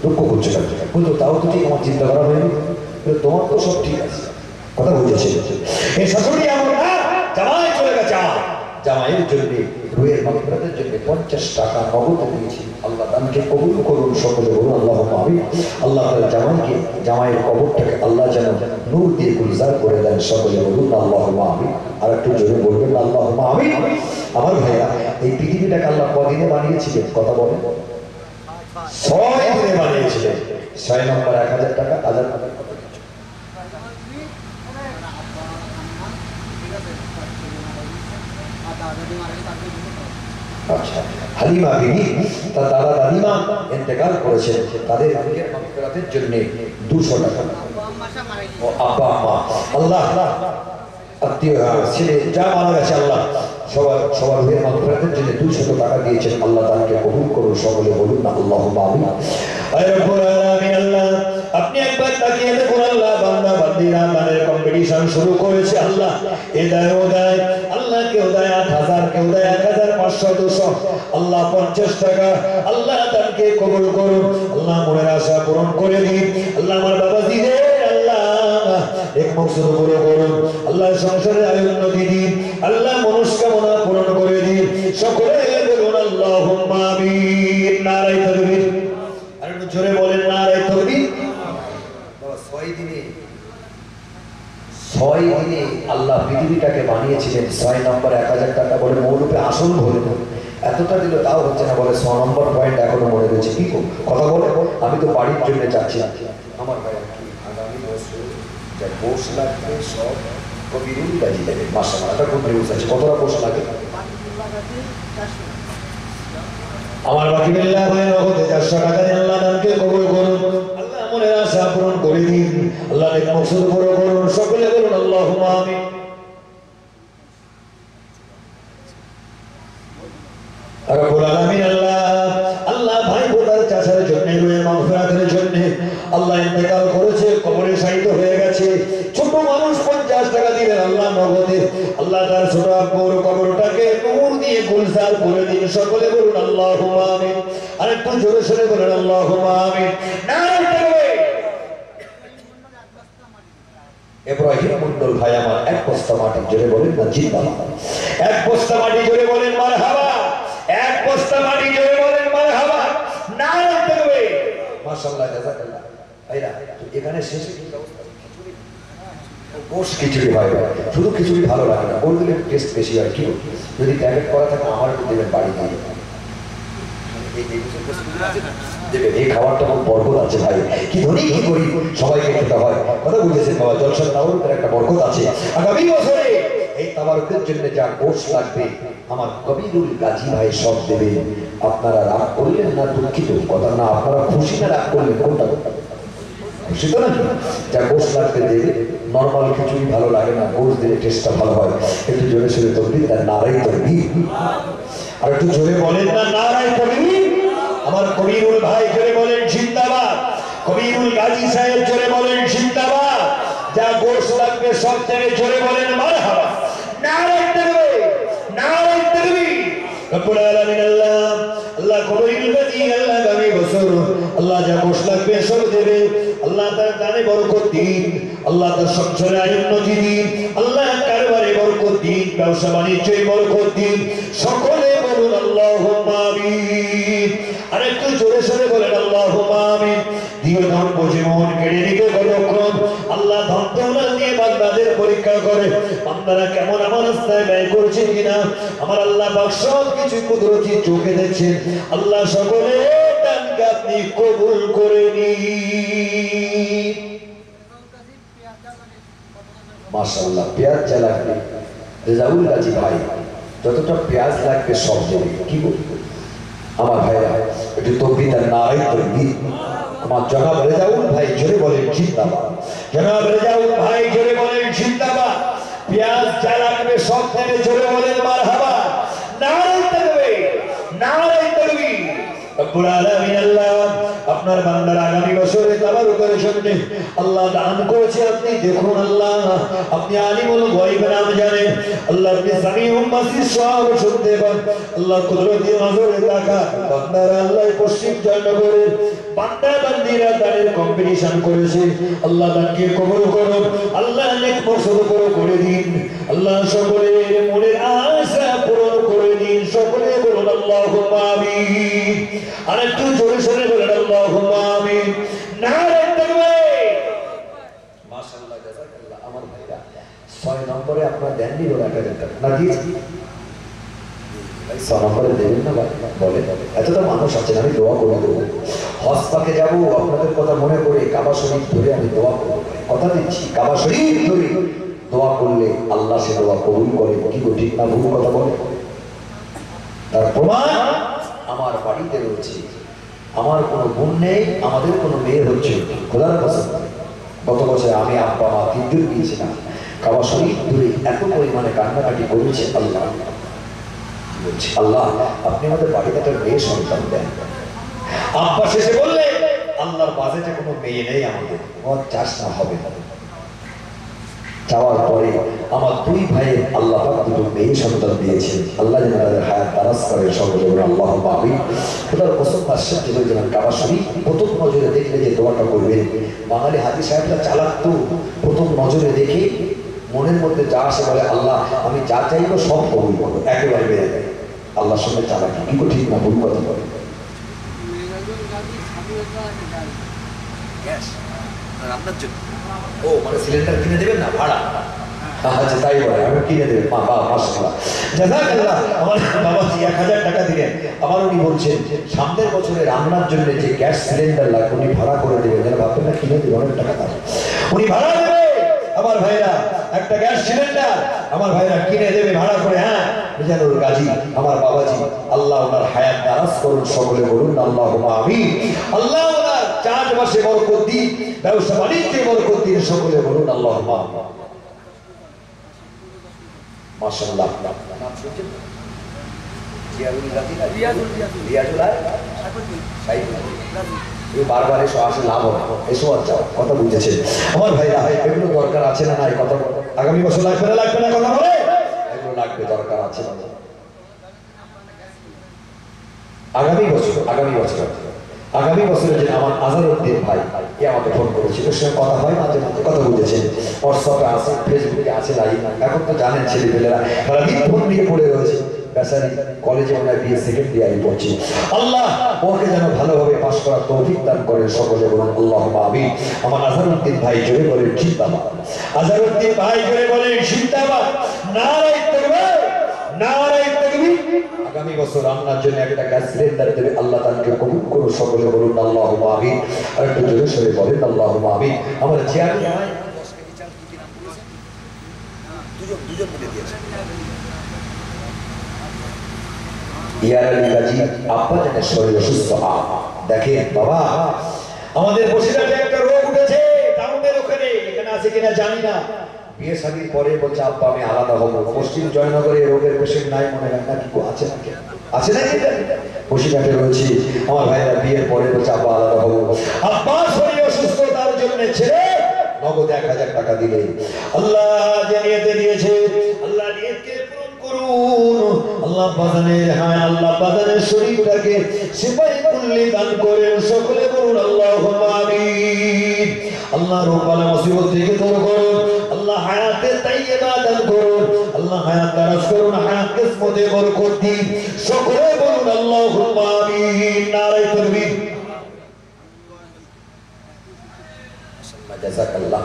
দুঃখ করছে কেন? বলতো তাও তো ঠিক আমার চিন্তা করা হয়নি, তোমার তো সব ঠিক আছে। কথা বুঝেছে? এই শাশুড়ি আমার না, জামাই চলে গেছে, জামাইয়ের জন্য রুহের মাগফিরাতের জন্য 50 টাকা নগদ দিয়েছি। আল্লাহ দানকে কবুল করুন, সকলে বলুন আল্লাহুম্মা আমিন। আল্লাহ তাআলা জামাইকে, জামাইয়ের কবরটাকে আল্লাহ যেন নূর দিয়ে গুলজার করে দেন, সকলে বলুন আল্লাহুম্মা আমিন। আর একটু জোরে বলবেন আল্লাহুম্মা আমিন। আমার ভাইরা, এই পৃথিবীটাকে আল্লাহ কদিনে বানিয়েছিলেন? কথা বলেন। 6 দিনে বানিয়েছিলেন। 6 নম্বর 1000 টাকা, 1000 টাকা। আচ্ছা, হালিমা বিবি তার দাদা দাদিমা ইন্তেকাল করেছেন, তাদের রুহের মাগফিরাতের জন্য 200 টাকা। ও আব্বা আম্মা, আল্লাহ আত্মীয় ছেলে যা মারা গেছে আল্লাহ সবার রুহের মাগফিরাতের জন্য 200 টাকা দিয়েছেন। আল্লাহ তাকে কবুল করুন, সকলে বলুন না আল্লাহুম্মা আমিন। আয় রব্বুল আলামিন, আল্লাহ আপনি একবার তাকিয়ে দেখুন, আল্লাহ বান্দা বান্দীরা গানের কম্পিটিশন শুরু করেছে। আল্লাহ এদায় ওদায়, আল্লাহ কেউ দেয় 8000, কেউ দেয় 1500, 200, আল্লাহ 50 টাকা। আল্লাহ তাকে কবুল করুন, আল্লাহ মনের আশা পূরণ করে দিন। আল্লাহ আমার বাবা দিদে আল্লাহ এক মকসদ পুরো করুন, আল্লাহ সংসারে উন্নতি দিন, আল্লাহ মনস্কামনা পূরণ করে দিন, সকলে বলুন আল্লাহুম্মা আমিন। নারে তাকবীর। আর একটু জোরে বলেন নারে তাকবীর। বাবা 6 দিনে আল্লাহ পৃথিবীটাকে বানিয়েছিলেন। 6 নম্বর 1000 টাকা বলে মৌলুপে আসল ভরে দেন, এতটা দিল তাও হচ্ছে না, বলে 6 নম্বর পয়েন্ট এখনো মনে রয়েছে। কি কথা বলে, আমি তো বাড়ির জন্য যাচ্ছি। আমার ভাই আগামী বছর যা কোর্স লাগবে সব কবিরুল গাজী দেবে। মাশাআল্লাহ, এটা কোন নিউজ আছে? কতটা কোর্স লাগে? আমার বাকি বিল্লাহ হয়ে নগদে 400 টাকা দিয়ে আল্লাহ দানকে কবুল করুন, আল্লাহ মনের আশা পূরণ করে দিন, আল্লাহ নেক মকসদ পুরো করুন, সকলে বলুন আল্লাহুম্মা আমিন। রব্বুল আলামিন, আল্লাহ ভাই বোনের চাচার জন্য, রুহের মাগফিরাতের জন্য, আল্লাহ ইন্তেকাল করেছে, কবরে শায়িত হয়ে গেছে, ছোট মানুষ 50 টাকা দিলেন আল্লাহ নগদে। আল্লাহ তার ছোট বড় কবরটাকে নূর দিয়ে গুলজার করে দিন, সকলে বলুন আল্লাহুম্মা আমিন। আর একটু জোরে সরে বলুন আল্লাহুম্মা আমিন। নারে তাকবীর। ইব্রাহিম মন্ডল ভাই আমার, 1 বস্তা মাটি, জোরে বলেন না জিন্দাবাদ। 1 বস্তা মাটি, জোরে বলেন মারহাবা। 1 বস্তা মাটি, জোরে বলেন মারহাবা। নারে তাকবীর। মাশাআল্লাহ, জাযাকাল্লাহ। ভাইরা এখানে শেষে কি অবস্থা? গোশ খিচুড়ি হয়, শুধু খিচুড়ি ভালো লাগে না, গোল দিলে টেস্ট বেশি হয়। কি যদি প্যাকেট করা থাকে আমার একটু দেবেন বাড়ি দিয়ে। এই খাবারটা খুব বরকত আছে ভাই, কি ধনী কি করি সবাইকে খেতে হয়। কথা বুঝেছেন বাবা, জলসার তাওয়ারুকের একটা বরকত আছে। আগামী বছরে এই তাওয়ারুকের জন্য যা গোশ লাগবে আমার কবিরুল গাজী ভাই সব দেবে। আপনারা রাগ করলেন না দুঃখিত কথা না, আপনারা খুশি না রাগ করলেন কোনটা? খুশি তো নাকি? যা গোশ লাগবে দেবে। নর্মাল খিচুড়ি ভালো লাগে না, গোশ দিলে টেস্টটা ভালো হয়। একটু জোরে সরে তকবীর, তার নারাই তকবীর। আর একটু জোরে বলেন না নারাই তকবীর। আমার কবিরুল ভাই জোরে বলেন জিন্দাবাদ। কবিরুল গাজী সাহেব জোরে বলেন জিন্দাবাদ। যা গোশ লাগবে সব থেকে জোরে বলেন মারহাবা। নারাই তাকবীর, নারাই তাকবীর। রব্বুল আলামিন, আল্লাহ কবিরুল গাজী আল্লাহ আগামী বছর আল্লাহ যা গোশ লাগবে সব দেবে। আল্লাহ তার দানে বরকত দিন, আল্লাহ তার সংসারে উন্নতি দিন, আল্লাহ কারবারে বরকত দিন, ব্যবসা বাণিজ্যে বরকত দিন, সকলে বলুন আল্লাহুম্মা আমিন। আর একটু জোরে সরে বলেন আল্লাহুম্মা আমিন। দিও ধন জীবন কেড়ে নিতে কতক্ষণ আল্লাহ ধন দৌলত দিয়ে বান্দাদের পরীক্ষা করে, বান্দারা কেমন আমার রাস্তায় ব্যয় করছে কিনা। আমার আল্লাহ পাক সব কিছু কুদরতি চোখে দেখছেন। আল্লাহ সকলে দানকে আপনি কবুল করে নিন। মাশাআল্লাহ পেঁয়াজ যা লাগবে রেজাউল গাজী ভাই যতটা পেঁয়াজ লাগবে সব দেবে কি বলবো আমার ভাইরা একটু তকবীর নারায়ে তাকবীর আমার জনাব রেজাউল ভাই জোরে বলেন জিন্দাবাদ জনাব রেজাউল ভাই জোরে বলেন জিন্দাবাদ পেঁয়াজ যা লাগবে সব দেবে জোরে বলেন মারহাবা নারায়ে তাকবীর নারায়ে তাকবীর রব্বুল আলামিন আল্লাহ আপনার বান্দার আগামী বছরে তাবারুকের জন্য আল্লাহ দান করেছে আপনি দেখুন আল্লাহ আপনি আলিমুল গায়ব নাম জানেন আল্লাহ আপনি সামিউম বাসির সব শুনতে পান আল্লাহ কুদরতি নজরে তাকান বান্দার আল্লাহ পশ্চিম জয়নগরে বান্দা বান্দিরা দানের কম্পিটিশন করেছে আল্লাহ দানকে কবুল করুন আল্লাহ নেক মকসদ পুরো করে দিন আল্লাহ সকলের মনের আশা পূরণ করে দিন সকলে বলুন আল্লাহুম্মা আমিন আর একটু জোরে সোরে বলেন আল্লাহুম্মা আমিন নারায়ে তাকবীর মাশাআল্লাহ জাযাকাল্লাহ আমার ভাইরা 6 নম্বরে আপনারা দেন নি ওরা টাকা না দিয়েছি ভাই 6 নম্বরে দেবেন না ভাই বলে এতটা মানুষ আছে আমি দোয়া করে দেবো হজ পাকে যাব আপনাদের কথা মনে করে কাবা শরীফ ধরে আমি দোয়া করব কথা দিচ্ছি কাবা শরীফ ধরে দোয়া করলে আল্লাহ সে দোয়া কবুল করে কি গো ঠিক না ভুল কথা বলে তার প্রমাণ আমার বাড়িতে রয়েছে আমার কোনো বোন নেই আমাদের কোনো মেয়ে হচ্ছে খোদার কসম গত বছর আমি আব্বা মা তিনজন গিয়েছিলাম কাবা শরীফ ধরে এত পরিমাণে কান্নাকাটি করেছে আল্লাহ বলছি আল্লাহ আপনি আমাদের বাড়িতে একটা মেয়ে সন্তান দেন আব্বা শেষে বললে আল্লাহর বাজেটে কোনো মেয়ে নেই আমাদের মত চাষ না হবে যাওয়ার পরে আমার দুই ভাইয়ের আল্লাহ পাক দুটো মেয়ে সন্তান দিয়েছেন আল্লাহ যেন তাদের হায়াত দারাজ করে সকলে বলে আল্লাহুম্মা আমিন খোদার কসম আশ্চর্য হয়ে গেলাম কাবা শরীফ প্রথম নজরে দেখলে যে দোয়াটা করবেন বাঙালি হাজি সাহেবরা চালাক তো প্রথম নজরে দেখে মনের মধ্যে যা আসে বলে আল্লাহ আমি যা চাইবো সব কবুল করবো একেবারে বেড়ে যায় আল্লাহর সঙ্গে চালাকি কি ঠিক না ভুল কথা বলে রান্নার জন্য ও মানে সিলিন্ডার কিনে দেবেন না ভাড়া আচ্ছা তাই বলে আমি কিনে দেবেন মাশাআল্লাহ জাযাকাল্লাহ আমার বাবাজি 1000 টাকা দিলেন আবার উনি বলছেন সামনের বছরে রান্নার জন্য যে গ্যাস সিলিন্ডার লাগবে উনি ভাড়া করে দেবেন যেন ভাববেন না কিনে দেবেন অনেক টাকা তার উনি ভাড়া দেবে আমার ভাইরা একটা গ্যাস সিলিন্ডার আমার ভাইরা কিনে দেবে ভাড়া করে হ্যাঁ মিজানুর গাজী আমার বাবাজি আল্লাহ ওনার হায়াত দারাজ করুন সকলে বলুন আল্লাহুম্মা আমিন আল্লাহ ওনার চাষবাসে বরকত দিন ব্যবসা বাণিজ্যে বরকত দিন সকলে বলুন আল্লাহুম্মা আমিন মাশাআল্লাহ নাম শুনছেন জিয়াউল গাজী রিয়াজুল এই বারবার এসো আসে লাভ হবে এসো আর যাও কথা বুঝেছেন আমার ভাইরা এগুলো দরকার আছে না নাই কথা আগামী বছর লাগবে না কথা বলে এগুলো লাগবে দরকার আছে না আগামী বছরে যে আমার আজারউদ্দিন ভাই এ আমাকে ফোন করেছিল সে কথা হয় মাঝে মাঝে কথা বুঝেছেন হোয়াটসঅ্যাপে আছে ফেসবুকে আছে লাইভ এখন তো জানেন ছেলেপেলেরা তারা ফোন নিয়ে পড়ে রয়েছে বেচারি কলেজে ওনার বিএ সেকেন্ড ইয়ারে পড়ছে আল্লাহ ওকে যেন ভালোভাবে পাস করার তৌফিক দান করেন সকলে বলুন আল্লাহুম্মা আমিন আমার আজারউদ্দিন ভাই জোরে বলেন জিন্দাবাদ আজারউদ্দিন ভাই জোরে বলেন জিন্দাবাদ নারায়ে তাকবীর নারায়ে তাকবীর আগামী বছর রান্নার জন্য একটা গ্যাস সিলিন্ডার দেবে আল্লাহ তাকে কবুল করুন সকলে বলুন আল্লাহুম্মা আমিন আর একটু জোরে সরে বলেন আল্লাহুম্মা আমিন আমার চেয়ারম্যান 10 কেজি চাল কি নাম বলেছেন দুজন মিলে দিয়েছেন ইয়ারালি গাজী আব্বা যেন শরীর অসুস্থ দেখেন বাবা আমাদের বসিরহাটে একটা রোগ উঠেছে টাউনের ওখানে এখানে আছে কিনা জানি না বিয়ে শাদীর পরে বলছে আব্বা আমি আলাদা হব পশ্চিম জয়নগরে রোগের পেশেন্ট নাই মনে হয় নাকি আছে নাকি বসিরহাটে রয়েছে আমার ভাইরা বিয়ের পরে বলছে আব্বা আলাদা হব আব্বা শরীর অসুস্থ তার জন্য ছেড়ে নগদ 1000 টাকা দিলে আল্লাহ যে নিয়তে দিয়েছে আল্লাহ নিয়তকে পূরণ করুন আল্লাহ বাজানের হ্যাঁ আল্লাহ বাজানের শরীরটাকে সিপাই কুল্লি দান করেন সকলে বলুন আল্লাহুম্মা আমিন আল্লাহ রব্বানা মুসিবত থেকে দূর করুন আল্লাহ হায়াতে তাইয়্যিবা দান করুন আল্লাহ হায়াত দারাজ করুন হায়াত কিসমতে বরকত দিন সকলে বলুন আল্লাহুম্মা আমিন নারায়ে তাকবীর জাযাকাল্লাহ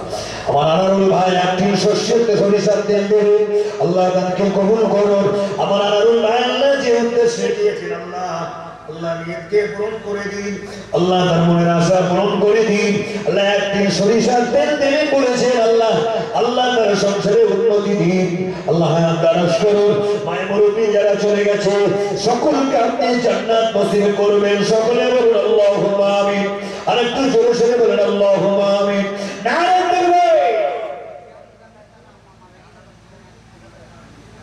আমার আনারুল ভাই একটি শস্যতে সরিষার তেল দেবে আল্লাহ তাকে কবুল করুন আমার আনারুল ভাই আল্লাহ যে উদ্দেশ্যে দিয়েছেন আল্লাহ আল্লাহ নিয়তকে পূরণ করে দিন, আল্লাহ তার মনের আশা পূরণ করে দিন। আল্লাহ একদিন সরিষার তেল দেবে বলেছেন, আল্লাহ আল্লাহ তার সংসারে উন্নতি দিন। আল্লাহ হায়াত দারাজ করুন। মায়ের মুরব্বী যারা চলে গেছে সকলকে আপনি জান্নাত নসিব করবেন। সকলে বলুন আল্লাহুম্মা আমিন। আরেকটু জোরে সরে বলেন আল্লাহুম্মা আমিন। নারে তাকবীর।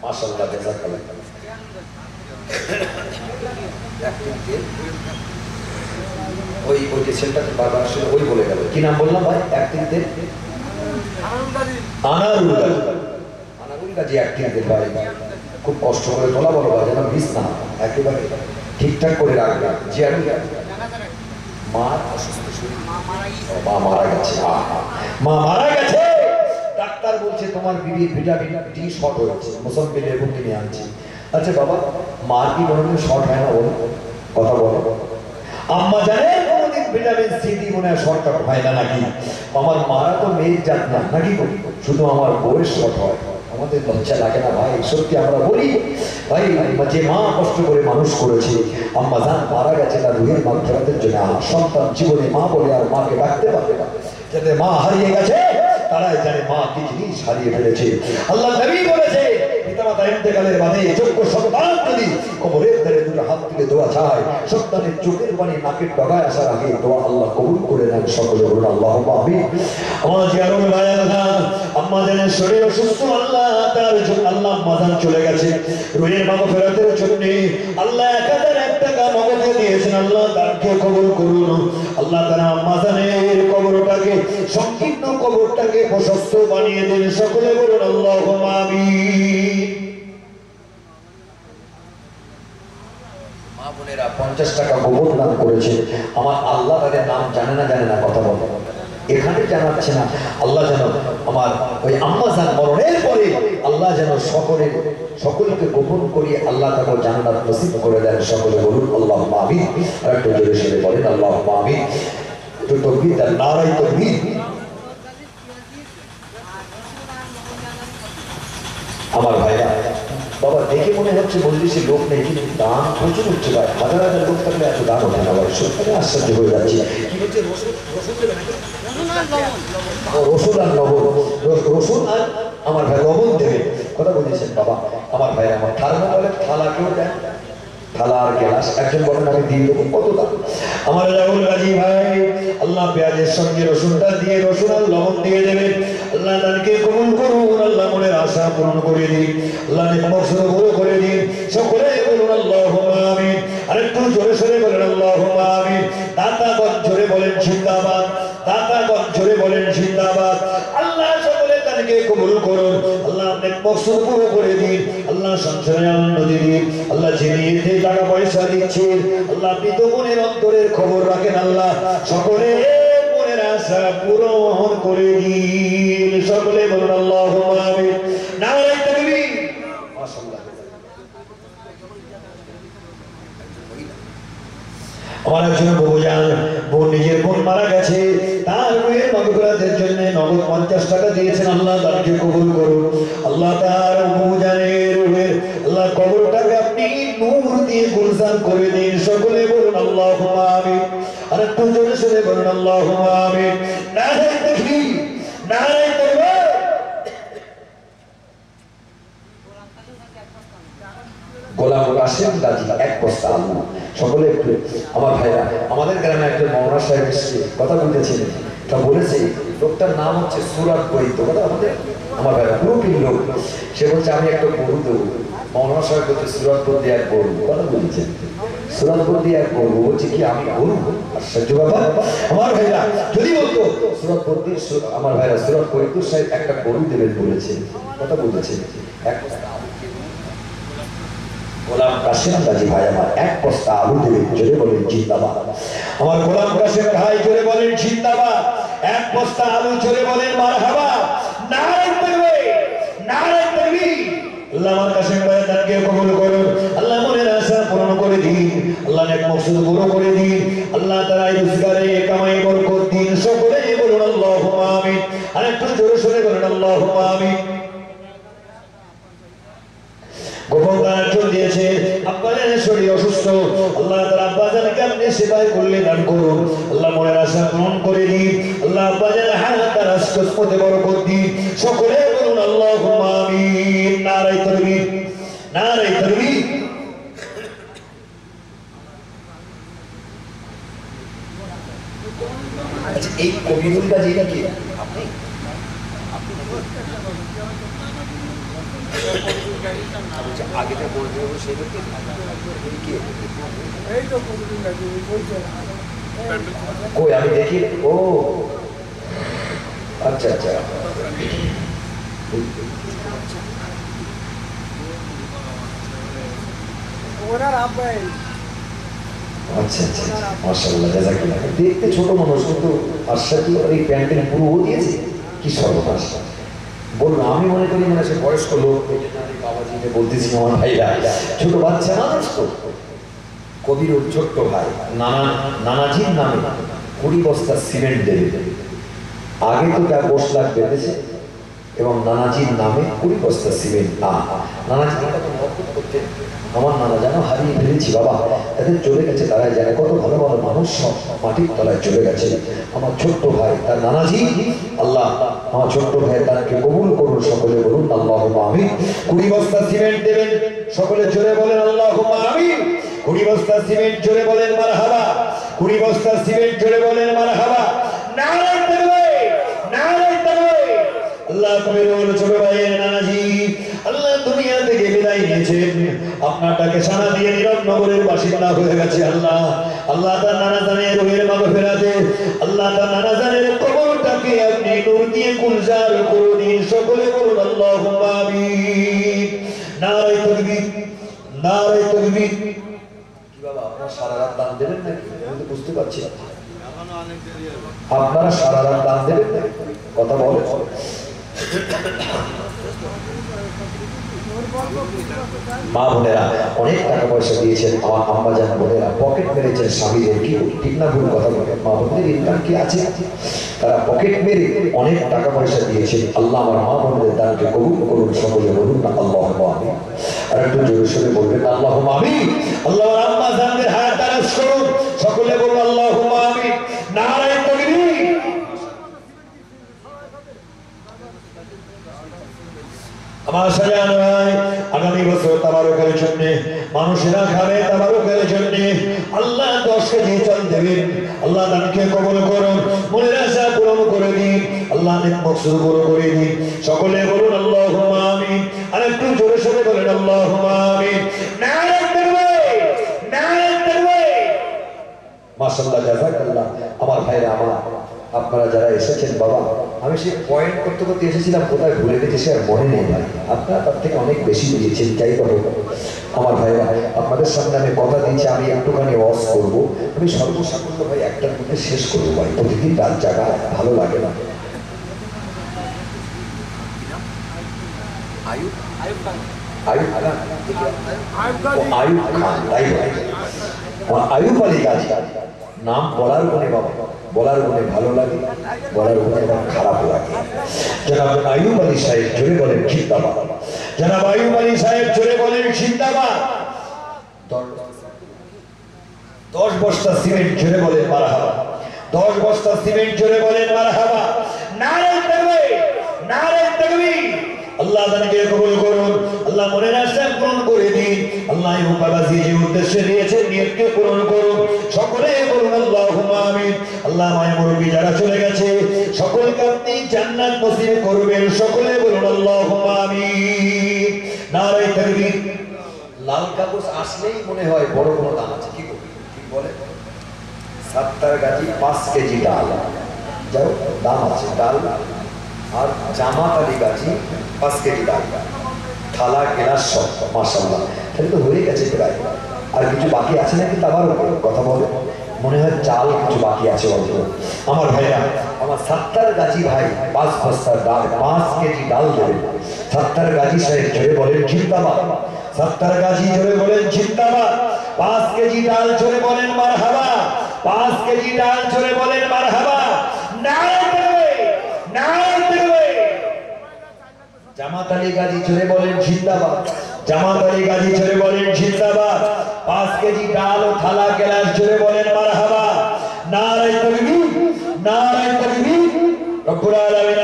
মাশাআল্লাহ, জাযাকাল্লাহ। ওই যে সেন্টার বারবার আসলে ওই বলে গেল, কি নাম বললাম ভাই? অ্যাক্টিং দের আনারুল গাজী অ্যাক্টিং দের ভাই, খুব কষ্ট করে তোলা বলো ভাই, যেন মিস না একেবারে ঠিকঠাক করে রাখবে। যে আমি মা অসুস্থ শরীর, মা মারা গেছে, মা মারা গেছে। ডাক্তার বলছে তোমার বিবির ভিটামিন ডি শর্ট হয়েছে, মোসাম্বি লেবু কিনে আনছি। আচ্ছা বাবা, মার কি কোনোদিন শর্ট হয় না? বলো, কথা বলো। আম্মা জানে কোনোদিন ভিটামিন সি ডি মনে হয় শর্ট হয় না নাকি? আমার মারা তো মেয়ের জাত না নাকি, শুধু আমার বউয়ের শর্ট হয়। আমাদের লজ্জা লাগে না ভাই? সত্যি আমরা বলি ভাই, যে মা কষ্ট করে মানুষ করেছে, আম্মা জান মারা গেছে, তার রুহের মাগফিরাতের জন্য সন্তান জীবনে মা বলে আর মাকে ডাকতে পারবে না। যাদের মা হারিয়ে গেছে তারাই জানে মা কি জিনিস হারিয়ে ফেলেছে। আল্লাহ নবী বলেছে, পিতামাতা ইন্তেকালের বাদে যোগ্য সন্তান যদি কবরের ধারে দুটো হাত তুলে দোয়া চায়, সন্তানের চোখের পানি নাকের ডগায় আসার আগে দোয়া আল্লাহ কবুল করে নেন। সকলে বলুন আল্লাহুম্মা আমিন। আমার জিয়ারুল ভাইয়া, আম্মা জানের শরীর অসুস্থ, আল্লাহ তার জন্য আল্লাহ আম্মা জান চলে গেছে, রুহের মাগফিরাতের জন্য আল্লাহ 1001 টাকা নগদে দিয়েছেন, আল্লাহ তাকে কবুল করুন। আল্লাহ তাআলা আম্মা জানের কবরটাকে, সংকীর্ণ কবরটাকে প্রশস্ত বানিয়ে দেন। সকলে বলুন আল্লাহুম্মা আমিন। মা বোনেরা 50 টাকা গোবর দান করেছে। আমার আল্লাহ তাদের নাম জানে না কথা বলে এখানে জানাচ্ছে না। আল্লাহ যেন আমার ওই আম্মা জান মরণের পরে আল্লাহ যেন সকলকে গোপন করিয়ে আল্লাহ তাকে জান্নাত নসিব করে দেন। সকলে বলুন আল্লাহুম্মা আমিন। আর একটু জোরে সরে বলেন আল্লাহুম্মা আমিন। তো তাকবীর দেন, নারায়ে তাকবীর। আমার ভাইরা বাবা, দেখে মনে হচ্ছে মজলিসে লোক নেই, কিন্তু দান প্রচুর হচ্ছে ভাই। হাজার হাজার লোক থাকলে এত দান ওঠে না ভাই, সত্যি আশ্চর্য হয়ে যাচ্ছে। কি হচ্ছে? রসুন আর লবণ, রসুন আর আমার ভাই লবণ দেবে, কথা বলেছেন বাবা। আমার ভাই আমার থার্মোকলের থালা কেউ দেন, থালা আর গ্লাস একজন বলেন আমি দিয়ে দেবো, কত দাম? আমার রাহুল গাজী ভাই, আল্লাহ পেঁয়াজের সঙ্গে রসুনটা দিয়ে, রসুন আর লবণ দিয়ে দেবেন। আল্লাহ তাকে কবুল করুন, আল্লাহ মনের আশা পূরণ করে দিন, আল্লাহ মকসদ পুরো করে দিন। সকলে বলুন আল্লাহুম্মা আমিন। আরেকটু জোরে সরে বলেন আল্লাহুম্মা আমিন। দাতাগণ জোরে বলেন জিন্দাবাদ, দাতাগণ জোরে বলেন জিন্দাবাদ। আল্লাহ সকলে তাকে কবুল করুন, আল্লাহ আপনার মকসদ পুরো করে দিন, আল্লাহ সংসারে আনন্দ দিন। আল্লাহ যে টাকা পয়সা দিচ্ছেন, আল্লাহ আপনি তো মনের অন্তরের খবর রাখেন, আল্লাহ সকলে মনের আশা পূরণ করে দিন। সকলে বলুন আল্লাহুম্মা আমিন। নারে তাকবীর। মাশাআল্লাহ। আমার একজন বউজান, বোন নিজের বোন মারা গেছে, তার রুহের মাগফিরাতের জন্য নগদ 50 টাকা দিয়েছেন, আল্লাহ তাকে কবুল করুন। আল্লাহ তার বউজানের রুহের আল্লাহ কবরটাকে আপনি নূর দিয়ে গুলজান করে দিন। সকলে বলুন আল্লাহুম্মা আমিন। আর একটু জোরে সরে বলুন আল্লাহুম্মা আমিন। নারে তাকবীর, নারে তাকবীর। গোলাম কাসেম গাজী 1 বস্তা আলু। সকলে একটু আমার ভাইরা, আমাদের গ্রামে একজন মৌলানা সাহেব এসেছে, কথা বলতেছিলেন, তা বলেছে লোকটার নাম হচ্ছে সুরাত বৈদ্য, কথা আমাদের আমার ভাইরা পুরোপিন লোক। সে বলছে আমি একটা গরু দেবো। মৌলানা সাহেব বলছে সুরাত বন্দি এক গরু, কথা বলছেন সুরাত বন্দি এক গরু, বলছে কি আমি গরু? আশ্চর্য ব্যাপার। আমার ভাইরা যদি বলতো সুরাত বন্দি, আমার ভাইরা সুরাত বৈদ্য সাহেব একটা গরু দেবেন বলেছে, কথা বলতেছে। গোলাম কাসেম গাজী ভাই আমার 1 বস্তা আলু দেবেন, জোরে বলেন জিন্দাবাদ। আমার গোলাম কাসেম ভাই জোরে বলেন জিন্দাবাদ। 1 বস্তা আলু, জোরে বলেন মারহাবা। নারে তাকবীর, নারে তাকবীর। আল্লাহ আমার কাসেম ভাই তাকে কবুল করুন, আল্লাহ মনের আশা পূরণ করে দিন, আল্লাহ নেক মকসদ পুরো করে দিন, আল্লাহ তাআলা রোজগারে কামাই বরকত দিন। সকলে বলুন আল্লাহুম্মা আমিন। আর একটু জোরে সরে বলুন আল্লাহুম্মা আমিন। গোপন দান দিয়েছে, আব্বাজানের শরীর অসুস্থ, আল্লাহ তাআলা আব্বাজানকে আপনি সেবায় করলে দান করুন, আল্লাহ মনের আশা পূরণ করে দিন, আল্লাহ আব্বাজানের হায়াত আর আস্তে বরকত দিন। সকলে বলুন আল্লাহুম্মা আমিন। নারে তাকবীর, নারে তাকবীর। আচ্ছা, এই কবিরুল গাজী নাকি আপনি? আগেটা বলতে হবে সেটা কি? কই আমি দেখি। ও আচ্ছা আচ্ছা, আচ্ছা আচ্ছা, মাশাআল্লাহ, জাযাকাল্লাহ। দেখতে ছোট মানুষ কিন্তু আশাকি আর এই প্যান্টের পুরো দিয়েছে, কি সর্বনাশ। বলুন, আমি মনে করি মানে সে বয়স্ক লোক, বাবাজিকে বলতেছি আমার ভাইরা, ছোট বাচ্চা মানুষ তো। কবির ছোট্ট ভাই নানাজির নামে 20 বস্তা সিমেন্ট দেবে। আগে তো তার 10 লাখ বেঁধেছে এবং নানাজির নামে 20 বস্তা সিমেন্ট। নানাজি করতে আমার নানা যেন হারিয়ে ফেলেছি বাবা, তাদের চলে গেছে, তারাই জানে কত ভালো ভালো মানুষ সব মাটির তলায় চলে গেছে। আমার ছোট্ট ভাই তার নানাজি, আল্লাহ আমার ছোট্ট ভাই তাকে কবুল করুন, সকলে বলুন আল্লাহুম্মা আমিন। 20 বস্তা সিমেন্ট দেবেন, সকলে জোরে বলেন আল্লাহুম্মা আমিন। 20 বস্তা সিমেন্ট, জোরে বলেন মারহাবা। 20 বস্তা সিমেন্ট, জোরে বলেন মারহাবা। নারে তাকবীর, নারে তাকবীর। আল্লাহ কবিরুল ছোট ভাইয়ের নানাজি আল্লাহ দুনিয়া থেকে বিদায় নিয়েছেন, আপনারটাকে সানা দিয়ে নীরব নগরের বাসিন্দা হয়ে গেছে। আল্লাহ আল্লাহ তার নানা জানের রুহের মাগফিরাতে, আল্লাহ তার নানা জানের কবরটাকে আপনি নূর দিয়ে গুলজার করে দিন। সকলে বলুন আল্লাহুম্মা আমিন। নারে তাকবীর, নারে তাকবীর। কি বাবা, আপনারা সারা রাত দান দেবেন নাকি? আমি তো বুঝতে পারছি আপনারা সারা রাত দান দেবেন নাকি? কথা বলেন। মা বোনেরা অনেক টাকা পয়সা দিয়েছেন, আমার আম্মা জান বোনেরা পকেট মেরেছেন স্বামীদের, কি ঠিক না ভুল কথা বলে? মা বোনদের ইনকাম কি আছে? তারা পকেট মেরে অনেক টাকা পয়সা দিয়েছেন। আল্লাহ আমার মা বোনদের দানকে কবুল করুন, সকলে বলুন না আল্লাহুম্মা আমিন। আর একটু জোরে সোরে বলবেন আল্লাহুম্মা আমিন। আল্লাহ আমার আম্মা জানদের হায়াত দারাজ করুন, সকলে বলুন আল্লাহুম্মা আমিন। নারে তাকবীর। আমার সাজানো হয় আগামী বছর তাবারুকের জন্য, মানুষেরা খাবে তাবারুকের জন্য আল্লাহ 10 কেজি চাল দেবেন। আল্লাহ দানকে কবুল করুন, মনের আশা পূরণ করে দিন, আল্লাহ নেক মকসুদ পুরো করে দিন। সকলে বলুন আল্লাহুম্মা আমিন। আর একটু জোরে সোরে বলেন আল্লাহুম্মা আমিন। নারে তাকবীর, নারে তাকবীর। মাশাআল্লাহ, জাযাকাল্লাহ। আমার ভাইরা, আমার আপনারা যারা এসেছেন বাবা, আমি সে পয়েন্ট করতে করতে এসেছিলাম, কোথায় ভুলে গেছি সে আর মনে নেই ভাই। আপনারা তার থেকে অনেক বেশি দিয়েছেন, যাই হোক আমার ভাইরা, আপনাদের সামনে আমি কথা দিয়েছি আমি একটুখানি ওয়াজ করবো। আমি সর্বসাকুল্য ভাই একটার মধ্যে শেষ করবো ভাই, প্রতিদিন রাত জাগা ভালো লাগে না। আয়ুব খান, আয়ুব আলী গাজী নাম বলার গুণে বাবা, বলার গুণে ভালো লাগে, বলার গুণে খারাপ লাগে। জনাব আয়ুব আলী সাহেব জোরে বলেন জিন্দাবাদ। জনাব আয়ুব আলী সাহেব জোরে বলেন জিন্দাবাদ। 10 বস্তা সিমেন্ট, জোরে বলেন মারহাবা। 10 বস্তা সিমেন্ট, জোরে বলেন মারহাবা। নারে তাকবীর, নারে তাকবীর। আল্লাহ তাকে কবুল করুন, আল্লাহ মনের আশা পূরণ করে দিন। আল্লাহ এবং বাবাজি যে উদ্দেশ্যে নিয়েছেন নিয়তকে পূরণ করুন, সকলে বলুন আল্লাহুম্মা আমিন। আল্লাহ মায়ের মুরব্বি যারা চলে গেছে সকলকে আপনি জান্নাত নসিব করবেন, সকলে বলুন আল্লাহুম্মা আমিন। নারে তাকবীর। লাল কাগজ আসলেই মনে হয় বড় কোনো দাম আছে, কি করবে? ঠিক বলে 70 গাজী 5 কেজি ডাল, যাও দাম আছে ডাল। আর জামাত আলী গাজী 5 কেজি ডাল, থালা গেলাস সব মাশাআল্লাহ। তাহলে তো হয়ে গেছে প্রায়। আর কিছু বাকি আছে নাকি তাবার কথা বলে? মনে হয় চাল কিছু বাকি আছে অল্প। আমার ভাইরা, আমার 70 গাজী ভাই 5 বস্তা ডাল, 5 কেজি ডাল দেবেন। 70 গাজী সাহেব জোরে বলেন জিন্দাবাদ। 70 গাজী জোরে বলেন জিন্দাবাদ। 5 কেজি ডাল জোরে বলেন মারহাবা। 5 কেজি ডাল জোরে বলেন মারহাবা। নারে তাকবীর, নারে তাকবীর। জামাত আলী গাজী জোরে বলেন জিন্দাবাদ। জামাতারি গাজী জোরে বলেন জিন্দাবাদ 5 কেজি ডাল ও থালা গ্লাস জোরে বলেন মারহাবা নারে তাকবীর নারে তাকবীর রব্বুল আলামিন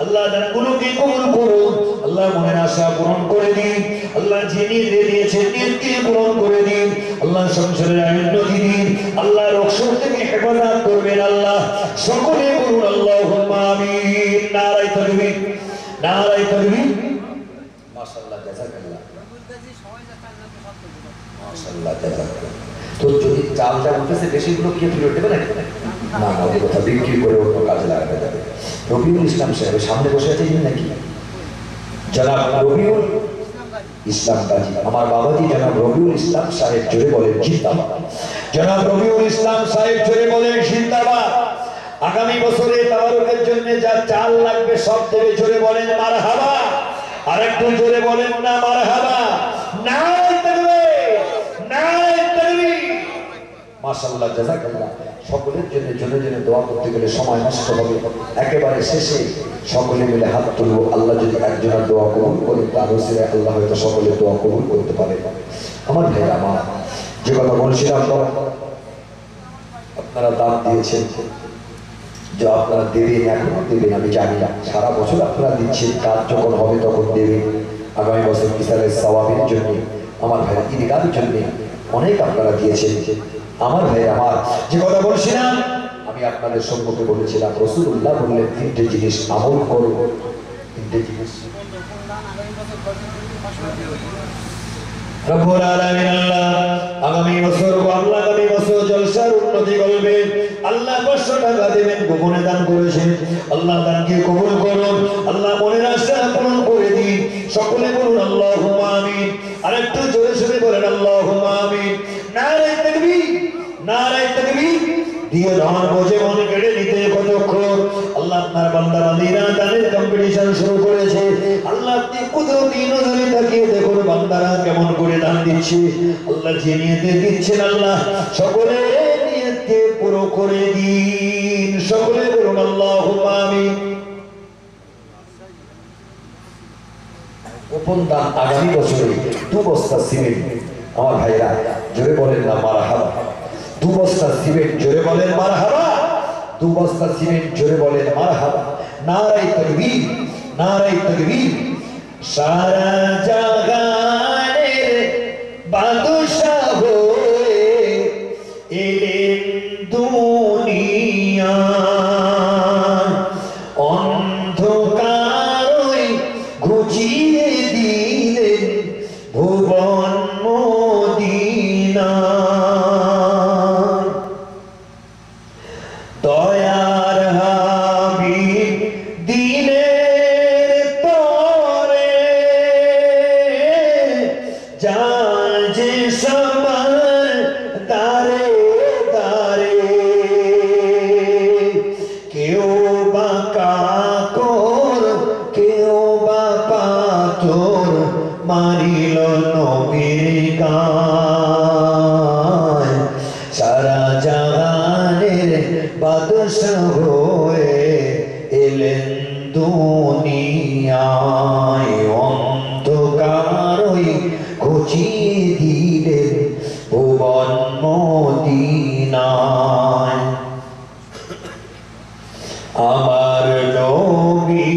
আল্লাহ দানগুলোকে কবুল করুন আল্লাহ মনের আশা পূরণ করে দিন আল্লাহ যিনি দিয়েছেন নিয়তকে পূরণ করে দিন আল্লাহ সংসারের উন্নতি দিন আল্লাহ রোগ থেকে হেফাজত করবেন আল্লাহ সকলে বলুন আল্লাহুম্মা আমিন নারে তাকবীর মাশাআল্লাহ জাযাকাল্লাহ মাশাআল্লাহ জাযাকাল্লাহ তো যদি চালটা উঠেছে বেশিগুলো কি ফেরত দেবে নাকি না ওই কথা বিক্রি করে অন্য কাজে লাগাতে যাবে রবিউল ইসলাম সাহেব সামনে বসে আছেন নাকি জনাব রবিউল ইসলাম গাজী আমার বাবাজি জনাব রবিউল ইসলাম সাহেব জোরে বলেন জিন্দাবাদ জনাব রবিউল ইসলাম সাহেব জোরে বলেন জিন্দাবাদ আগামী বছরে তাবারুকের জন্য যা চাল লাগবে সব দেবে জোরে বলেন মারহাবা আরেকটু জোরে বলেন না মারহাবা নারে তাকবীর নারে তাকবীর মাশাআল্লাহ জাযাকাল্লাহ সকলের জন্য জনে জনে দোয়া করতে গেলে সময় নষ্ট হবে একেবারে শেষে সকলে মিলে হাত তুলবো আল্লাহ যদি একজনের দোয়া কবুল করেন তার ওসিলায় আল্লাহ হয়তো সকলের দোয়া কবুল করতে পারে আমার ভাইরা আমার যে কথা বলছিলাম আপনারা দান দিয়েছেন যে আপনারা দেবেন এখনো দেবেন আমি জানি না সারা বছর আপনারা দিচ্ছেন কাজ যখন হবে তখন দেবেন আগামী বছর ইসরায়েলের সওয়াবের জন্য আমার ভাইরা ঈদগাহের জন্য অনেক আপনারা দিয়েছেন আমার ভাই আমার যে কথা বলছিলাম আমি আপনাদের সম্মুখে বলেছিলাম রাসূলুল্লাহ বললেন তিনটে জিনিস আমল করো তিনটে জিনিস রব্বুল আলামিন আল্লাহ আগামী বছর আগামী বছর জলসার উন্নতি করবেন আল্লাহ 500 টাকা দেবেন গোপনে দান করেছেন আল্লাহ দানকে কবুল করুন আল্লাহ মনের আশা পূরণ করে দিন সকলে বলুন আল্লাহুম্মা আমিন আরেকটু জোরে জোরে বলেন আল্লাহুম্মা আমিন নারে তাকবীর নারে তাকবীর দিয়ে ধন বোঝে মন কেড়ে নিতে কতক্ষণ আল্লাহ আপনার বান্দা বান্দীরা দানের কম্পিটিশন শুরু করেছে আল্লাহ আপনি কুদরতি নজরে তাকিয়ে দেখুন বান্দারা কেমন করে দান দিচ্ছে আল্লাহ যে নিয়তে দিচ্ছেন আল্লাহ সকলে নিয়তকে পুরো করে দিন সকলে বলুন আল্লাহুম্মা আমিন গোপন দান আগামী বছরে 2 বস্তা সিমেন্ট আমার ভাইরা জোরে বলেন না মারহাবা 2 বস্তা সিমেন্ট জোরে বলেন মারহাবা 2 বস্তা সিমেন্ট জোরে বলেন মারহাবা নারে তাকবীর নারে তাকবীর সারা জাহানের বাদশা হয়ে এলেন দুনিয়া অন্ধকারই ঘুচিয়ে দিলেন ভুবন মদিনা দয়ার হাবিব দিনের তরে যার যে সবার দারে দারে কেউ বা কাকর কেউ বা পাথর মারিল নবীর গায় সারা জাহানের বাদশা হয়ে এলেন দুনিয়ায় অন্ধকারই ঘুচিয়ে দিলেন ভুবন মদিনায় আমার নবী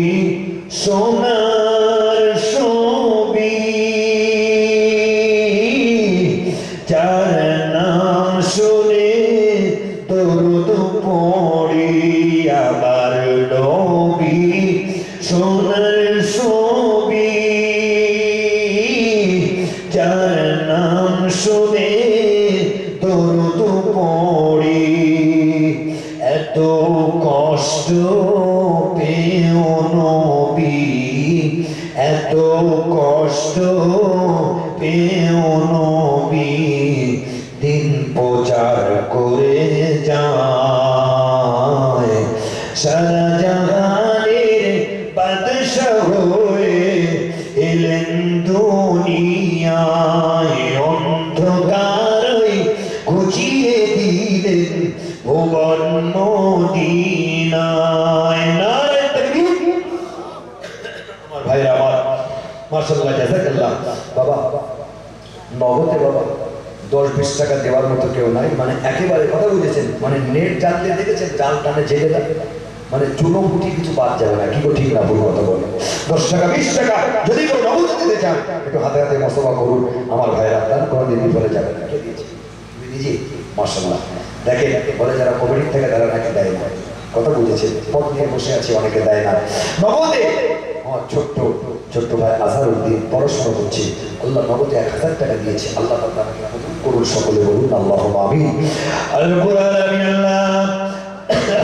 সোনার ছবি যার নাম শুনে দরুদ পড়ি আমার নবী সোনার ছবি যার নাম শুনে দরুদ পড়ি এত কষ্ট পেও নবী এত কষ্ট পেও নবী দিন প্রচার করে যায় সারা জাহানের বাদশা হয়ে এলেন দুনিয়ায় অন্ধকারই ঘুচিয়ে দিলেন ভুবন মদিনায় নারে তাকবীর আমার ভাইরা আমার মাশাআল্লাহ জাযাকাল্লাহ বাবা নগদে বাবা 10-20 টাকা দেওয়ার মতো কেউ নাই, মানে একেবারে কথা বুঝেছেন, মানে নেট জানলে দেখেছেন জাল টানে জেলে দেয়, মানে চুনো ফুটি কিছু বাদ যাবে না, কি গো ঠিক না ভুল কথা বলে। 10 টাকা 20 টাকা যদি কেউ নগদে দিতে চান একটু হাতে হাতে মস্তফা করুন আমার ভাইয়ের, আপনার কোনোদিন বিফলে যাবে না। কে দিয়েছে? তুমি নিজে। মাশাআল্লাহ। দেখেন বলে যারা কমিটি থেকে তারা নাকি দেয় না, কথা বুঝেছে, পথ নিয়ে বসে আছে অনেকে দেয় না নগদে। আমার ছোট্ট ছোট্ট ভাই আজহারউদ্দিন পড়াশোনা করছে, আল্লাহ নগদে 1000 টাকা দিয়েছে, আল্লাহ তাআলা কবুল করুন, সকলে বলুন আল্লাহুম্মা আমিন। আল্লাহুল আলামিন।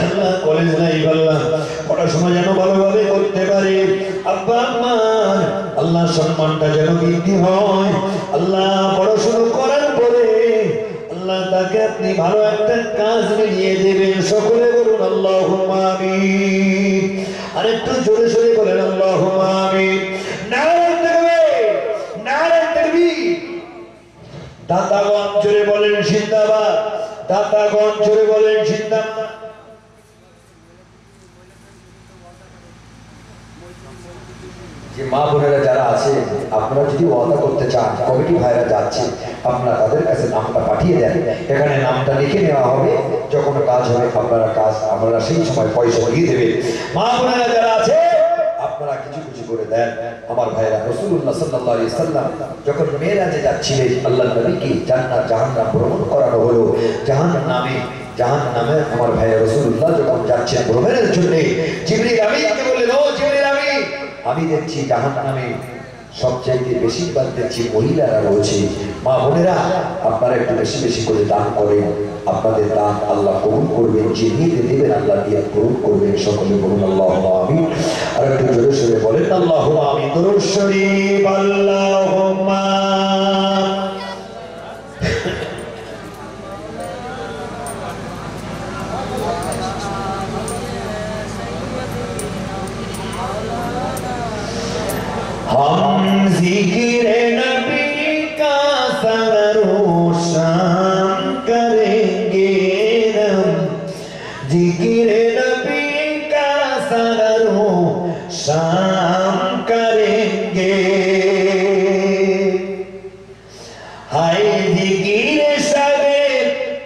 আল্লাহ কলেজ নাই আল্লাহ পড়াশোনা যেন ভালোভাবে করতে পারে, আব্বা আম্মা আল্লাহ সম্মানটা যেন বৃদ্ধি হয়, আল্লাহ পড়াশোনা করার পরে আল্লাহ তাকে আপনি ভালো একটা কাজ মিলিয়ে দেবেন, সকলে বলুন আল্লাহুম্মা আমিন। আরেকটু জোরে সোরে বলেন আল্লাহুম্মা আমিন। নারে তাকবীর, নারে তাকবীর। দাতাগণ জোরে বলেন জিন্দাবাদ, দাতাগণ জোরে বলেন জিন্দাবাদ। যে মা বোনেরা যারা আছে আপনারা যদি ওয়াদা করতে চান, কমিটি ভাইরা যাচ্ছে, আপনারা তাদের কাছে নামটা পাঠিয়ে দেন, এখানে নামটা লিখে নেওয়া হবে, যখন কাজ হবে আপনারা কাজ আপনারা সেই সময় পয়সা দিয়ে দেবেন। মা বোনেরা যারা আছে আপনারা কিছু কিছু করে দেন। আমার ভাইরা রাসূলুল্লাহ সাল্লাল্লাহু আলাইহি সাল্লাম যখন মেরাজে যাচ্ছিলেন, আল্লাহর নবীকে জান্নাত জাহান্নাম ভ্রমণ করানো হলো, জাহান্নামে আমার ভাই রাসূলুল্লাহ যখন যাচ্ছেন ভ্রমণের জন্য, জিবরিল আমিনকে বললেন, ও জিবরিল আমিন, আমি দেখছি জাহান্নামে সবচাইতে বেশিরভাগ দেখছি মহিলারা রয়েছে, মা বোনেরা আপনারা একটু বেশি বেশি করে দান করেন, আপনাদের দান আল্লাহ কবুল করবেন, যে নিতে দেবেন আল্লাহ নিয়ত কবুল করবেন, সকলে বলুন আল্লাহুম্মা আমিন। আর একটু জোরে সোরে বলেন আল্লাহুম্মা আমিন। দরুদ শরীফ আল্লাহুম্মা। हम जिक्र नबी का सरोशाम करेंगे, हम जिक्र नबी का सरोशाम करेंगे, हाय जिक्र सबे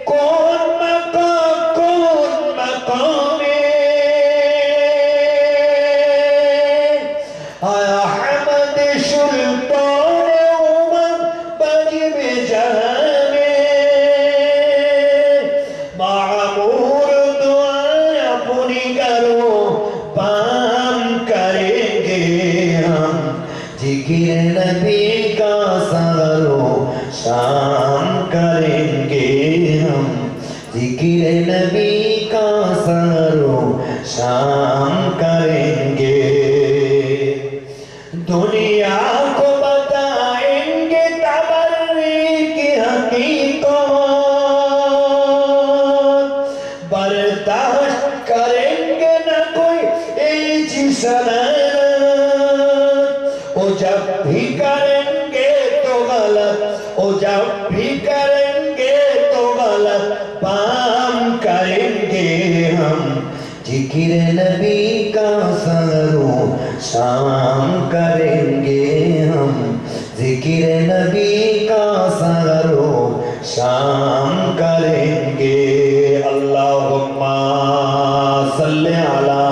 कौन मकाम में, अहमद सुल्तान उमर बजब जाने, मामूर दुआ अपनी करो पाम करेंगे, हम जिक्र नबी का सरो शाम करेंगे, हम जिक्र नबी का सरो शाम करेंगे, दुनिया को बताएंगे तबर्री की हकीकत, बर्दाश्त करेंगे न कोई ऐसी सनत, ओ जब भी करेंगे तो गलत, ओ जब भी करेंगे तो गलत पाम करेंगे, हम जिक्र नबी का सरो शाम करेंगे, हम जिक्र नबी का सरो शाम करेंगे। अल्लाहुम्मा सल्ली अला।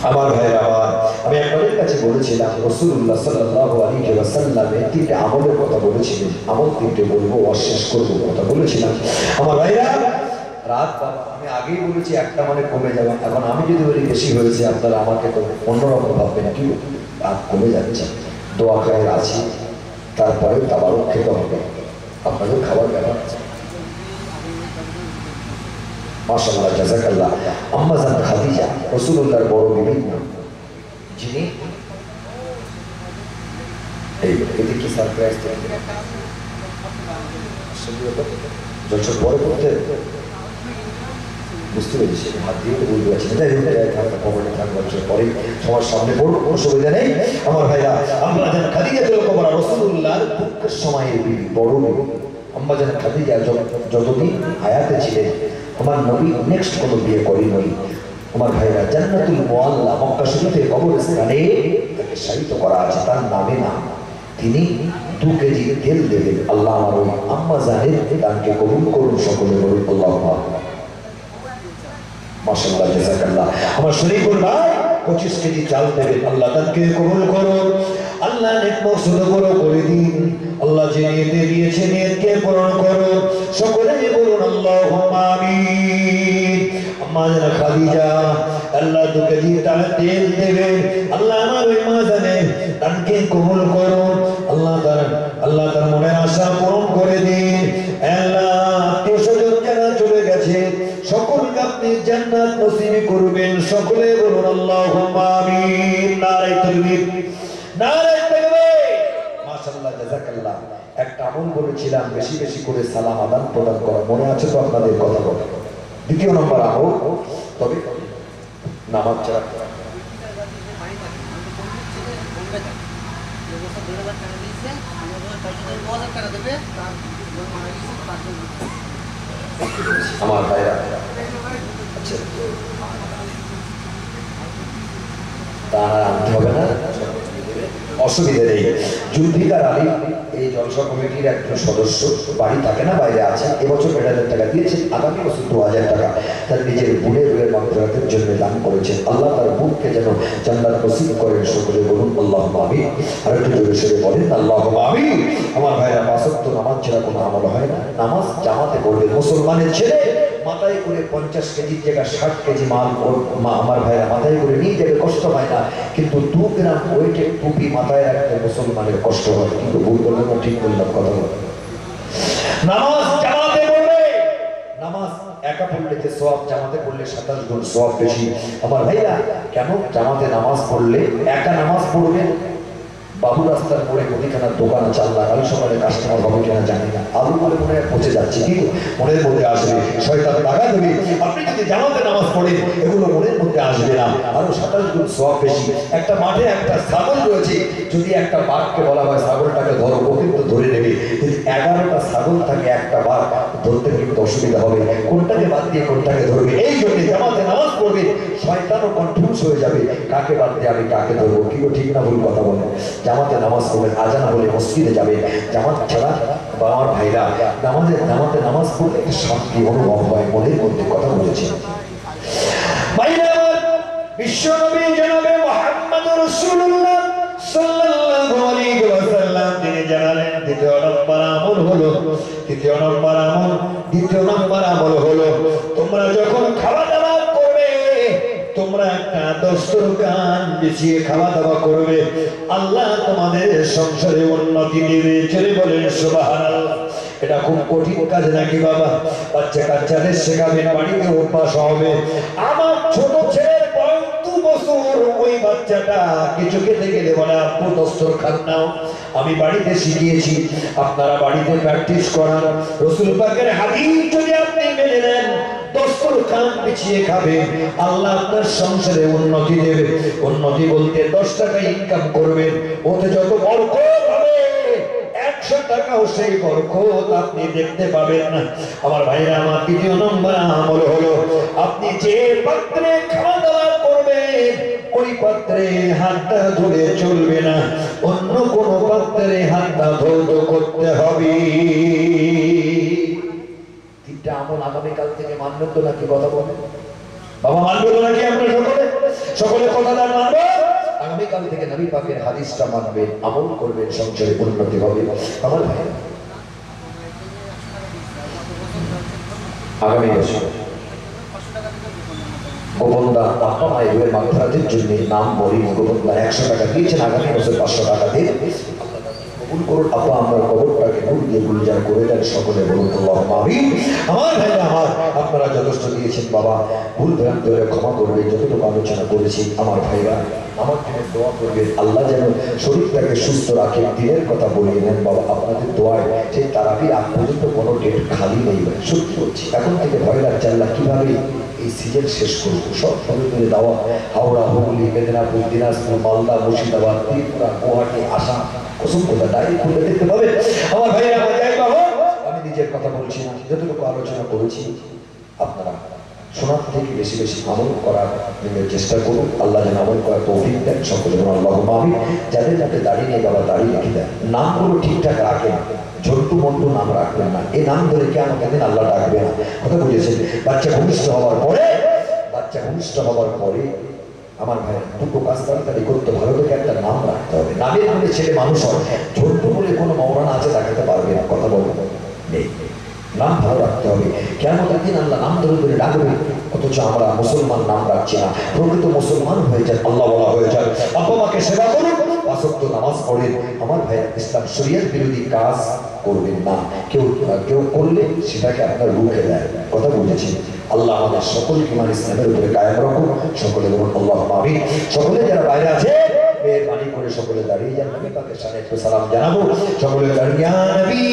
আমার ভাইরা আমার, আমি আপনাদের কাছে বলেছিলাম রাসূলুল্লাহ সাল্লাল্লাহু আলাইহি ওয়াসাল্লাম তিনটে আমলের কথা বলেছিলেন, আমল তিনটে বলবো আর শেষ করবো কথা বলেছিলাম। আমার ভাইরা রাত আমি আগেই বলেছি একটা মানে কমে যাবে, এখন আমি যদি বলি বেশি হয়েছে আপনারা আমাকে তো অন্যরকম ভাববেন, কি রাত কমে যাচ্ছে, দোয়া খায়ের আছি, তারপরে তাবারক খেতে হবে, আপনাদের খাবার ব্যাপার আছে। মাশাআল্লাহ জাযাকাল্লাহ। আম্মা জান খাদিজা রাসূলুল্লাহর বড় বিবি, যিনি এই এতে কি সারপ্রাইজ দেন জলসা পরে করতে বুঝতে পেরেছি, হাত দিয়ে তো বলতে পারছি না, তাই কমেন্টে থাকবার পরে সবার সামনে পড়বো, কোনো সুবিধা নেই। আমার ভাইরা আম্মা জান খাদিজা রাসূলুল্লাহর দুঃখের সময়ের বিবি, বড় বিবি, আম্মা জান খাদিজা যতদিন হায়াতে ছিলেন আমার নবী নেক্সট কোনো বিয়ে করেনি। আমার ভাইরা জান্নাতুল মুআল্লা মক্কা শরীফের কবরস্থানে তাকে শায়িত করা আছে, তার নামে না। তিনি 2 কেজি তেল দেবেন। আল্লাহ আমার ওই আম্মা জানের দানকে কবুল করুন, সকলে বলুন আল্লাহুম্মা মাশাআল্লাহ জাযাকাল্লাহ। আমার শরীফুল ভাই 25 কেজি চাল দেবেন। আল্লাহ দানকে কবুল করুন, আল্লাহ নেক মকসুদ বড় করে দিন। আল্লাহ যে নিয়তে দিয়েছে নিয়তকে পূরণ করুন, সকলে বলুন আল্লাহুম্মা আমিন। আম্মা জান খাদিজা আল্লাহ 2 কেজি তেল দেবেন। আল্লাহ আমার ওই মা জানের দানকে কবুল করুন, আল্লাহ তার মনের আশা পূরণ করে দিন। আল্লাহ আত্মীয়-স্বজন যারা চলে গেছে সকলকে আপনি জান্নাত নসিব করবেন, সকলে বলুন আল্লাহুম্মা আমিন। নারে তাকবীর, নারে তাকবীর। মাশাআল্লাহ জাযাকাল্লাহ। একটা আমল বলেছিলাম বেশি বেশি করে সালাম আদান প্রদান করা, মনে আছে তো আপনাদের কথা বলে? 2 নম্বর আমল, তবে নামাজ ছাড়া আমার ভাইরা আচ্ছা তারা আনতে হবে না, অসুবিধা নেই। জুলফিকার আলী এই জলসা কমিটির একজন সদস্য, বাড়ি থাকে না, বাইরে আছে। এবছর 1,000 টাকা দিয়েছেন, আগামী বছর 2,000 টাকা তার নিজের বোনের রুহের মাগফিরাতের জন্য দান করেছেন। আল্লাহ তার বোনকে যেন জান্নাত নসিব করেন, সকলে বলুন আল্লাহুম্মা আমিন। আর একটু জোরে সোরে বলেন আল্লাহুম্মা আমিন। আমার ভাইরা 5 ওয়াক্ত নামাজ ছাড়া কোনো আমল হয় না। নামাজ জামাতে পড়বে। মুসলমানের ছেলে মাথায় করে 50 কেজির জায়গায় 60 কেজি মাল আমার ভাইরা মাথায় করে নিয়ে যাবে, কষ্ট হয় না। কিন্তু 2 গ্রাম ওয়েটের টুপি মাথায় রাখতে মুসলমানের কষ্ট হয়। কিন্তু ভুল বললাম না, ঠিক বললাম? কথা বল। নামাজ জামাতে পড়বে। নামাজ একা পড়লে যে সওয়াব, জামাতে পড়লে 27 গুণ সওয়াব বেশি। আমার ভাইরা কেন জামাতে নামাজ পড়লে একা নামাজ পড়বে? বাবু রাস্তার মোড়ে মুদিখানার দোকান আছে, আল্লাহ কাল সকালে কাস্টমার হবে কিনা জানি না, আলু বলে মনে হয় পচে যাচ্ছে, কিন্তু মনের মধ্যে আসবে, শয়তান টাকা দেবে। আপনি যদি জামাতে নামাজ পড়েন এগুলো মনের মধ্যে আসবে না, আরো 27 গুণ সওয়াব বেশি। একটা মাঠে একটা ছাগল রয়েছে, যদি একটা বাঘকে বলা হয় ছাগলটাকে ধরো, ও কিন্তু ধরে নেবে। যদি 11টা ছাগল থাকে একটা বাঘ ধরতে কিন্তু অসুবিধা হবে, কোনটাকে বাদ দিয়ে কোনটাকে ধরবে। এই জন্য জামাতে নামাজ পড়বে, শয়তানও কনফিউজ হয়ে যাবে, কাকে বাদ দিয়ে আমি কাকে ধরবো। কি ঠিক না ভুল কথা বলে? জামাতে নামাজ পড়বেন, আজান বলে মসজিদে যাবে। জামাত ছাড়া আমার ভাইরা জামাতে নামাজ পড়লে একটা শান্তি অনুভব হয় মনের মধ্যে। কথা বলেছে বিশ্বনবী জনাবে মুহাম্মদুর রাসূলুল্লাহ সাল্লাল্লাহু আলাইহি ওয়াসাল্লাম তিনি জানালেন দ্বিতীয় নম্বর আমল হলো তোমরা যখন খাওয়া দাওয়া করবে, তোমরা একটা দস্তরখান বিছিয়ে খাওয়া দাওয়া করবে, আল্লাহ তোমাদের সংসারে উন্নতি দেবে। চলে বলেন সুবহানাল্লাহ। এটা খুব কঠিন কাজ নাকি বাবা? বাচ্চা কাচ্চাদের শেখাবেন, বাড়িতে অভ্যাস হবে। আমার ছোট ছেলের বয়স 2 বছর, ওই বাচ্চাটা কিছু খেতে গেলে বলে আপু দস্তরখান নাও। আমি বাড়িতে শিখিয়েছি, আপনারা বাড়িতে প্র্যাকটিস করান। রাসূল পাকের হাদিস যদি আপনি মেনে নেন, দস্তরখান বিছিয়ে খাবে, আল্লাহ আপনার সংসারে উন্নতি দেবে। উন্নতি বলতে 10 টাকা ইনকাম করবেন, ওতে যত বরকত হবে 100 টাকাও সেই বরকত আপনি দেখতে পাবেন না। আমার ভাইরা আমার দ্বিতীয় নম্বর আমল হলো আপনি যে পাত্রে খাওয়া দাওয়া করবেন ওই পাত্রে হাতটা ধরে চলবে না, অন্য কোনো পাত্রে হাতটা ধৌত করতে হবে। তিনটা আমল আগামীকাল থেকে মানবেন তো নাকি? কথা বলেন বাবা, মানবেন তো নাকি? আপনারা সকলে কথাটা মানবেন। আগামীকাল থেকে নবী পাকের হাদিসটা মানবেন, আমল করবেন, সংসারে উন্নতি হবে। আমার ভাই আগামী বছর গোপনদা বাবা মায়ের মাগফিরাতের জন্য নাম বলি, গোপনদা 100 টাকা দিয়েছেন, আগামী বছর 500 টাকা দিন। কবুল করুন আল্লাহ, আমার কবরটাকে নূর দিয়ে গুলজার করে দেন, সকলে বলুন আল্লাহুম্মা আমিন। আমার ভাইরা আমার, আপনারা যথেষ্ট দিয়েছেন বাবা, ভুল ভ্রান্তি হলে ক্ষমা করবেন। যতটুকু আলোচনা করেছি আমার ভাইরা আমার জন্য দোয়া করবেন, আল্লাহ যেন শরীরটাকে সুস্থ রাখে। দিনের কথা বলিয়ে নেন বাবা, আপনাদের দোয়ায় সেই তারাবির আগ পর্যন্ত কোনো ডেট খালি নেই। সত্যি বলছি, এখন থেকে ভয় লাগছে আল্লাহ কিভাবে এই সিজন শেষ করবো। সব সবে করে দেওয়া হাওড়া, হুগলি, মেদিনীপুর, দিনাজপুর, মালদা, মুর্শিদাবাদ, ত্রিপুরা, গুয়াহাটি, আসাম, কসম কথা ডাইরেক্ট খুলে দেখতে পাবে। আমার ভাইরা আমার যাই বাবা, আমি নিজের কথা বলছি না, যতটুকু আলোচনা করেছি আপনারা শোনার থেকে বেশি বেশি আমল করার চেষ্টা করুন। আল্লাহ যেন আমল করার তৌফিক দেন সকলে, যেন আল্লাহ আমিন। যাদের মধ্যে দাঁড়িয়ে নেই বাবা দাঁড়িয়ে রেখে দেন, নামগুলো ঠিকঠাক রাখেন, ঝন্টু মন্টু নাম রাখবেন না, এই নাম ধরে কে আমাকে দিন আল্লাহ ডাকবে না, কথা বুঝেছেন? বাচ্চা ভূমিষ্ঠ হওয়ার পরে আমার ভাই দুটো কাজ তাড়াতাড়ি করতে, ভালো থেকে একটা নাম রাখতে হবে। নামের বলে ছেলে মানুষ হয়, ঝন্টু বলে কোনো মৌলানা আছে দেখাতে পারবে না, কথা বলবো নেই। নাম ভালো রাখতে হবে, কেমন একদিন আল্লাহ নাম ধরে ধরে ডাকবে, অথচ আমরা মুসলমান নাম রাখছি না। প্রকৃত মুসলমান হয়ে যান, আল্লাহ বলা হয়ে যান, বাবা মাকে সেবা করুন, পাঁচ ওয়াক্ত নামাজ পড়েন। আমার ভাই ইসলাম শরিয়ত বিরোধী কাজ করবেন না, কেউ করলে সেটাকে আপনার রুখে দেয়, কথা বুঝেছি? আল্লাহ আমাদের সকলকে মানে ইসলামের উপরে কায়েম রাখুন, সকলে বলুন আল্লাহ আমিন। সকলে যারা বাইরে আছে মেহরবানি করে সকলে দাঁড়িয়ে যান, নবী পাকের সামনে একটু সালাম জানাবো, সকলে দাঁড়িয়ে নবী